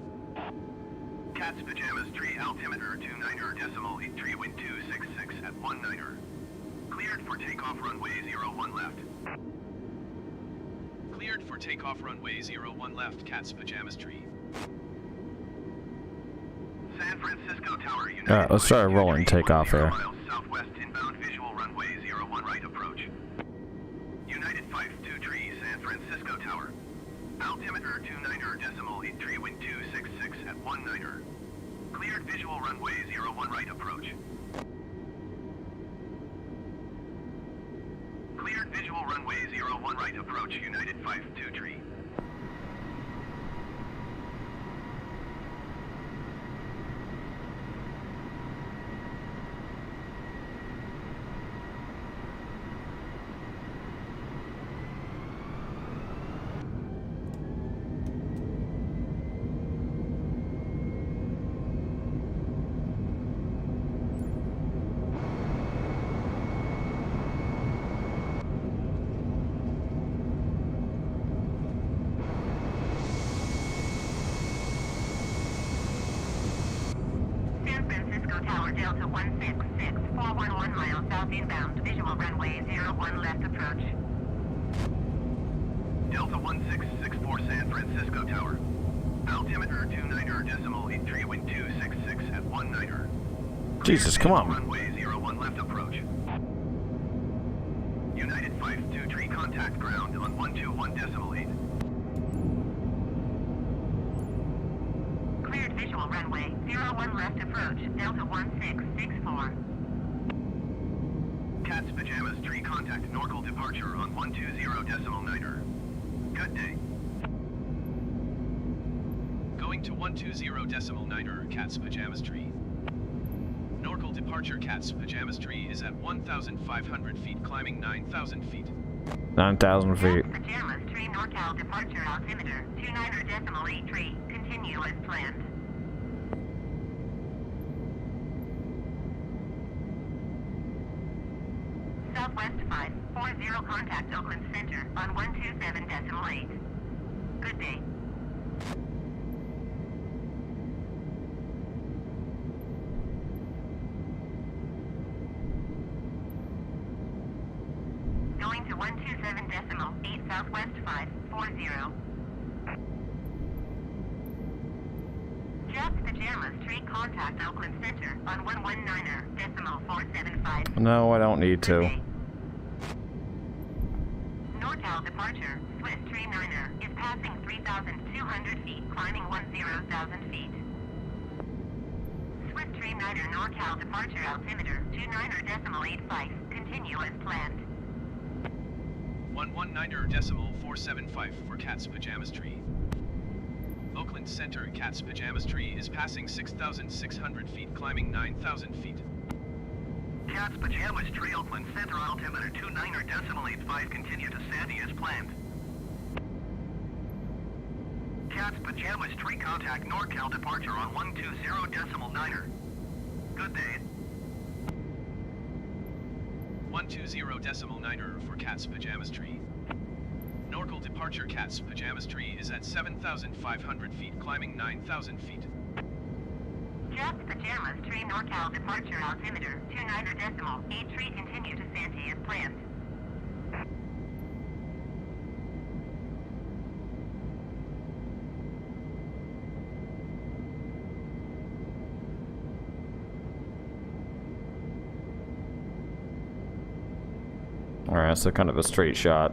Cat's Pajamas Tree, altimeter 29er.83, wind 266 at 19er. Cleared for takeoff runway 01 left. Cleared for takeoff runway 01 left, Cat's Pajamas Tree. San Francisco Tower, United. Alright, let's try a rolling takeoff here. Miles southwest, inbound visual runway 01 right approach. United 52 San Francisco Tower. Altimeter 29er.83, wind 266 at 19er. Cleared visual runway 01 right approach. Cleared visual runway 01 right approach, United 523. San Francisco Tower, Delta 166, 411 miles south inbound, visual runway 01 left approach. Delta 1664 San Francisco Tower. Altimeter 29er.83, wind 266 at 19er. Jesus, come on. Runway 01 left approach. United 523, contact ground on 121.8. Cleared visual runway 01 left approach, Delta 1664. Cat's Pajamas Tree, contact Norcal departure on 120.9er. Good day. Going to 120.9er, Cat's Pajamas Tree. Norcal departure, Cat's Pajamas Tree is at 1,500 feet, climbing 9,000 feet. 9,000 feet. Cat's Pajamas Tree, NorCal departure altimeter 29er.83, continue as planned. Southwest 540, contact Oakland Center on 127.8. Good day. Going to 127.8 Southwest 540. Cat's Pajamas Tree, contact Oakland Center on 119er.475. No, I don't need to. NorCal departure, Swiss Tree 9er, is passing 3,200 feet, climbing 10,000 feet. Swiss Tree 9er, NorCal departure altimeter 29er.85, continue as planned. 119er.475 for Cat's Pajamas Tree. Oakland Center, Cat's Pajamas Tree is passing 6,600 feet, climbing 9,000 feet. Cat's Pajamas Tree, Oakland Center, altimeter 29er.85, continue to Sandy as planned. Cat's Pajamas Tree, contact NorCal departure on 120.9er. Good day. 120.9er for Cat's Pajamas Tree. Norcal departure, Cat's Pajamas Tree is at 7,500 feet, climbing 9,000 feet. Cat's Pajamas Tree, NorCal departure altimeter 29er.83, continue to Santee as planned. Alright, so kind of a straight shot.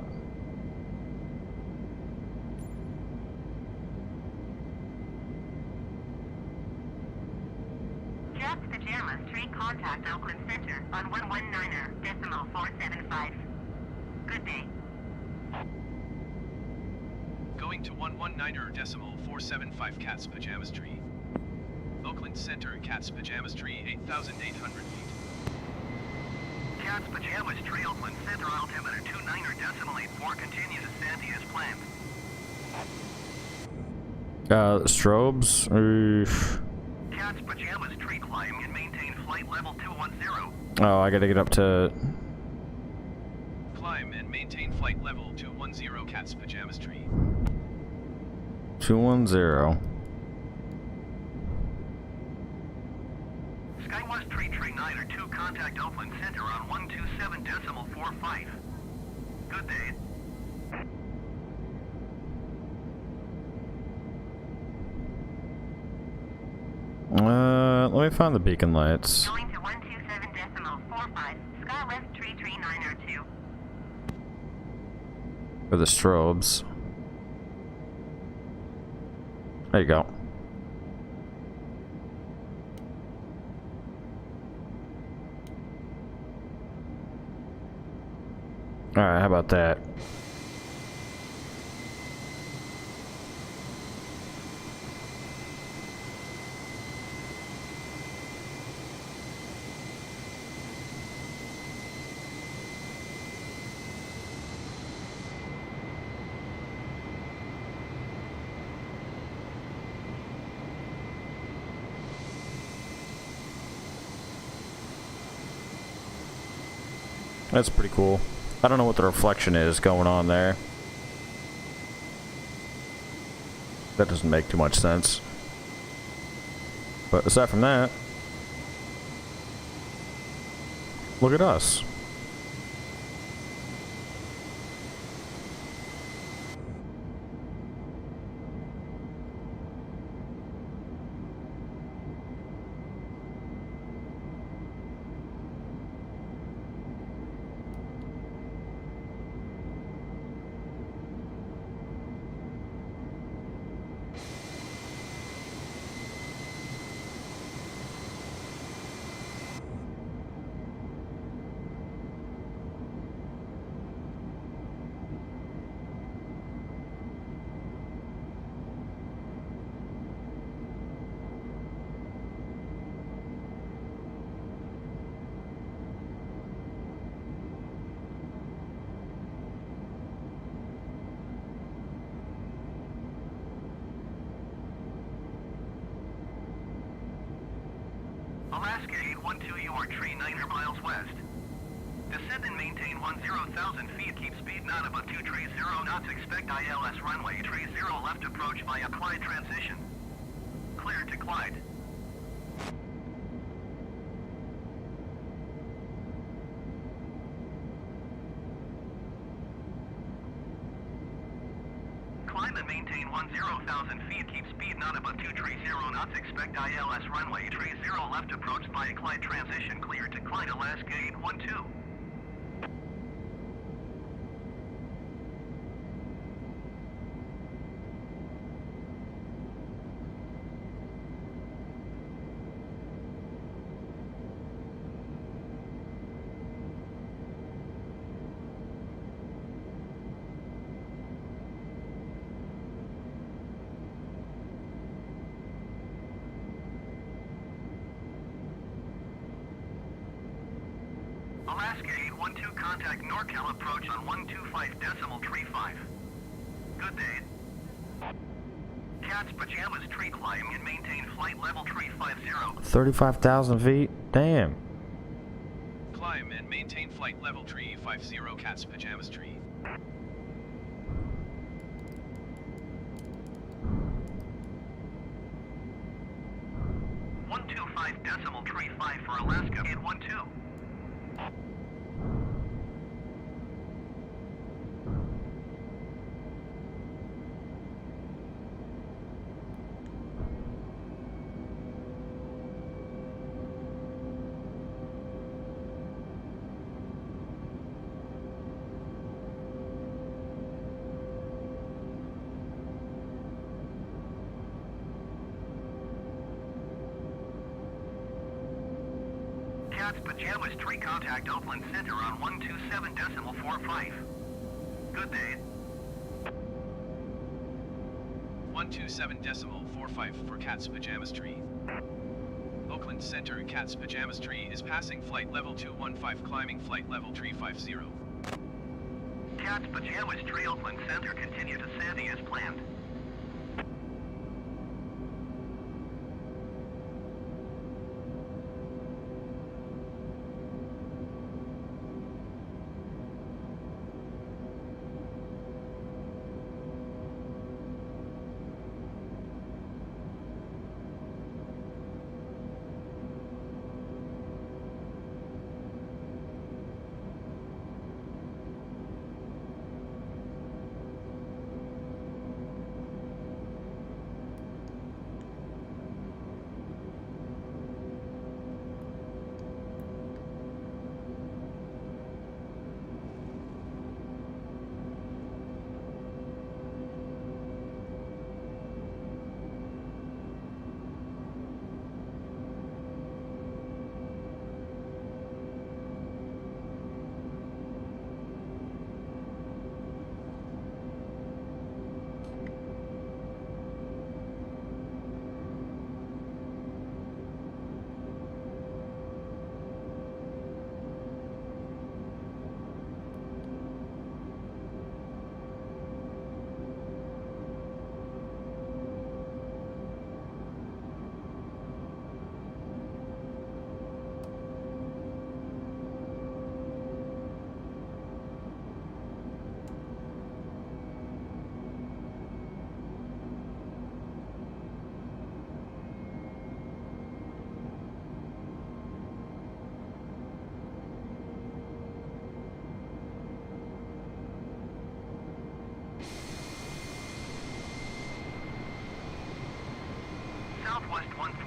Cat's Pajamas Tree, contact Oakland Center on 119er.475. Good day. Going to 119er.475 Cat's Pajamas Tree. Oakland Center, Cat's Pajamas Tree, 8,800 feet. Cat's Pajamas Tree, Oakland Center, altimeter 29er.84, continue to Sandy as planned. Strobes. Oof. Cat's Pajamas tree climb and maintain flight level 210. Oh, I gotta get up to. Climb and maintain flight level 210 Cat's Pajamas tree. 210. Skywest Tree 9 contact Oakland Center on 127.45. Good day. Let me find the beacon lights. Going to 127.45. Skywest Tree 902. Or the strobes. There you go. Alright, how about that? That's pretty cool. I don't know what the reflection is going on there. That doesn't make too much sense. But aside from that, look at us. Alaska 812, you are tree 900 miles west. Descend and maintain 10,000 feet. Keep speed not above 230 knots. Expect ILS runway 30 left approach via Clyde transition. Clear to Clyde. Climb and maintain 10,000 feet. Keep speed not above 230 knots. Expect ILS runway 30 left approach via Clyde transition. Clear to Clyde, Alaska 812. Alaska 812, contact NorCal approach on 125.35. Good day. Cat's Pajamas tree climb and maintain flight level 350. 35,000 feet? Damn. Climb and maintain flight level 350 Cat's Pajamas tree. .35 for Alaska 812. Cat's Pajamas tree contact Oakland Center on 127.45. Good day. 127.45 for Cat's Pajamas tree. Oakland Center Cat's Pajamas tree is passing flight level 215, climbing flight level 350. Cat's Pajamas tree Oakland Center continue descending as planned.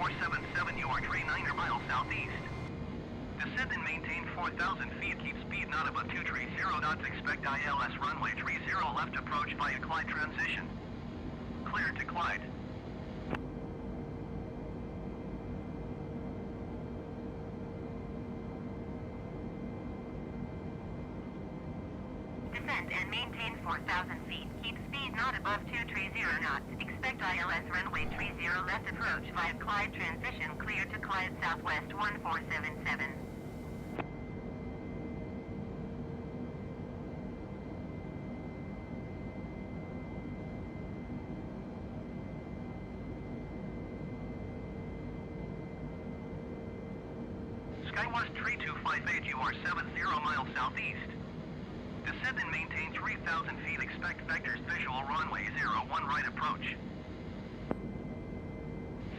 1477, you are tree 9 miles southeast. Descend and maintain 4,000 feet. Keep speed not above 230 knots. Expect ILS runway 30 left approach via Clyde transition. Clear to Clyde. Descend and maintain 4,000 feet. Keep speed not above 230 knots. Expect ILS runway 30 left approach via Clyde transition. Clear to Clyde Southwest 1477. Skywest 3258, you are 70 miles southeast. Descend and maintain 3,000 feet. Expect vectors visual runway 01 right approach.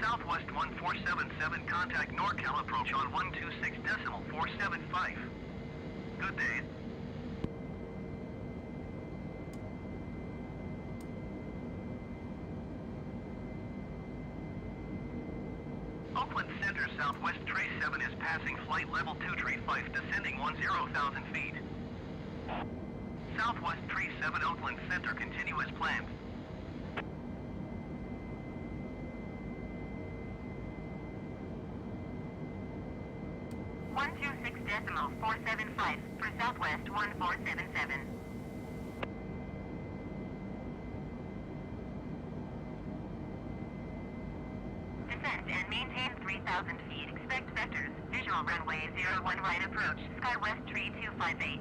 Southwest 1477, contact NorCal approach on 126.475. Good day. Oakland Center Southwest Tray 7 is passing flight level 235, descending 10,000 feet. Southwest Tree 7 Oakland Center, continue as planned. .475 for Southwest 1477. Descend and maintain 3,000 feet. Expect vectors. Visual runway 01 right approach. Skywest 3258.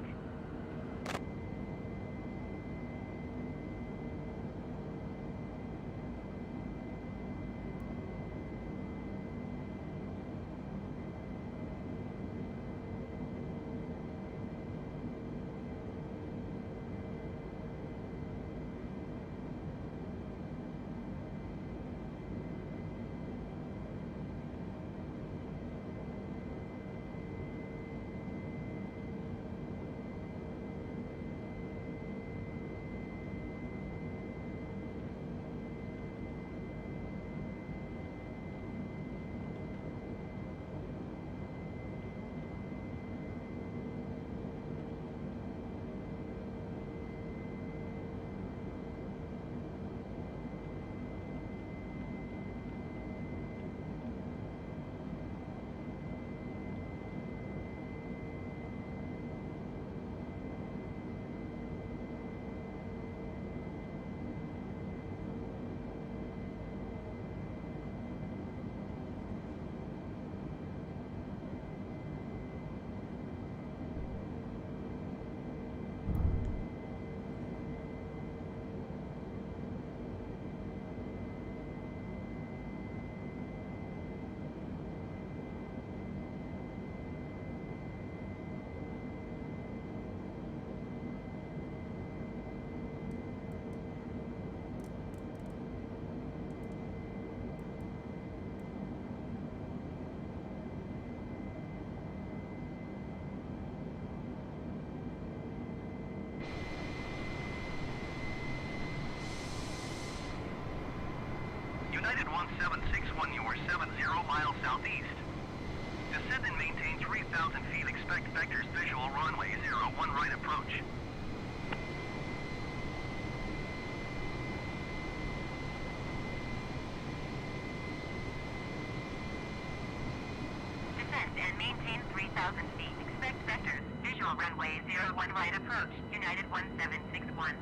United 1761, you are 70 miles southeast. Descend and maintain 3,000 feet. Expect vectors visual runway 01 right approach. Descend and maintain 3,000 feet. Expect vectors. Visual runway 01 right approach. United 1761.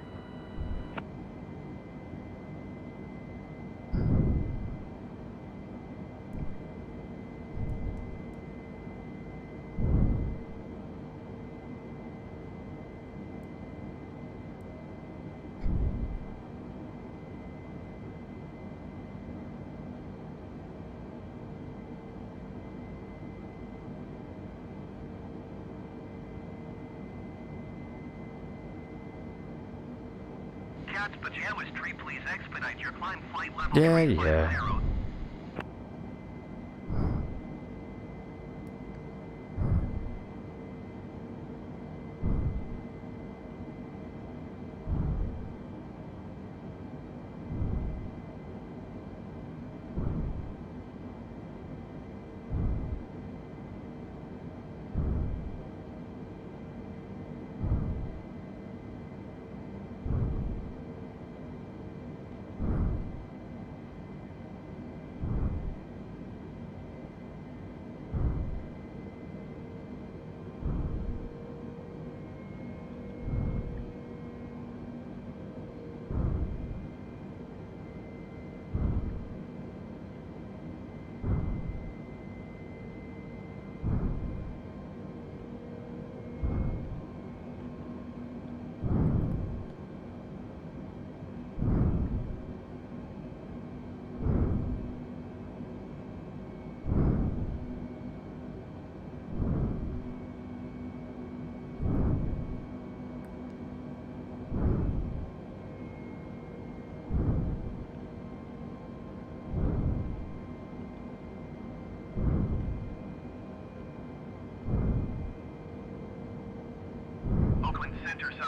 Cat's pajamas tree, please expedite your climb flight level Yeah, 350.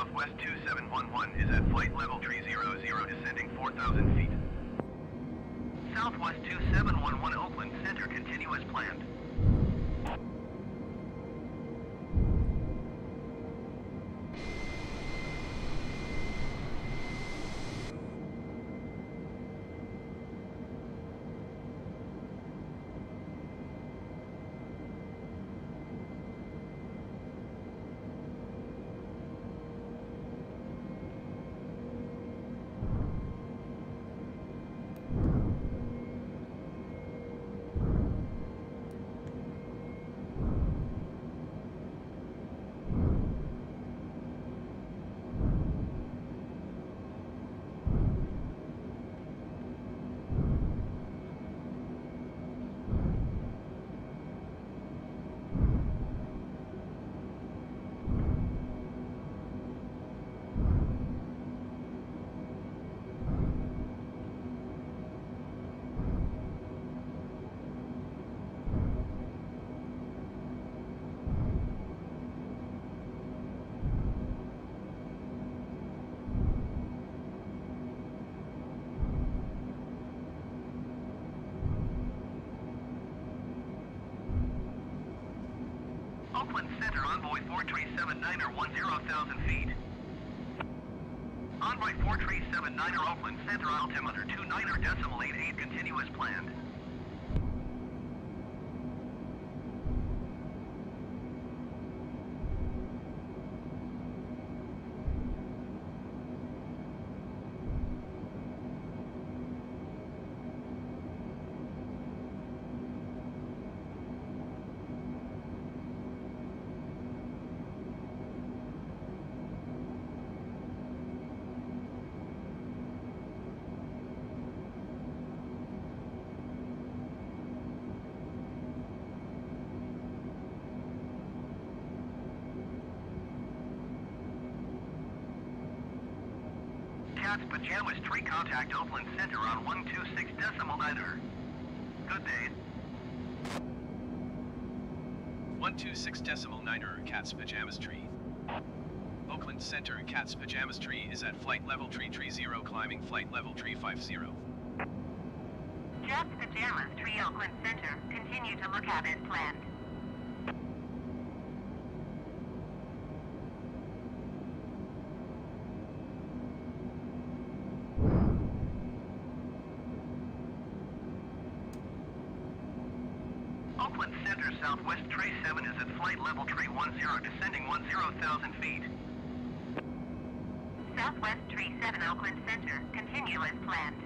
Southwest 2711 is at flight level 300, descending 4,000 feet. Southwest 2711 Oakland Center, continue as planned. Oakland Center, Envoy 4379er 10,000 feet. Envoy 4379er Oakland Center, altimeter 29er.88, continue as planned. Cat's Pajamas Tree, contact Oakland Center on 126.9er. Good day. 126.9er Cat's Pajamas Tree. Oakland Center, Cat's Pajamas Tree is at flight level 330, climbing flight level 350. Cat's Pajamas Tree, Oakland Center, continue to look at as planned. Oakland Center, Southwest 37 is at flight level 310, descending 10,000 feet. Southwest 37 Oakland Center, continue as planned.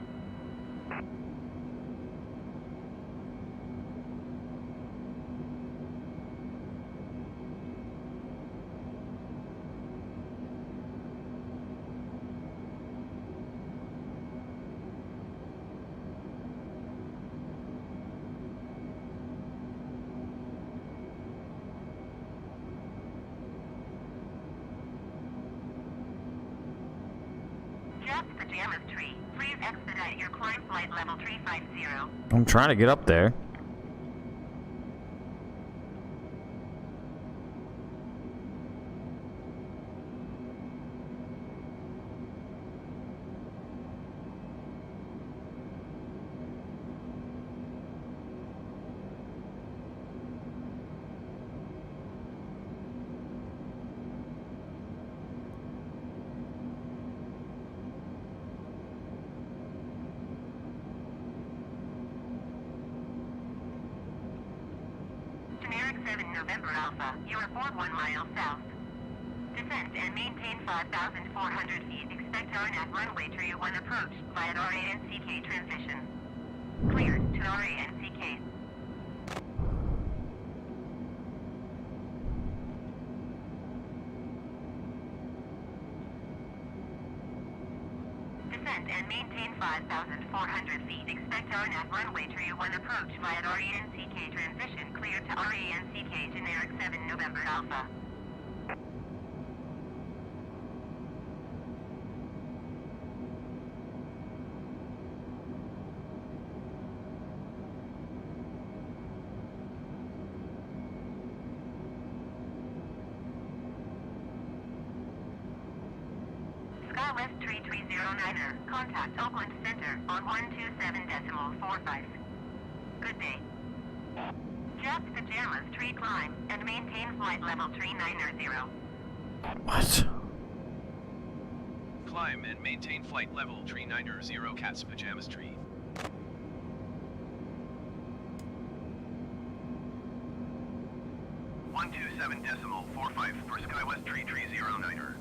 Cat's Pajamas Tree, please expedite your climb flight level 350. I'm trying to get up there. Generic 7 November Alpha, you are 41 miles south. Descend and maintain 5,400 feet. Expect RNAV runway 31 approach via RANCK transition. Cleared to RANCK. Descend and maintain 5,400 feet. Expect RNAV runway 31 approach via RANCK transition. Cleared to RANCK Generic 7 November Alpha. Southwest tree 309er. Contact Oakland Center on 127.45. Good day. Just pajamas, tree climb, and maintain flight level 390. What? Climb and maintain flight level 390 Cat's Pajamas Tree. .45 for Skywest Tree 309er.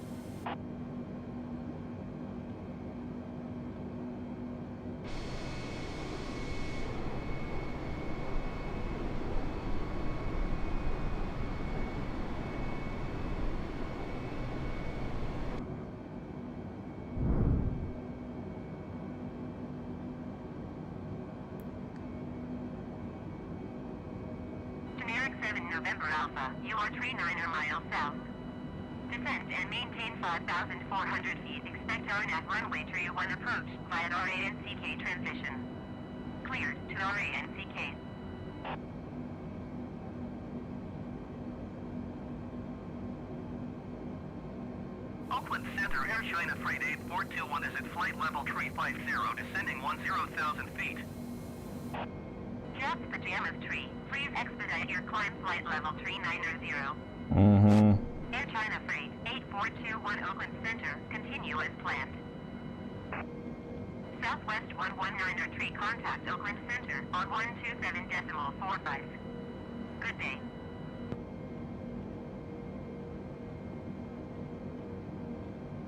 Generic 7 November Alpha, you are 39er miles south. Descend and maintain 5,400 feet. Expect RNF runway 31 approach via RANCK transition. Cleared to RANCK. Oakland Center, Air China Freight 8421 is at flight level 350, descending 10,000 feet. Just pajamas tree. Please expedite your climb flight level 390. Mm-hmm. Air China Freight 8421 Oakland Center. Continue as planned. Southwest 119er tree. Contact Oakland Center on 127.45. Good day.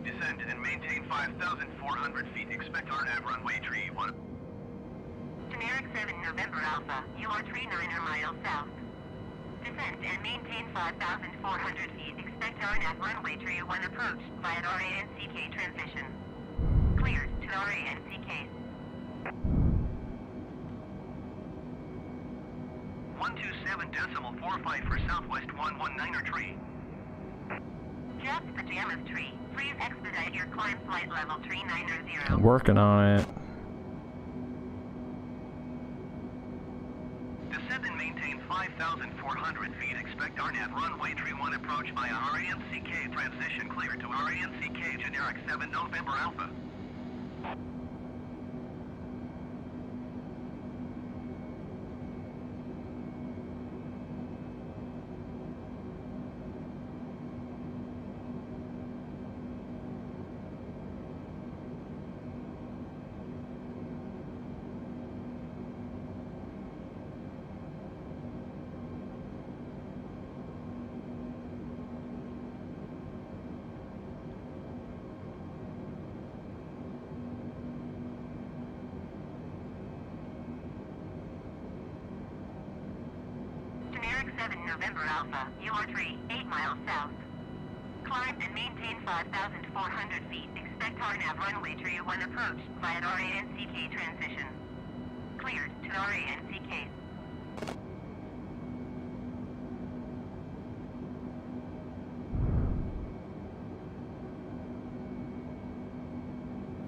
Descend and maintain 5,400 feet. Expect RNAV runway 31. Generic 7 November Alpha, you are 39er miles south. Descend and maintain 5,400 feet. Expect RNF runway 31 approach via RANCK transition. Cleared to RANCK. 127.45 for Southwest 119er tree. Just pajamas tree. Please expedite your climb flight level 390. Working on it. Descend and maintain 5,400 feet. Expect RNAV runway 31 approach via RANCK transition. Clear to RANCK generic 7 November Alpha. Generic 7 November Alpha, UR3, 8 miles south. Climb and maintain 5,400 feet. Expect RNAV runway 31 approach via RANCK transition. Cleared to RANCK.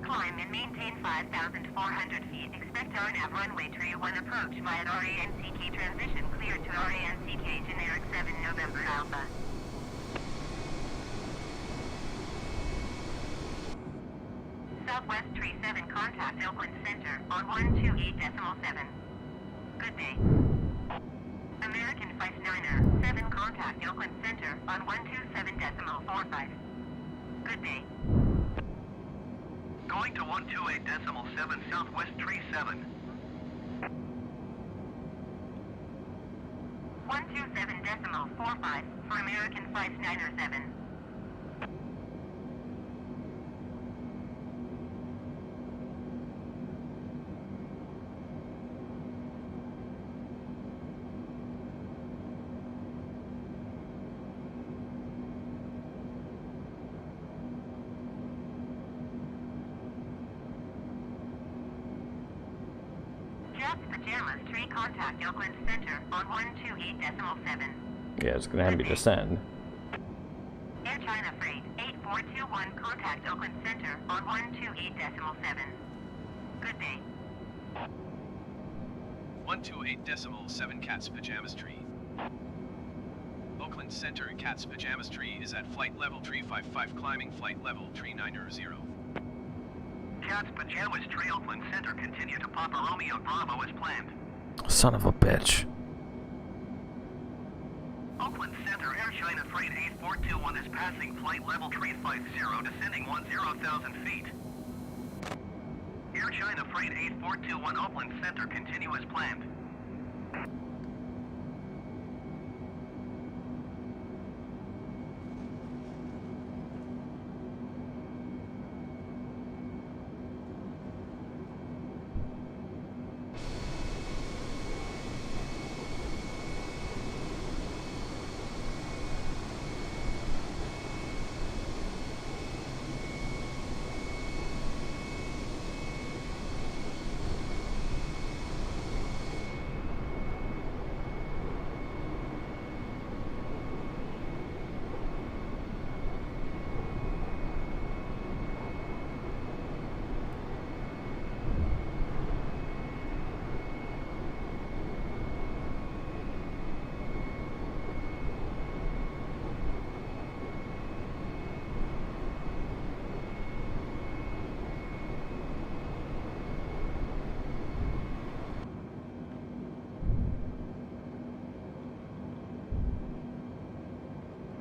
Climb and maintain 5,400 feet. Expect RNAV runway 31 approach via RANCK transition. Cleared to RANCK generic 7 November Alpha. Southwest Tree 7 contact Oakland Center on 128.7. Good day. American 59er 7 contact Oakland Center on 127.45. Good day. Going to 128.7 Southwest Tree 7. 127.45 for American 59er 7. Just pajamas tree contact Oakland Center on 128.7. Yeah, it's gonna have me descend. Air China Freight 8421 contact Oakland Center on 128.7. Good day. 128.7 Cat's Pajamas Tree. Oakland Center Cat's Pajamas Tree is at flight level 355, climbing flight level 390. Cat's Pajamas Tree Oakland Center continue to Papa Romeo Bravo as planned. Son of a bitch. Oakland Center Air China Freight 8421 is passing flight level 350, descending 10,000 feet. Air China Freight 8421 Oakland Center continue as planned.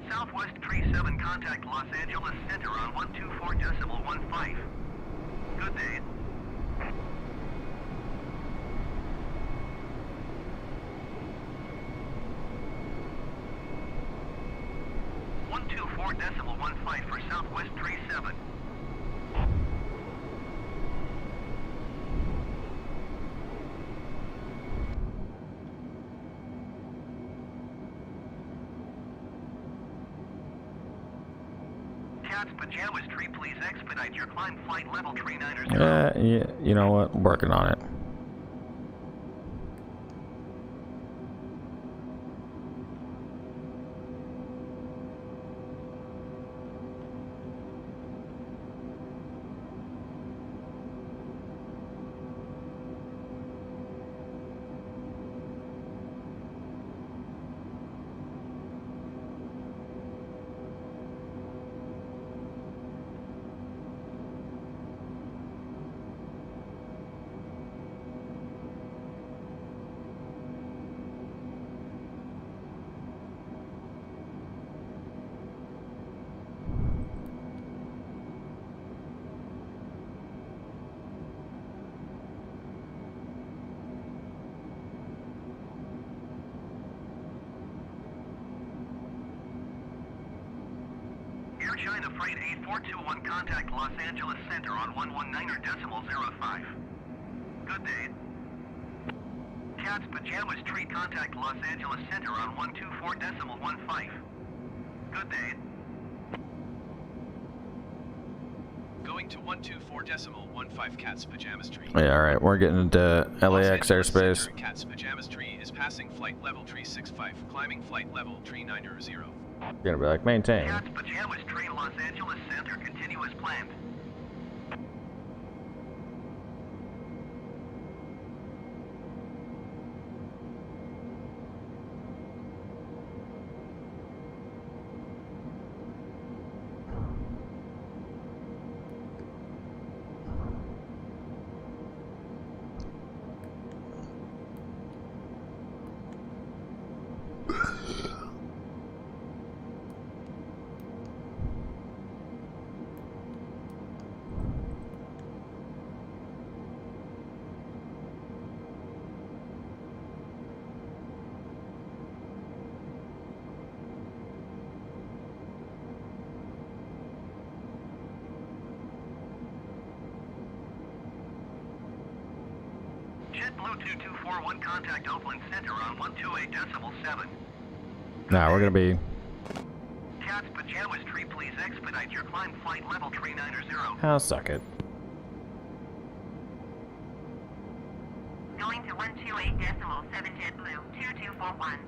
Southwest 37 contact Los Angeles Center on 124.15. Good day. .15 for Southwest 37. Cat's Pajamas Tree, please expedite your climb flight level 390. Yeah, you know what? Working on it. Air China Freight 8421 contact Los Angeles Center on 119.05. Good day. Cat's Pajamas Tree contact Los Angeles Center on 124.15. Good day. Going to 124.15 Cat's Pajamas Tree. Yeah, alright, we're getting into LAX airspace. Center, Cat's Pajamas Tree is passing flight level 365, climbing flight level 390. Gonna be like, maintain. Cat's Pajamas Tree Los Angeles Center continue as planned. JetBlue 2241 contact Oakland Center on 128.7. Nah, we're gonna be. Cat's Pajamas Tree, please expedite your climb flight level 390. I'll suck it. Going to 128.7 JetBlue 2241.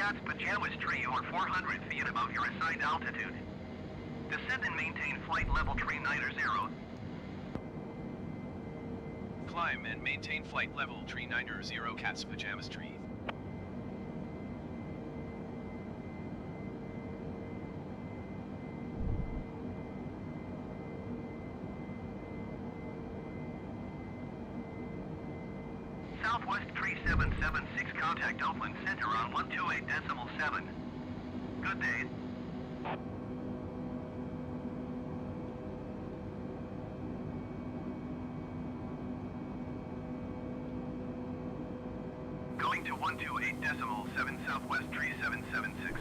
Cat's Pajamas Tree, you are 400 feet above your assigned altitude. Descend and maintain flight level tree 90. Climb and maintain flight level tree 90 Cat's Pajamas Tree. Southwest tree 776, contact Oakland Center on 128.7. Good day. Going to 128.7 Southwest tree 776.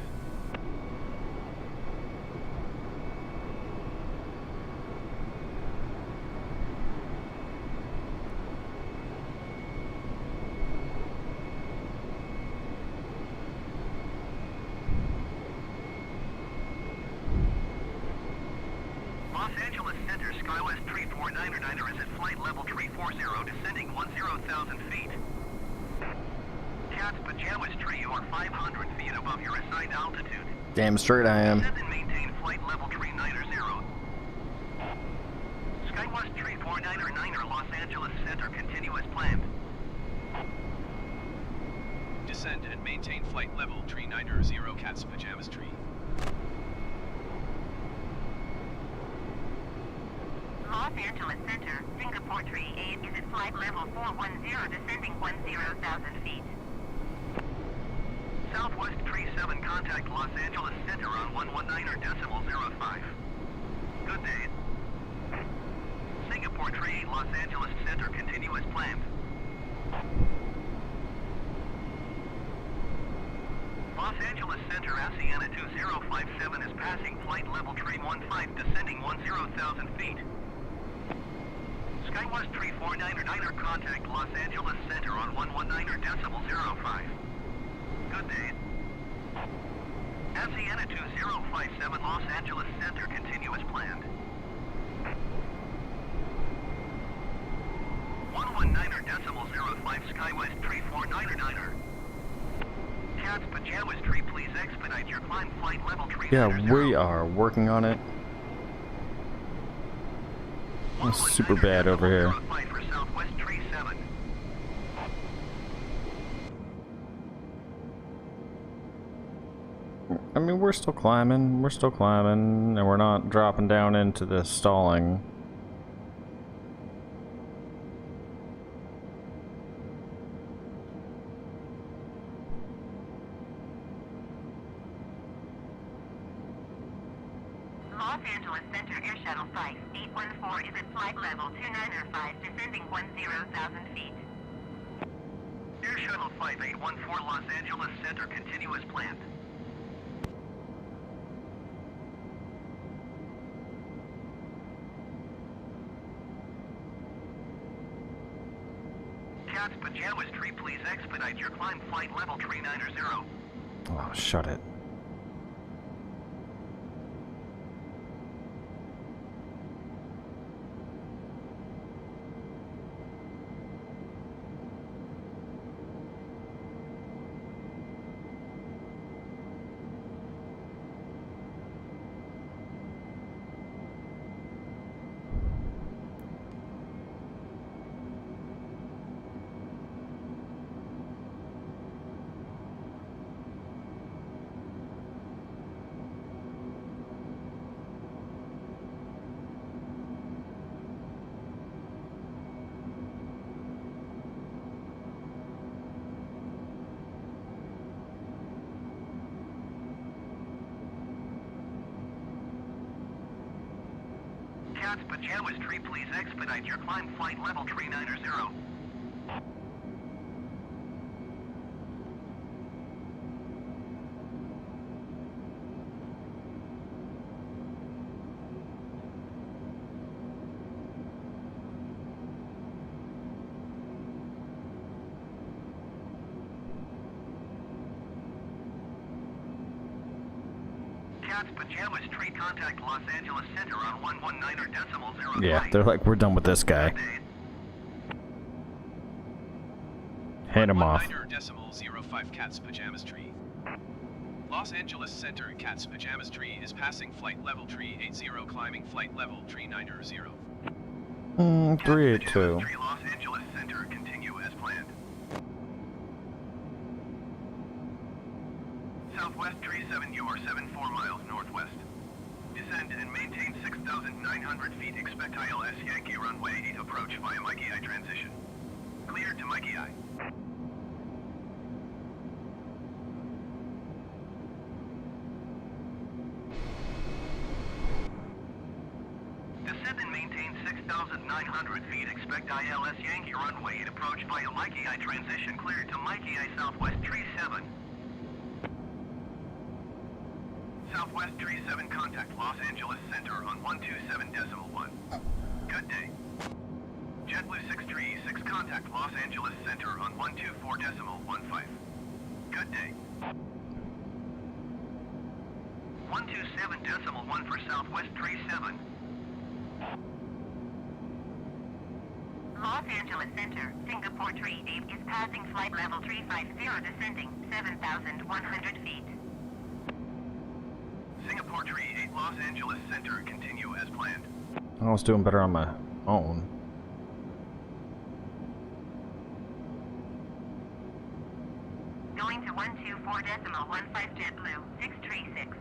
Los Angeles Center, Skywest tree 499 is at flight level tree 40, descending 10,000 feet. Cat's Pajamas Tree, you are 500 feet above your assigned altitude. Damn straight I am. Descend and maintain flight level tree 90. Skywest tree 499, Los Angeles Center, continuous planned. Descend and maintain flight level tree 90 Cat's Pajamas Tree. Los Angeles Center, Singapore Tree 8 is at flight level 410, descending 10,000 feet. Southwest tree 7, contact Los Angeles Center on 119.05. Good day. Singapore tree 8, Los Angeles Center, continuous planned. Los Angeles Center, Asiana 2057 is passing flight level tree 15, descending 10,000 feet. Skywest tree 499, contact Los Angeles Center on 119.05. Good day. Asiana 2057, Los Angeles Center, continuous planned. 119.05, Skywest tree 499. Cat's Pajamas Tree, please expedite your climb flight level tree. Yeah, 90. we are working on it. It's super bad over here. 119.05 for Southwest tree 7. I mean, we're still climbing, and we're not dropping down into the stalling. Los Angeles Center Air Shuttle Flight 814 is at flight level 2905, descending 10,000 feet. Air Shuttle 5814, Los Angeles Center, continuous planned. Cat's Pajamas Tree, please expedite your climb flight level tree 90. Oh, shut it. Cat's Pajamas Tree, please expedite your climb flight level tree 90. Cat's Pajamas Tree, contact Los Angeles Center on 119.05. Yeah, they're like, we're done with this guy. Hand him off. 119.05 Cat's Pajamas Tree. Los Angeles Center, Cat's Pajamas tree is passing flight level tree 80, climbing flight level tree 90. 382. Tree Los Angeles Center, continue as planned. Southwest tree 7, you are 74 miles northwest. Descend and maintain 6,900 feet. Expect ILS Yankee runway 8 approach via Mikey I transition. Cleared to Mikey I. Descend and maintain 6,900 feet. Expect ILS Yankee runway 8 approach via Mikey I transition. Cleared to Mikey I Southwest tree 7. Southwest tree 7, contact Los Angeles Center on 127.1. Good day. JetBlue 6 tree 6, contact Los Angeles Center on 124.15. Good day. 127.1 for Southwest tree 7. Los Angeles Center, Singapore tree 8 is passing flight level 350, descending 7,100 feet. Singapore tree 8, Los Angeles Center, continue as planned. I was doing better on my own. Going to 124.15 JetBlue, 6 tree 6.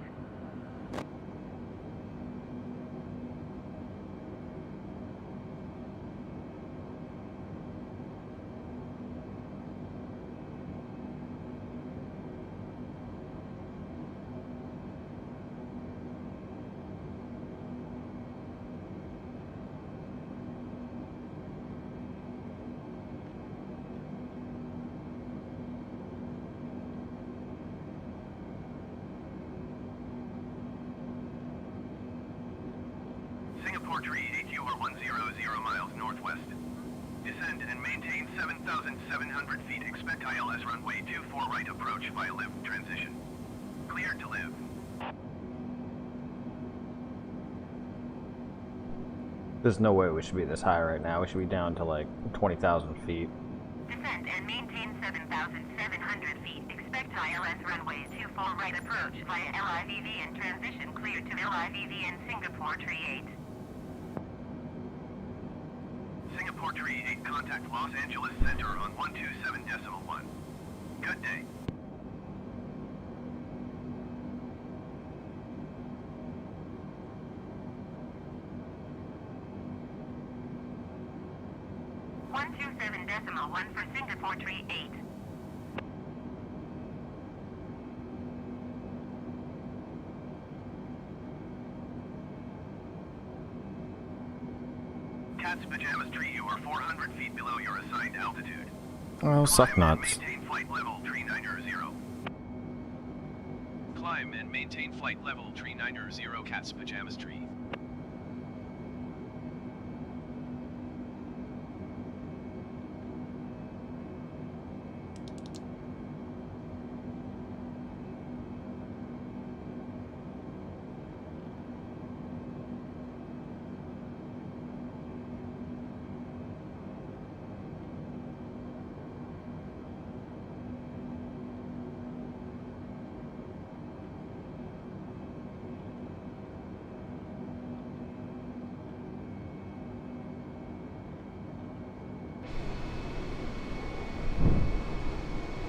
Singapore tree 8, you are 100 miles northwest. Descend and maintain 7,700 feet. Expect ILS runway 24 right approach via live transition. Cleared to live. There's no way we should be this high right now. We should be down to like 20,000 feet. Descend and maintain 7,700 feet. Expect ILS runway 24 right approach via LIVV and transition. Cleared to LIVV and Singapore tree 8. Singapore tree 8, contact Los Angeles Center on 127.1. Good day. .1 for Singapore tree 8. Cat's Pajamas tree, you are 400 feet below your assigned altitude. Oh, suck Climb and nuts. maintain flight level 390. Climb and maintain flight level tree 90, Cat's Pajamas tree.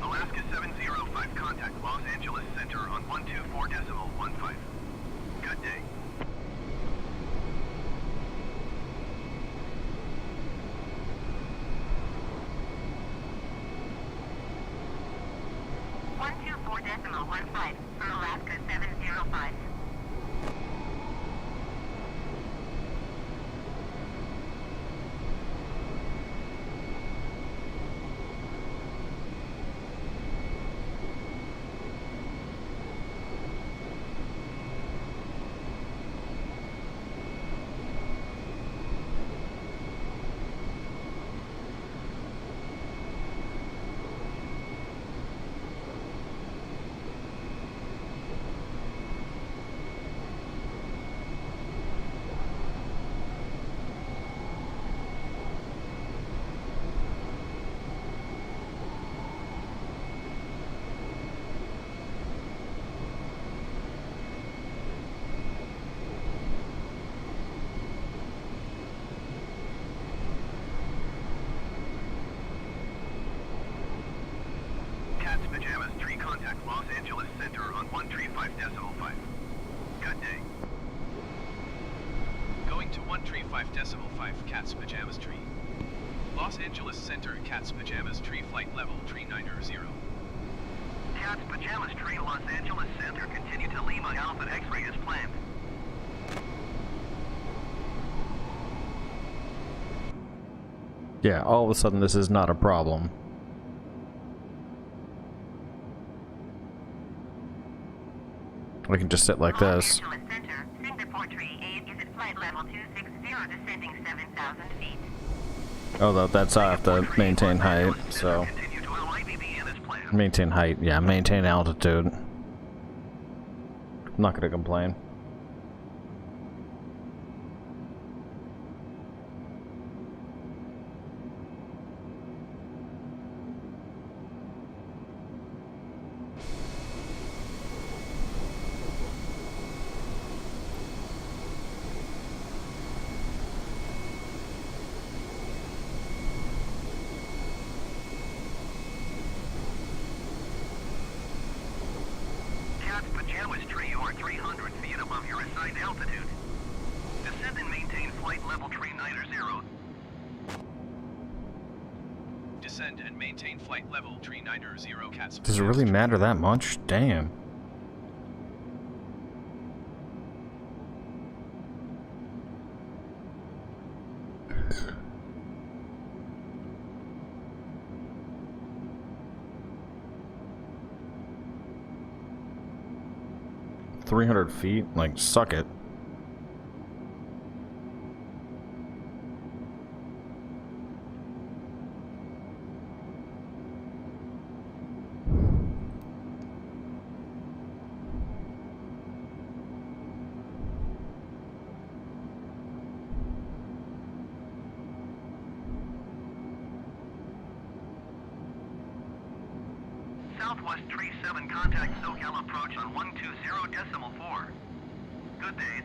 Alaska 705, contact Los Angeles Center on 124.15. Good day. .15 for Alaska 705. Center on 135.5. Good day. Going to 135.5 Cat's Pajamas Tree. Los Angeles Center Cat's Pajamas Tree flight level 390. Cat's Pajamas Tree, Los Angeles Center, continue to Lima Alpha X-ray as planned. Yeah, all of a sudden this is not a problem. We can just sit like this. Los Angeles Center, Singapore Tree 8 is at flight level 260, descending 7,000 feet. Oh, that's I have to maintain height, so... Continue to LIVB as planned. Maintain height, yeah, maintain altitude. I'm not gonna complain. Cat's Pajamas Tree, you are 300 feet above your assigned altitude. Descend and maintain flight level 390. Descend and maintain flight level 390 Cat's Does it Pajamas really Tree. matter that much? Damn. $300 like, suck it. Southwest Tree 7, contact SoCal approach on 120.4. Good day.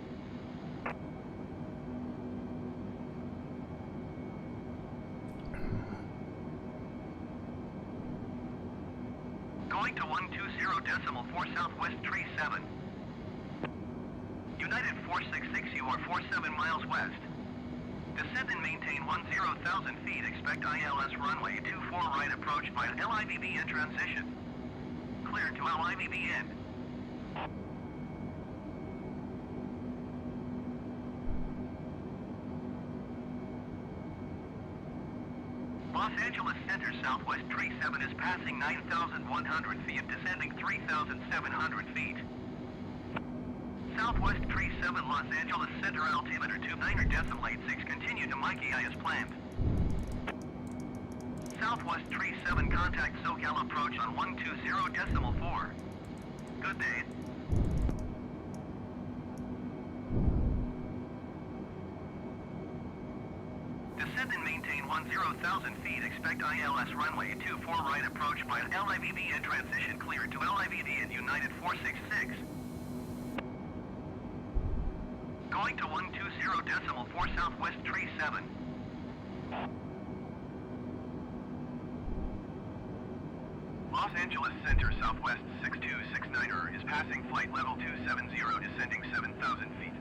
Going to 120.4 Southwest Tree 7. United 466, you are 47 miles west. Descend and maintain 10,000 feet. Expect ILS runway 24 right approach by LIVB in transition. Clear to LIVB end. Los Angeles Center Southwest Tree 7 is passing 9,100 feet, descending 3,700 feet. Southwest Tree 7 Los Angeles Center altimeter 29.86, continue to Mikey I as planned. Southwest Tree 7, contact SoCal approach on 120.4. Good day. Descend and maintain 10,000 feet. Expect ILS runway 24 right approach by LIVB in transition. Clear to LIVB in United 466. Going to 120.4 Southwest Tree 7. Los Angeles Center Southwest 6269er is passing flight level 270, descending 7,000 feet.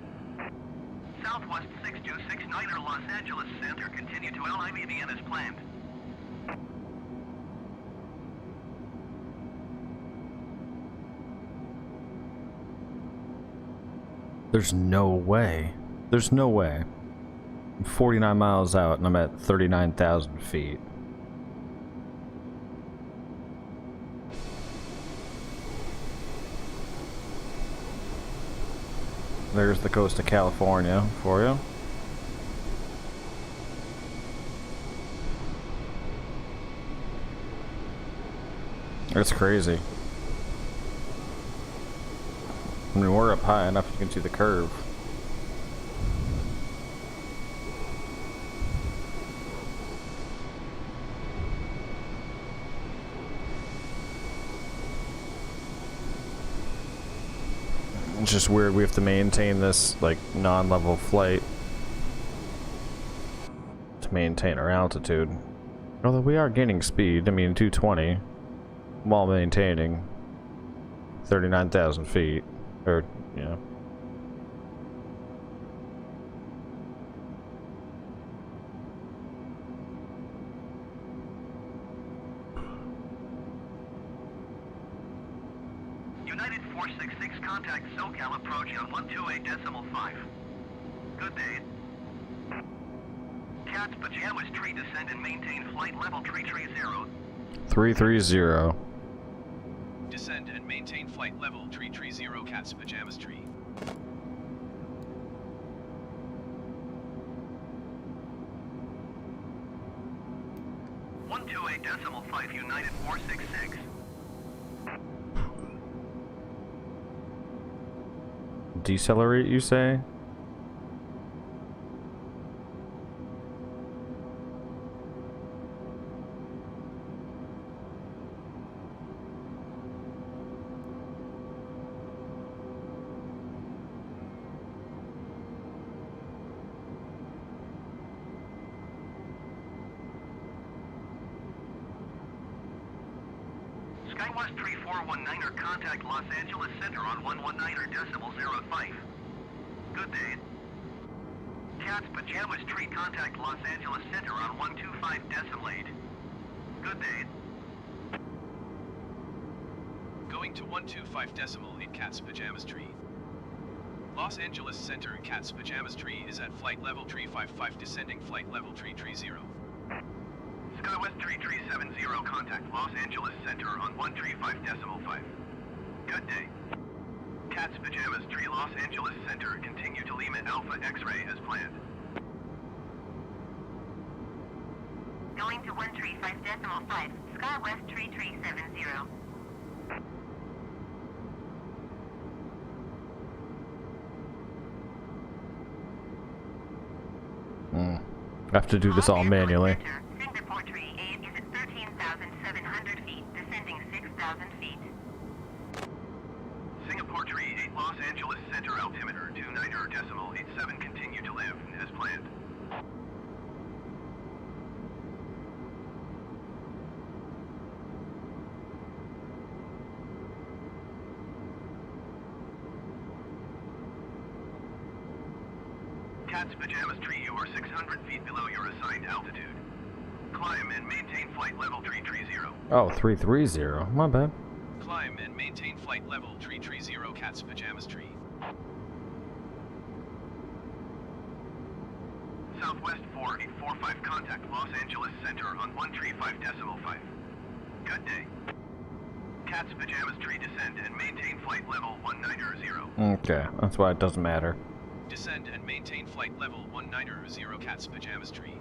Southwest 6269er Los Angeles Center, continue to LIVBN as planned. There's no way. There's no way. I'm 49 miles out and I'm at 39,000 feet. There's the coast of California for you. That's crazy. I mean, we're up high enough you can see the curve. It's just weird we have to maintain this, like, non-level flight to maintain our altitude. Although we are gaining speed, I mean 220, while maintaining 39,000 feet. Or, you know. United 466, contact SoCal approach on 128.5. Good day. Cat's Pajamas Tree, descend and maintain flight level 330. 330. Descend and maintain flight level 330 Cat's Pajamas Tree. .5 United 466. Decelerate, you say? SkyWest 3419er, contact Los Angeles Center on 119.05. Good day. Cat's Pajamas Tree, contact Los Angeles Center on 125.8. Good day. Going to 125.8 Cat's Pajamas Tree. Los Angeles Center Cat's Pajamas Tree is at flight level 355, descending flight level 330. SkyWest 3370, contact Los Angeles Center on 135.5. Good day. Cat's Pajamas Tree, Los Angeles Center, continue to Lima Alpha X-ray as planned. Going to 135.5, SkyWest 3370. I have to do this all manually. Singapore Tree 8 is at 13,700 feet, descending 6,000 feet. Singapore Tree 8, Los Angeles Center, altimeter 29.87, continue to live as planned. Cat's Pajamas Tree, you are 600 feet below your assigned altitude. Climb and maintain flight level 330. Oh, 330. My bad. Climb and maintain flight level 330 Cat's Pajamas Tree. Southwest 4845, contact Los Angeles Center on 135.5. Good day. Cat's Pajamas Tree, descend and maintain flight level 190. Okay, that's why it doesn't matter. Descend and maintain flight level 190 Cat's Pajamas Tree.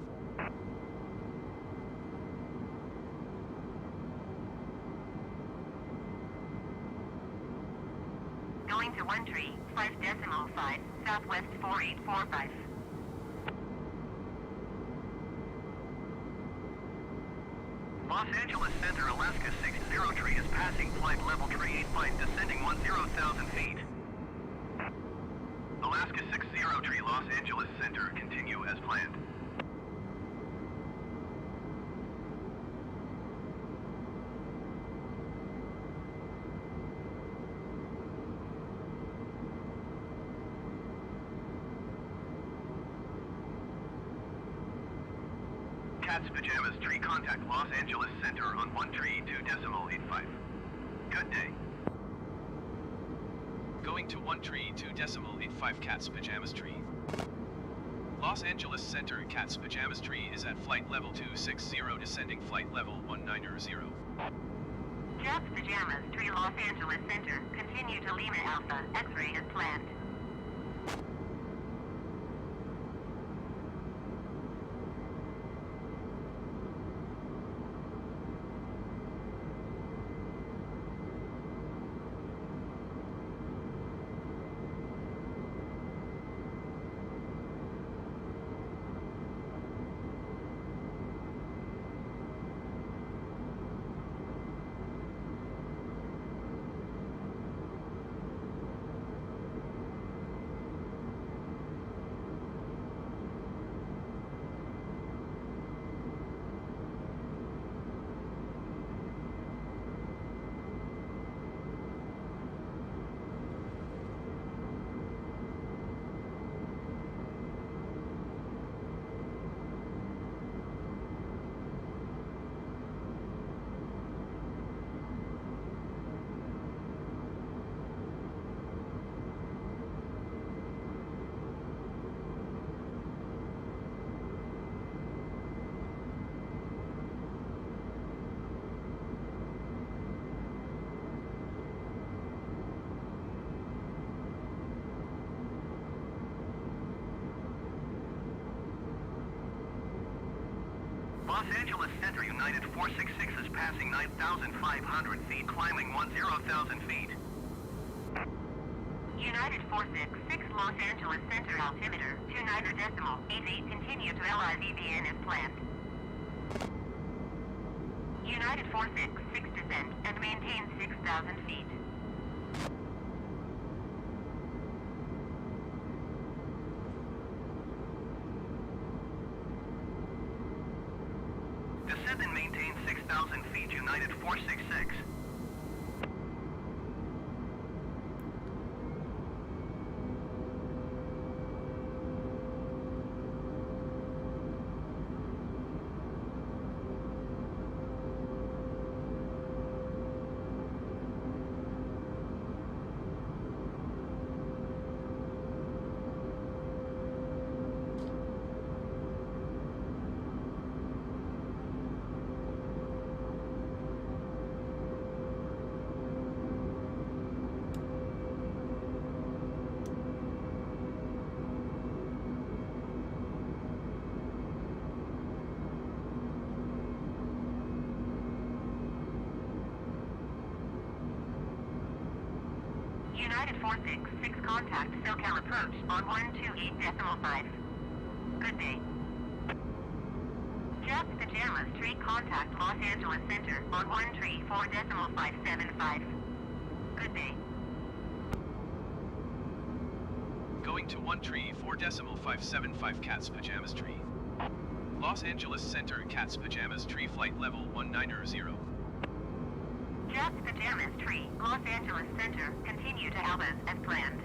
Going to 135.5, Southwest 4845. Los Angeles Center, Alaska 60 Tree is passing flight level 385, descending 10,000 feet. Alaska 60 Tree, Los Angeles Center, continue as planned. Cat's Pajamas Tree, contact Los Angeles Center on 132.85. Good day. Going to 132.85 Cat's Pajamas Tree. Los Angeles Center Cat's Pajamas Tree is at flight level 260, descending flight level 190. Cat's Pajamas Tree, Los Angeles Center, continue to Lima Alpha, X-ray as planned. Los Angeles Center, United 466 is passing 9,500 feet, climbing 10,000 feet. United 466 Los Angeles Center altimeter 29.88 continue to LIVBN as planned. United 466 descend and maintain 6,000 feet. Descend and maintain 6,000 feet, United 466. United 466 contact SoCal approach on 128.5. Good day. Just Pajamas Tree contact Los Angeles Center on 134.575. Good day. Going to 134.575 Cat's Pajamas Tree. Los Angeles Center Cat's Pajamas Tree flight level 190. Just Pajamas Tree, Los Angeles Center, continue to Albas as planned.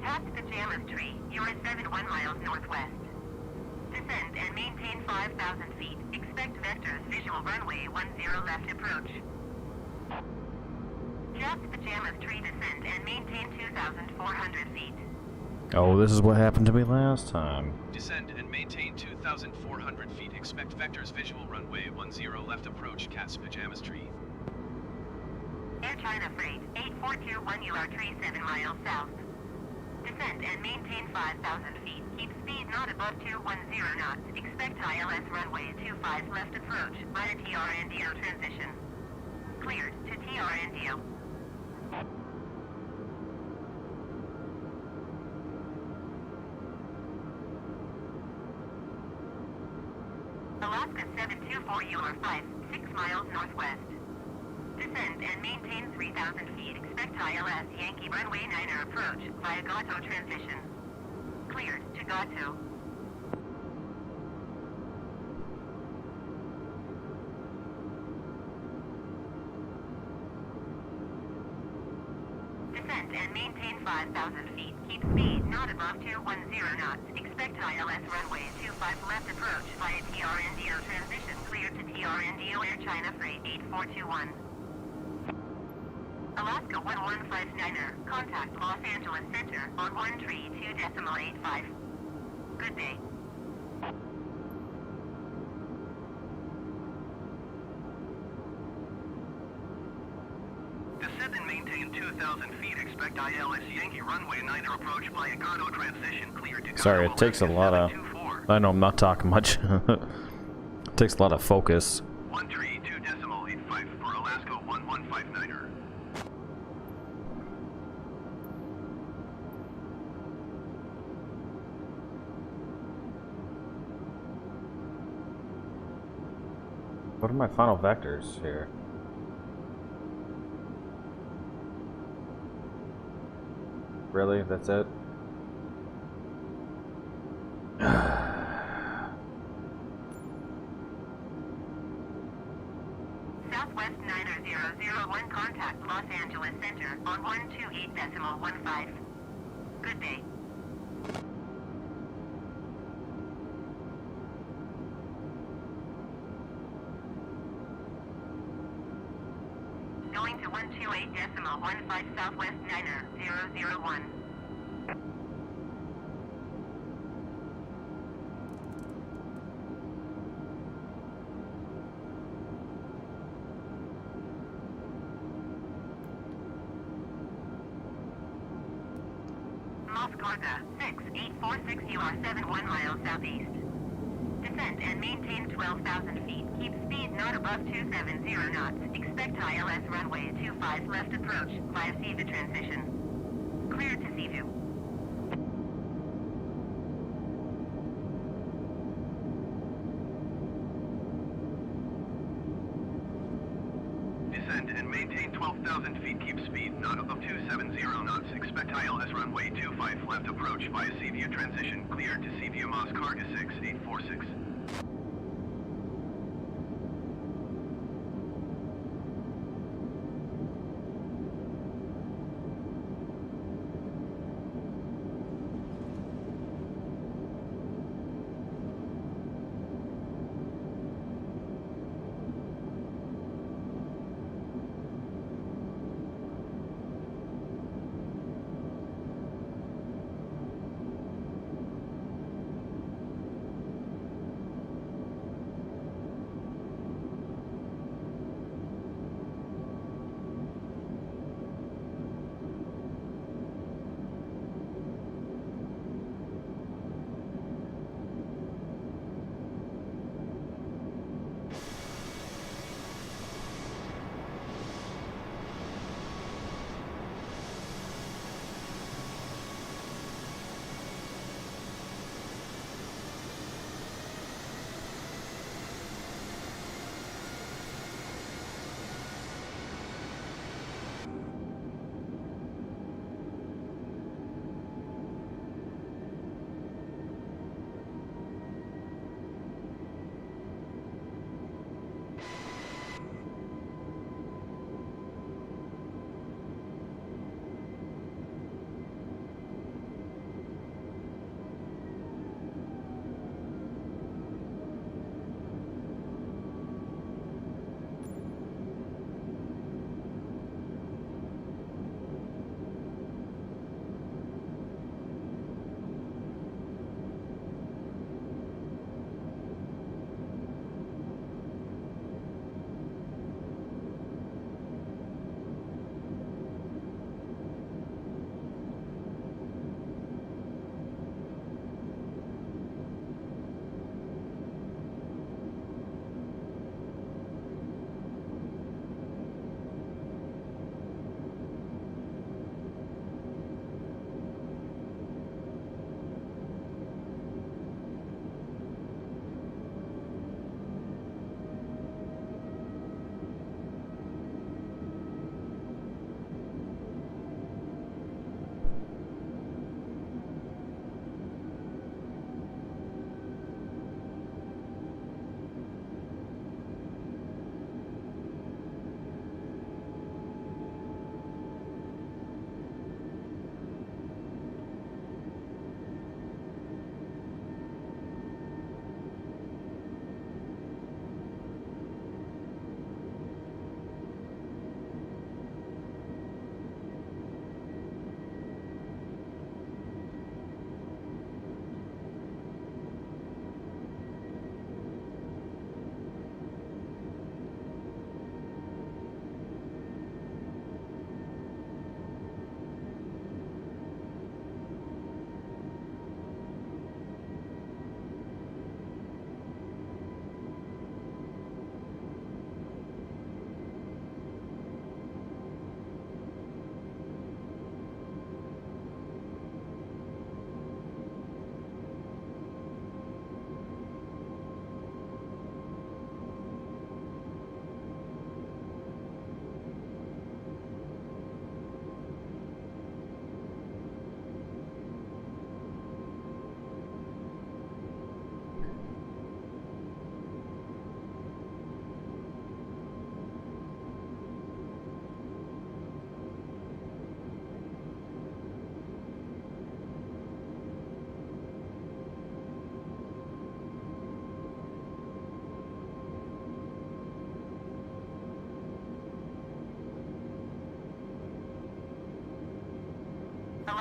Past Pajamas Tree, you are 71 miles northwest. Descend and maintain 5,000 feet. Expect vectors visual runway 10 left approach. Just Pajamas Tree descend and maintain 2,400 feet. Oh, this is what happened to me last time. Descend and maintain 2,400 feet. Expect vectors visual runway 10 left approach Cat's Pajamas Tree. Air China Freight, 8421 you are tree 7 miles south. Descend and maintain 5,000 feet. Keep speed not above 210 knots. Expect ILS runway 25 left approach via TRNDO transition. Cleared to TRNDO. Alaska 724 you are 6 miles northwest. Descend and maintain 3,000 feet. Expect ILS Yankee runway 9 approach via Gato transition. Cleared to Gato. Descend and maintain 5,000 feet. Keep speed not above 210 knots. Expect ILS runway 25 left approach via TRNDO transition. Cleared to TRNDO Air China Freight 8421. Alaska 1159er, contact Los Angeles Center on 132.85. Good day. Descend and maintain 2,000 feet. Expect ILS Yankee runway 9 approach via Gato transition. Clear to Gato. Sorry, it takes a lot of... I know I'm not talking much. It takes a lot of focus. 132.85 for Alaska 1159er. What are my final vectors here? Really? That's it? Southwest 9001 contact Los Angeles Center on 128.15. Good day. Going to to 128.15 Southwest Niner 001. Moscorda 6846, you are 71 miles southeast. Descend and maintain 12,000 feet. Keep speed not above 270 knots. Expect ILS runway 25 left approach via Seaview transition. Clear to Seaview. Descend and maintain 12,000 feet. Keep speed not above 270 knots. Expect ILS runway 25 left approach via Seaview transition. Cleared to Seaview Moscarga 6846.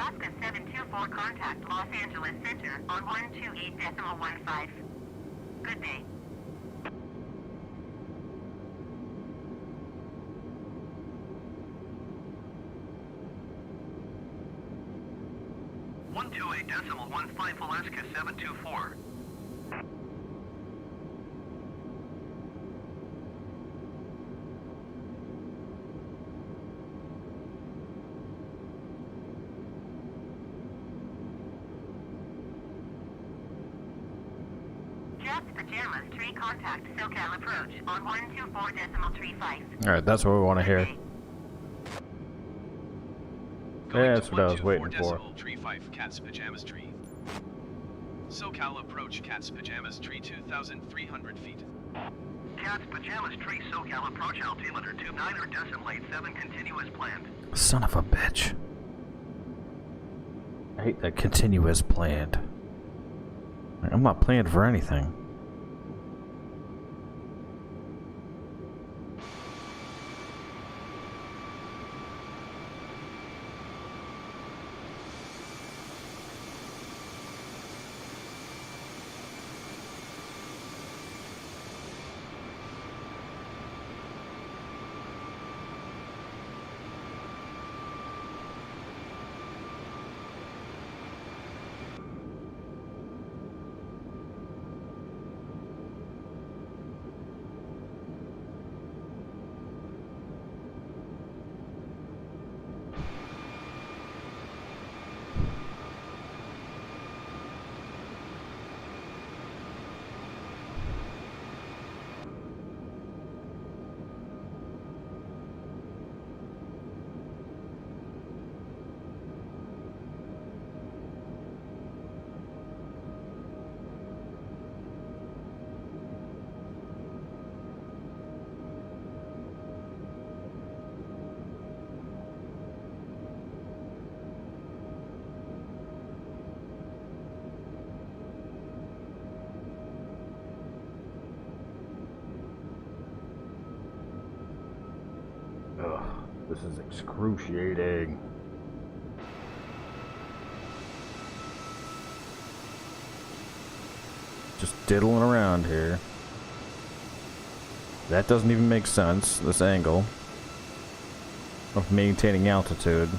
Alaska 724 contact Los Angeles Center on 128.15. Good day. Alaska 724. Jets Pajamas Tree contact SoCal approach on 124.35. Alright, that's what we want to hear. Going Yeah, that's to what I was waiting 124 for. Tree 5 Cat's Pajamas Tree. SoCal approach Cat's Pajamas Tree 2,300 feet. Cat's Pajamas Tree SoCal approach altimeter 29.87 continuous planned. Son of a bitch. I hate that continuous planned. I'm not planned for anything. Ugh, this is excruciating. Just diddling around here. That doesn't even make sense, this angle of maintaining altitude.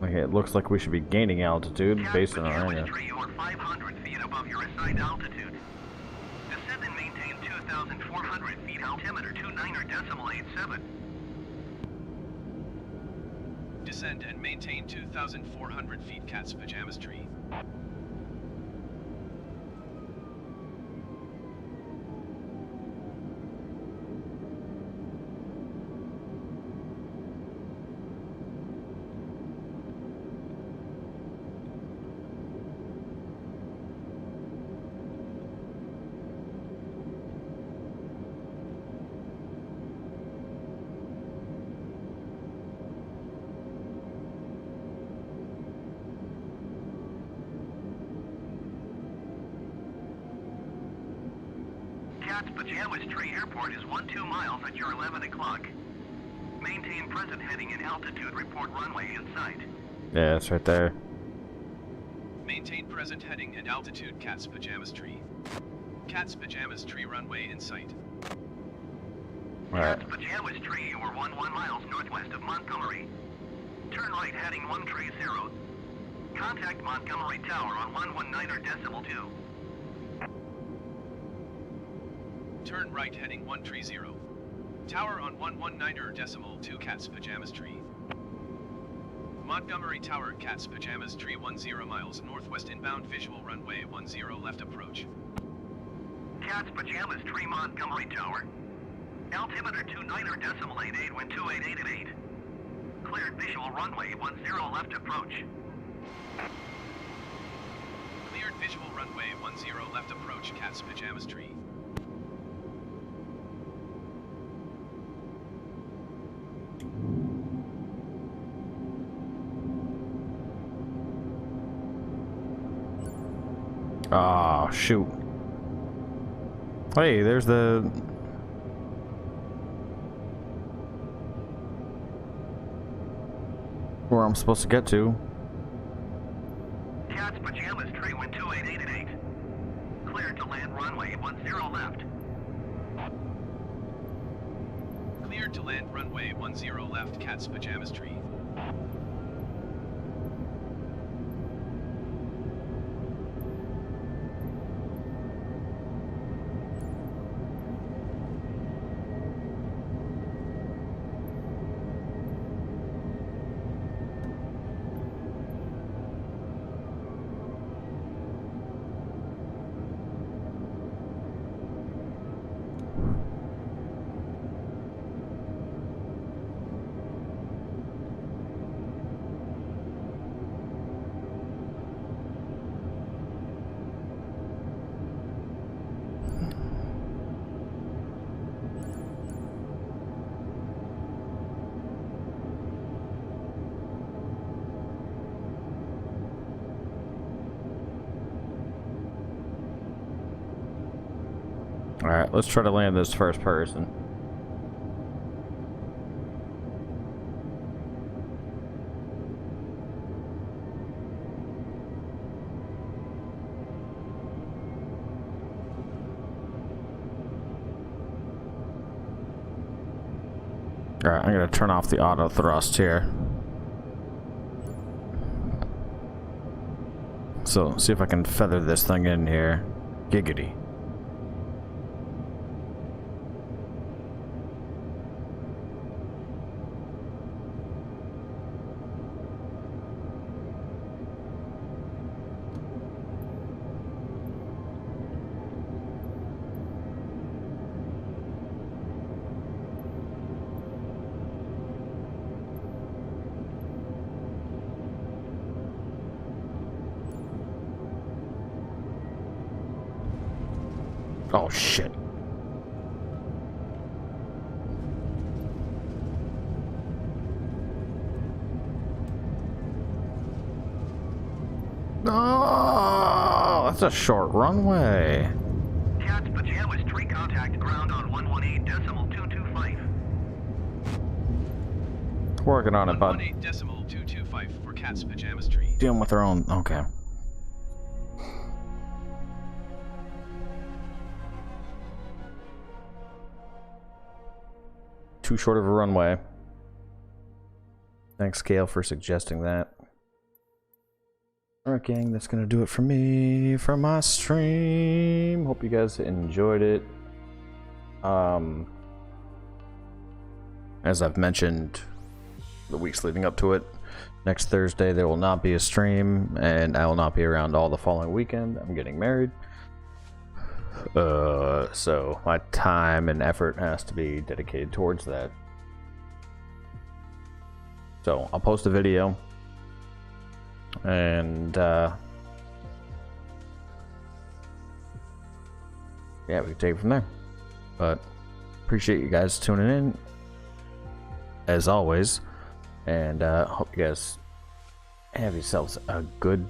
Okay, it looks like we should be gaining altitude based on our area. You are 500 feet above your assigned altitude. Descend and maintain 2,400 feet altimeter 29.87. Descend and maintain 2,400 feet Cat's Pajamas Tree. Cat's Pajamas Tree Airport is 12 miles at your 11 o'clock. Maintain present heading and altitude. Report runway in sight. Yeah, it's right there. Maintain present heading and altitude Cat's Pajamas Tree. Cat's Pajamas Tree runway in sight. Alright. Cat's Pajamas Tree, you are 11 miles northwest of Montgomery. Turn right heading 130. Contact Montgomery Tower on 119.2. Turn right heading 130. Tower on 119.2 Cat's Pajamas Tree. Montgomery Tower Cat's Pajamas Tree 10 miles northwest inbound visual runway 10 left approach. Cat's Pajamas Tree Montgomery Tower. Altimeter 29.88 wind 288 at 8. Cleared visual runway 10 left approach. Cleared visual runway 10 left approach Cat's Pajamas Tree. Ah, shoot. Hey, there's the... where I'm supposed to get to. Cat's Pajamas, tree wind 288 at 8. Cleared to land runway 10 left. Cleared to land runway 10 left, Cat's Pajamas tree. Alright, let's try to land this first person. Alright, I'm gonna turn off the auto thrust here. So, see if I can feather this thing in here. Giggity. Oh shit. Oh, that's a short runway. Cat's Pajamas, tree contact ground on 118.225. Working on it, bud. 118.225 for Cat's Pajamas tree. Dealing with their own. Okay. Too short of a runway. Thanks, Kale, for suggesting that. Alright, gang, that's gonna do it for me for my stream. Hope you guys enjoyed it. As I've mentioned the weeks leading up to it, next Thursday there will not be a stream, and I will not be around all the following weekend. I'm getting married. So my time and effort has to be dedicated towards that. So I'll post a video, and yeah, we can take it from there. But appreciate you guys tuning in as always, and hope you guys have yourselves a good